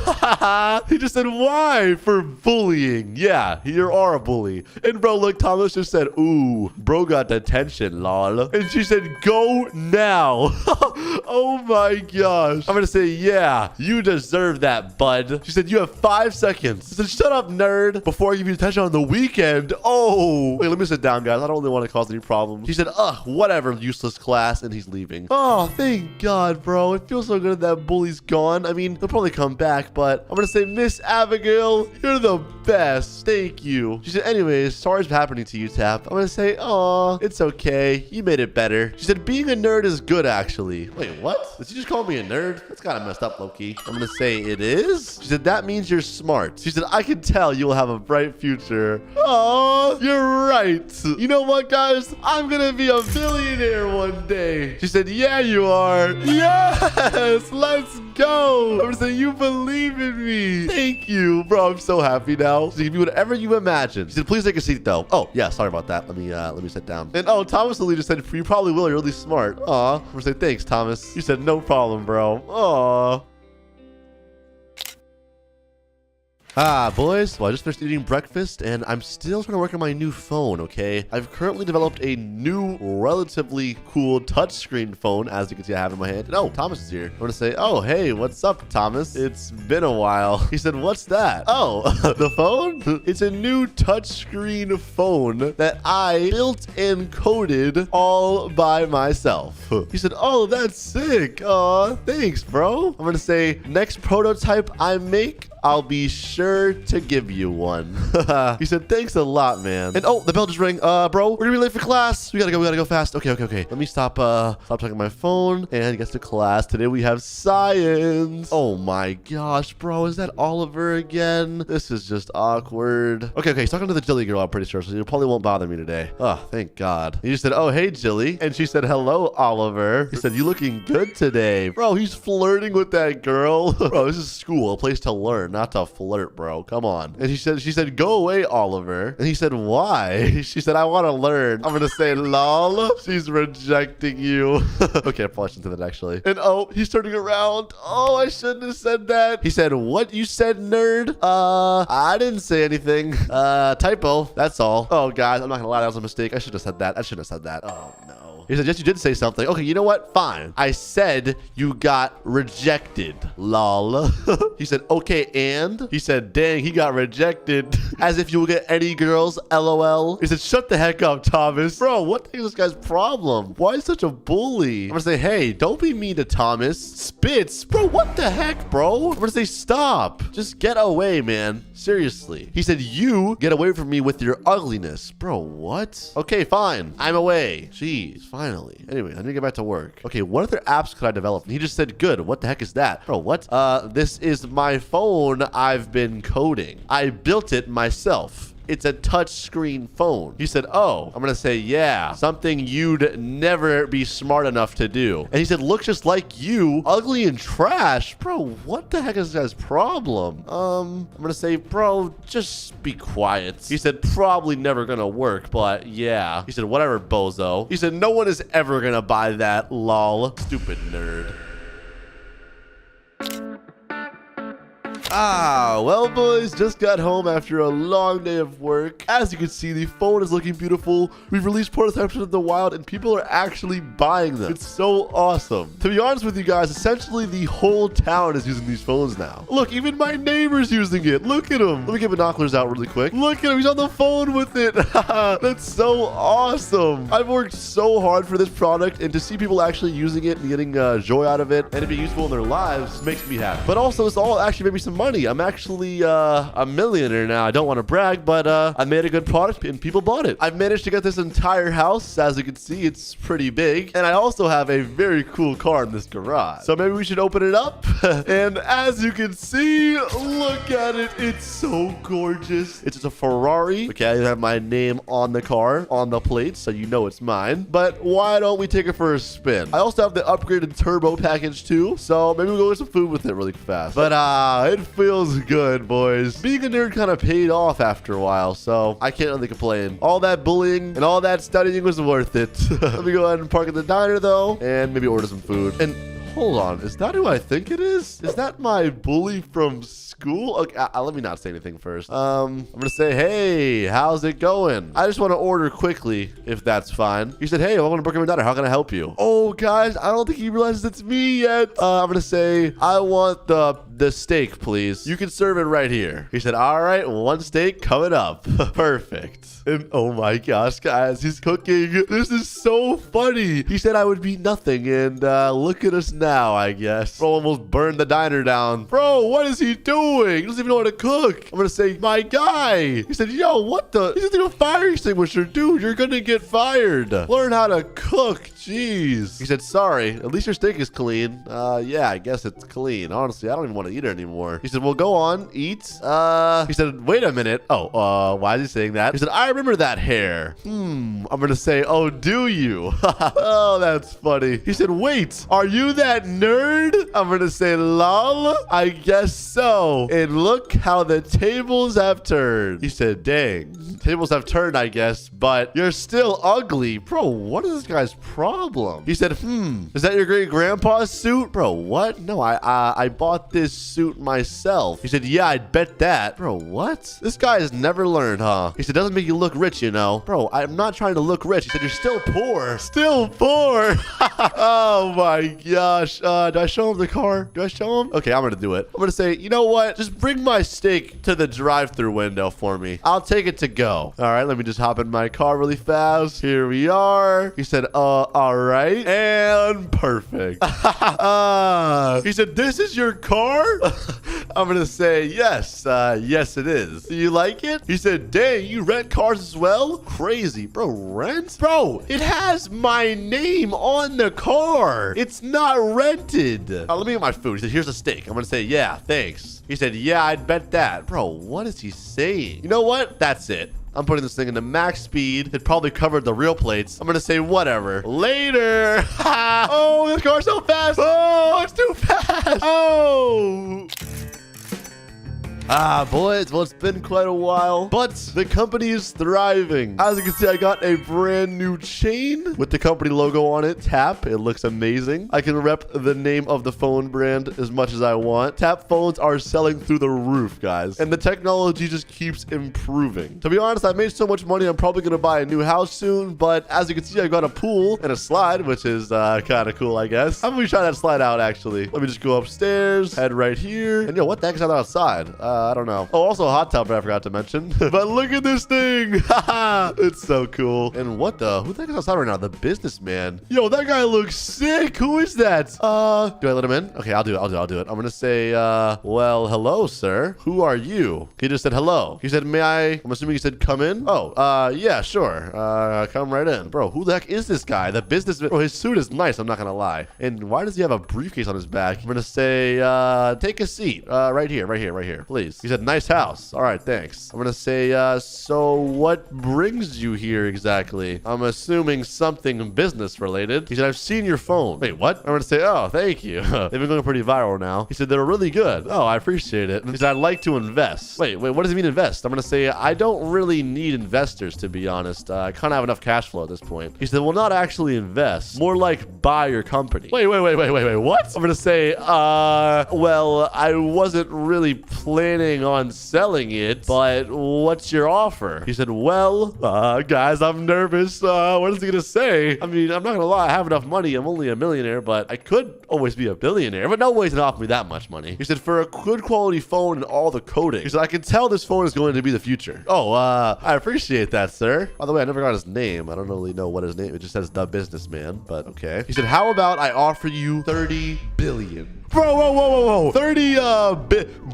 He just said, why? For bullying. Yeah, you are a bully. And bro, look, Thomas just said, ooh, bro got detention, lol. And she said, go now. Oh my gosh. I'm gonna say, yeah, you deserve that, bud. She said, you have 5 seconds. I said, shut up, nerd, before I give you detention on the weekend. Oh, wait, let me sit down, guys. I don't really want to cause any problems. She said, ugh, whatever, useless class. And he's leaving. Oh, thank God, bro. It feels so good that bully's gone. I mean, he'll probably come back, but I'm gonna say, Miss Abigail, you're the best. Thank you. She said, anyways, sorry it's happening to you, Tap. I'm gonna say, oh, it's okay. You made it better. She said, being a nerd is good, actually. Wait, what? Did she just call me a nerd? That's kind of messed up, Loki. I'm gonna say it is. She said, that means you're smart. She said, I can tell you'll have a bright future. Oh, you're right. You know what, guys? I'm gonna be a billionaire one day. She said, yeah, you are. Yes, let's go. I'm gonna say, you believe in me. Thank you, bro. I'm so happy now. She give you whatever you imagine. She said, please take a seat, though. Oh, yeah, sorry about that. Let me sit down. And oh, Thomas Lee just said, you probably will. You're really smart. Aw. I'm gonna say, thanks, Thomas. You said, no problem, bro. Aw. Ah, boys, well, I just finished eating breakfast, and I'm still trying to work on my new phone, okay? I've currently developed a new, relatively cool touchscreen phone, as you can see I have in my hand. And oh, Thomas is here. I'm gonna say, oh, hey, what's up, Thomas? It's been a while. He said, what's that? Oh, the phone? It's a new touchscreen phone that I built and coded all by myself. He said, oh, that's sick. Aw, thanks, bro. I'm gonna say, next prototype I make, I'll be sure to give you one. He said, thanks a lot, man. And oh, the bell just rang. Bro, we're gonna be late for class. We gotta go fast. Okay. Let me stop checking my phone and get to class. Today we have science. Oh my gosh, bro, is that Oliver again? This is just awkward. Okay, he's talking to the Jilly girl, I'm pretty sure, so he probably won't bother me today. Oh, thank God. He just said, oh, hey, Jilly. And she said, hello, Oliver. He said, you looking good today. Bro, he's flirting with that girl. Bro, this is school, a place to learn, not to flirt, bro. Come on. And she said, go away, Oliver. And he said, why? She said, I want to learn. I'm gonna say, lol. She's rejecting you. Okay, I probably shouldn't do that, actually. And oh, he's turning around. Oh, I shouldn't have said that. He said, what you said, nerd? I didn't say anything. Typo. That's all. Oh, guys, I'm not gonna lie. That was a mistake. I should have said that. I shouldn't have said that. Oh, no. He said, yes, you did say something. Okay, you know what? Fine. I said you got rejected. Lol. He said, okay, and? He said, dang, he got rejected. As if you will get any girls, LOL. He said, shut the heck up, Thomas. Bro, what the heck is this guy's problem? Why is he such a bully? I'm gonna say, hey, don't be mean to Thomas. Spitz. Bro, what the heck, bro? I'm gonna say, stop. Just get away, man. Seriously. He said, you get away from me with your ugliness. Bro, what? Okay, fine. I'm away. Jeez, finally. Anyway, I need to get back to work. Okay, what other apps could I develop? And he just said, good. What the heck is that? Bro, what? This is my phone I've been coding. I built it myself. it's a touch screen phone. He said, oh, I'm gonna say, yeah, something you'd never be smart enough to do. And he said, looks just like you, ugly and trash. Bro, what the heck is this guy's problem? I'm gonna say, bro, just be quiet. He said, probably never gonna work, but yeah. He said, whatever, bozo. He said, no one is ever gonna buy that, lol. Stupid nerd. Well, boys, just got home after a long day of work. As you can see, the phone is looking beautiful. We've released prototypes in the wild, and people are actually buying them. It's so awesome. To be honest with you guys, essentially the whole town is using these phones now. Look, even my neighbor's using it. Look at him. Let me get binoculars out really quick. Look at him. He's on the phone with it. That's so awesome. I've worked so hard for this product, and to see people actually using it and getting joy out of it and it being useful in their lives makes me happy. But also, this all actually made me some money. I'm actually a millionaire now. I don't want to brag, but I made a good product and people bought it. I've managed to get this entire house. As you can see, it's pretty big. And I also have a very cool car in this garage. So maybe we should open it up. And as you can see, look at it. It's so gorgeous. It's just a Ferrari. Okay, I have my name on the car, on the plate, so you know it's mine. But why don't we take it for a spin? I also have the upgraded turbo package too. So maybe we'll go get some food with it really fast. But it feels good, boys. Being a nerd kind of paid off after a while, so I can't really complain. All that bullying and all that studying was worth it. Let me go ahead and park at the diner, though, and maybe order some food. And hold on, is that who I think it is? Is that my bully from school? Okay, let me not say anything first. I'm gonna say, hey, how's it going? I just want to order quickly, if that's fine. He said, hey, welcome to Brookhaven Diner. How can I help you? Oh, guys, I don't think he realizes it's me yet. I'm gonna say, I want the steak, please. You can serve it right here. He said, all right, one steak coming up. Perfect. And oh my gosh, guys, he's cooking. This is so funny. He said I would be nothing, and look at us now, I guess. Bro almost burned the diner down. Bro, what is he doing? He doesn't even know how to cook. I'm gonna say, my guy. He said, yo, what the? He's using a fire extinguisher. Dude, you're gonna get fired. Learn how to cook. Jeez. He said, sorry, at least your steak is clean. Yeah, I guess it's clean. Honestly, I don't even want to eat it anymore. He said, well, go on, eat. He said, wait a minute. Oh, why is he saying that? He said, I remember that hair. I'm gonna say, oh, do you? Oh, that's funny. He said, wait, are you that nerd? I'm gonna say, lol, I guess so. And look how the tables have turned. He said, dang, tables have turned, I guess, but you're still ugly. Bro, what is this guy's problem? He said, is that your great grandpa's suit? Bro, what? No, I bought this suit myself. He said, yeah, I'd bet that. Bro, what? This guy has never learned, huh? He said, doesn't make you look rich, you know. Bro, I'm not trying to look rich. He said, you're still poor. Still poor. Oh my gosh. Do I show him the car? Do I show him? Okay, I'm gonna do it. I'm gonna say, you know what? Just bring my steak to the drive-through window for me. I'll take it to go. All right, let me just hop in my car really fast. Here we are. He said, all right. And perfect. He said, this is your car? I'm gonna say, yes. Yes, it is. Do you like it? He said, dang, you rent cars as well? Crazy. Bro, rent? Bro, it has my name on the car. It's not rented. Let me get my food. He said, here's a steak. I'm gonna say, yeah, thanks. He said, yeah, I'd bet that. Bro, what is he saying? You know what? That's it. I'm putting this thing into max speed. It probably covered the real plates. I'm gonna say whatever. Later. Oh, this car's so fast. Oh, it's too fast. Oh. Boys, well, it's been quite a while, but the company is thriving. As you can see, I got a brand new chain with the company logo on it, Tap. It looks amazing. I can rep the name of the phone brand as much as I want. Tap phones are selling through the roof, guys, and the technology just keeps improving. To be honest, I made so much money, I'm probably going to buy a new house soon, but as you can see, I got a pool and a slide, which is kind of cool, I guess. How about we try that slide out, actually? Let me just go upstairs, head right here, and yo, what the heck is that outside? I don't know. Oh, also a hot tub I forgot to mention. But look at this thing. It's so cool. And what the? Who the heck is outside right now? The businessman. Yo, that guy looks sick. Who is that? Do I let him in? Okay, I'll do it. I'll do it. I'm gonna say, well, hello, sir. Who are you? He just said hello. He said, may I? I'm assuming he said come in. Oh, yeah, sure. Come right in. Bro, who the heck is this guy? The businessman. Bro, his suit is nice. I'm not gonna lie. And why does he have a briefcase on his back? I'm gonna say, take a seat. Right here, please. please. He said, nice house. All right, thanks. I'm gonna say, so what brings you here exactly? I'm assuming something business related. He said, I've seen your phone. Wait, what? I'm gonna say, oh, thank you. They've been going pretty viral now. He said, they're really good. Oh, I appreciate it. He said, I'd like to invest. Wait, what does he mean invest? I'm gonna say, I don't really need investors, to be honest. I kind of have enough cash flow at this point. He said, well, not actually invest, more like buy your company. Wait, what? I'm gonna say, well, I wasn't really planning on selling it, but what's your offer? He said, well, guys, I'm nervous. What is he gonna say? I mean, I'm not gonna lie, I have enough money. I'm only a millionaire, but I could always be a billionaire, but no way to offer me that much money. He said, for a good quality phone and all the coding. He said, I can tell this phone is going to be the future. Oh, I appreciate that, sir. By the way, I never got his name. I don't really know what his name. It just says the businessman, but okay. He said, how about I offer you 30 billion? Bro, whoa. 30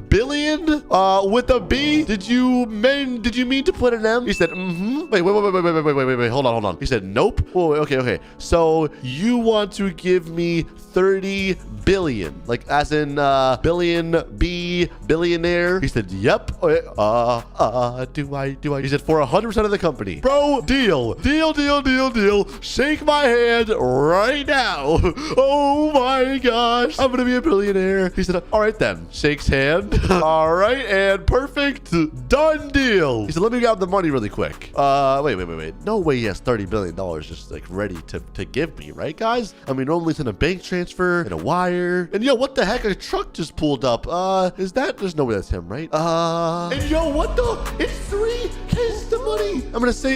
billion with a B? Did you mean to put an M? He said, Wait. Hold on. He said, nope. Whoa, okay. So you want to give me 30 billion, like as in billionaire? He said, yep. Do I? He said, for 100% of the company. Bro, deal. Shake my hand right now. Oh my gosh. I'm gonna be a billionaire. He said, all right then. Shakes hand. All right, and perfect. Done deal. He said, let me grab the money really quick. Wait. No way he has $30 billion just like ready to give me, right, guys? I mean, normally it's in a bank transfer and a wire. And yo, what the heck? A truck just pulled up. Is that? There's no way that's him, right? And yo, what the? It's 3K the money. I'm gonna say,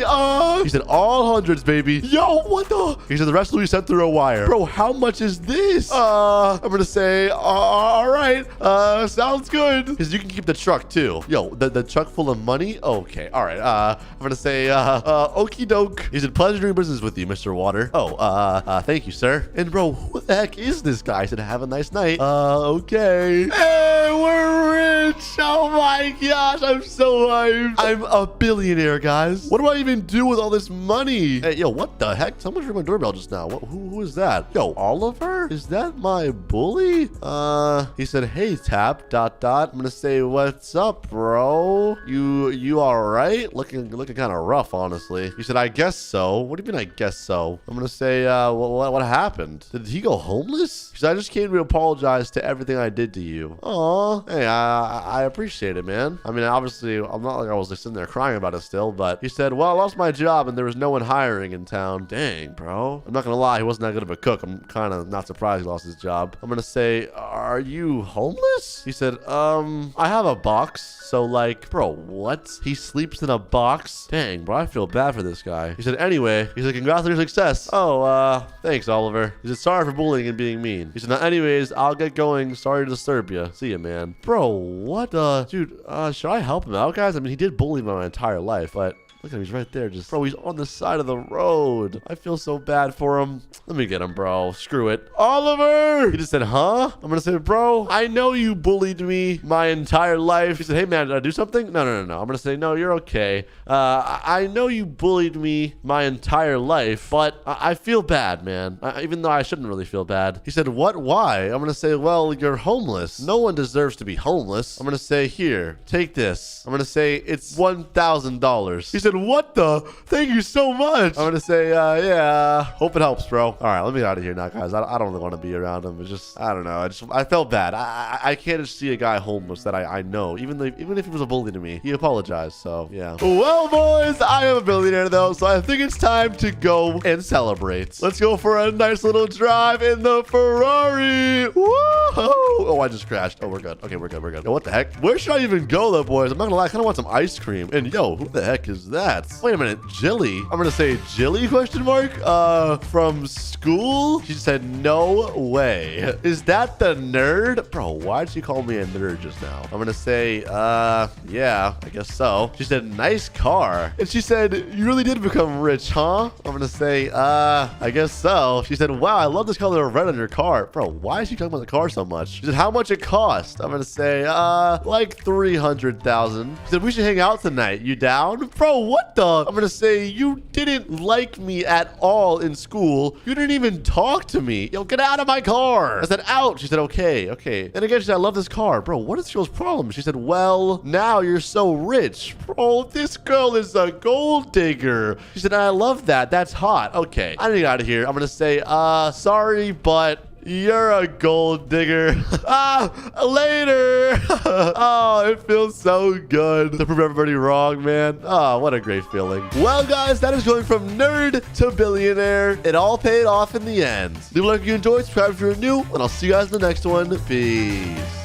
he said, all hundreds, baby. Yo, what the? He said, the rest will be sent through a wire. Bro, how much is this? I'm gonna say, all right. Sounds good. Because you can keep the truck too. Yo, the truck full of money? Okay, all right. I'm gonna say, okie doke. He said, pleasure doing business with you, Mr. Water. Oh, thank you, sir. And bro, who the heck is this guy? I said, have a nice night. Okay. Hey, we're rich. Oh my gosh, I'm so hyped. I'm a billionaire, guys. What do I even do with all this money? Hey, yo, what the heck? Someone rang my doorbell just now. Who is that? Yo, Oliver? Is that my bully? He said, hey, Tap, ... I'm gonna say, what's up, bro? You all right? Looking kind of rough, honestly. He said, I guess so. What do you mean, I guess so? I'm gonna say, what happened? Did he go homeless? Because I just came to apologize to everything I did to you. Aw, hey, I appreciate it, man. I mean, obviously, I'm not like I was just sitting there crying about it still, but he said, well, I lost my job and there was no one hiring in town. Dang, bro. I'm not gonna lie, he wasn't that good of a cook. I'm kind of not surprised he lost his job. I'm gonna say, are you homeless? He said, I have a box. So like, bro, what? He sleeps in a box? Dang, bro, I feel bad for this guy. He said, anyway, he said, congrats on your success. Oh, thanks, Oliver. He said, sorry for bullying and being mean. He said, now anyways, I'll get going. Sorry to disturb you. See ya, man. Bro, what? Dude, should I help him out, guys? I mean, he did bully me my entire life, but look at him, he's right there. Just, bro, he's on the side of the road. I feel so bad for him. Let me get him, bro. Screw it. Oliver! He just said, huh? I'm gonna say, bro, I know you bullied me my entire life. He said, hey, man, did I do something? No. I'm gonna say, no, you're okay. I know you bullied me my entire life, but I feel bad, man. Even though I shouldn't really feel bad. He said, what? Why? I'm gonna say, well, you're homeless. No one deserves to be homeless. I'm gonna say, here, take this. I'm gonna say, it's $1,000. He said, what the? Thank you so much. I'm gonna say, yeah, hope it helps, bro. All right, let me get out of here now, guys. I don't really want to be around him. It's just, I don't know. I felt bad. I can't just see a guy homeless that I know, even if he was a bully to me. He apologized, so yeah. Well, boys, I am a billionaire though, so I think it's time to go and celebrate. Let's go for a nice little drive in the Ferrari. Whoa! Oh, I just crashed. Oh, we're good. Okay, we're good. Yo, what the heck? Where should I even go though, boys? I'm not gonna lie, I kind of want some ice cream. And yo, who the heck is that? Wait a minute, Jilly. I'm gonna say Jilly question mark? From school? She said, no way. Is that the nerd? Bro, why'd she call me a nerd just now? I'm gonna say, yeah, I guess so. She said, nice car. And she said, you really did become rich, huh? I'm gonna say, I guess so. She said, wow, I love this color of red on your car. Bro, why is she talking about the car so much? She said, how how much it cost. I'm gonna say, like 300,000. She said, we should hang out tonight. You down? Bro, what the? I'm gonna say, you didn't like me at all in school. You didn't even talk to me. Yo, get out of my car. I said, out. She said, okay, okay. And again, she said, I love this car. Bro, what is this girl's problem? She said, well, now you're so rich. Bro, this girl is a gold digger. She said, I love that. That's hot. Okay, I need to get out of here. I'm gonna say, sorry, but you're a gold digger. Later. Oh, it feels so good to prove everybody wrong, man. Oh, what a great feeling. Well, guys, that is going from nerd to billionaire. It all paid off in the end. Leave a like if you enjoyed, subscribe if you're new, and I'll see you guys in the next one. Peace.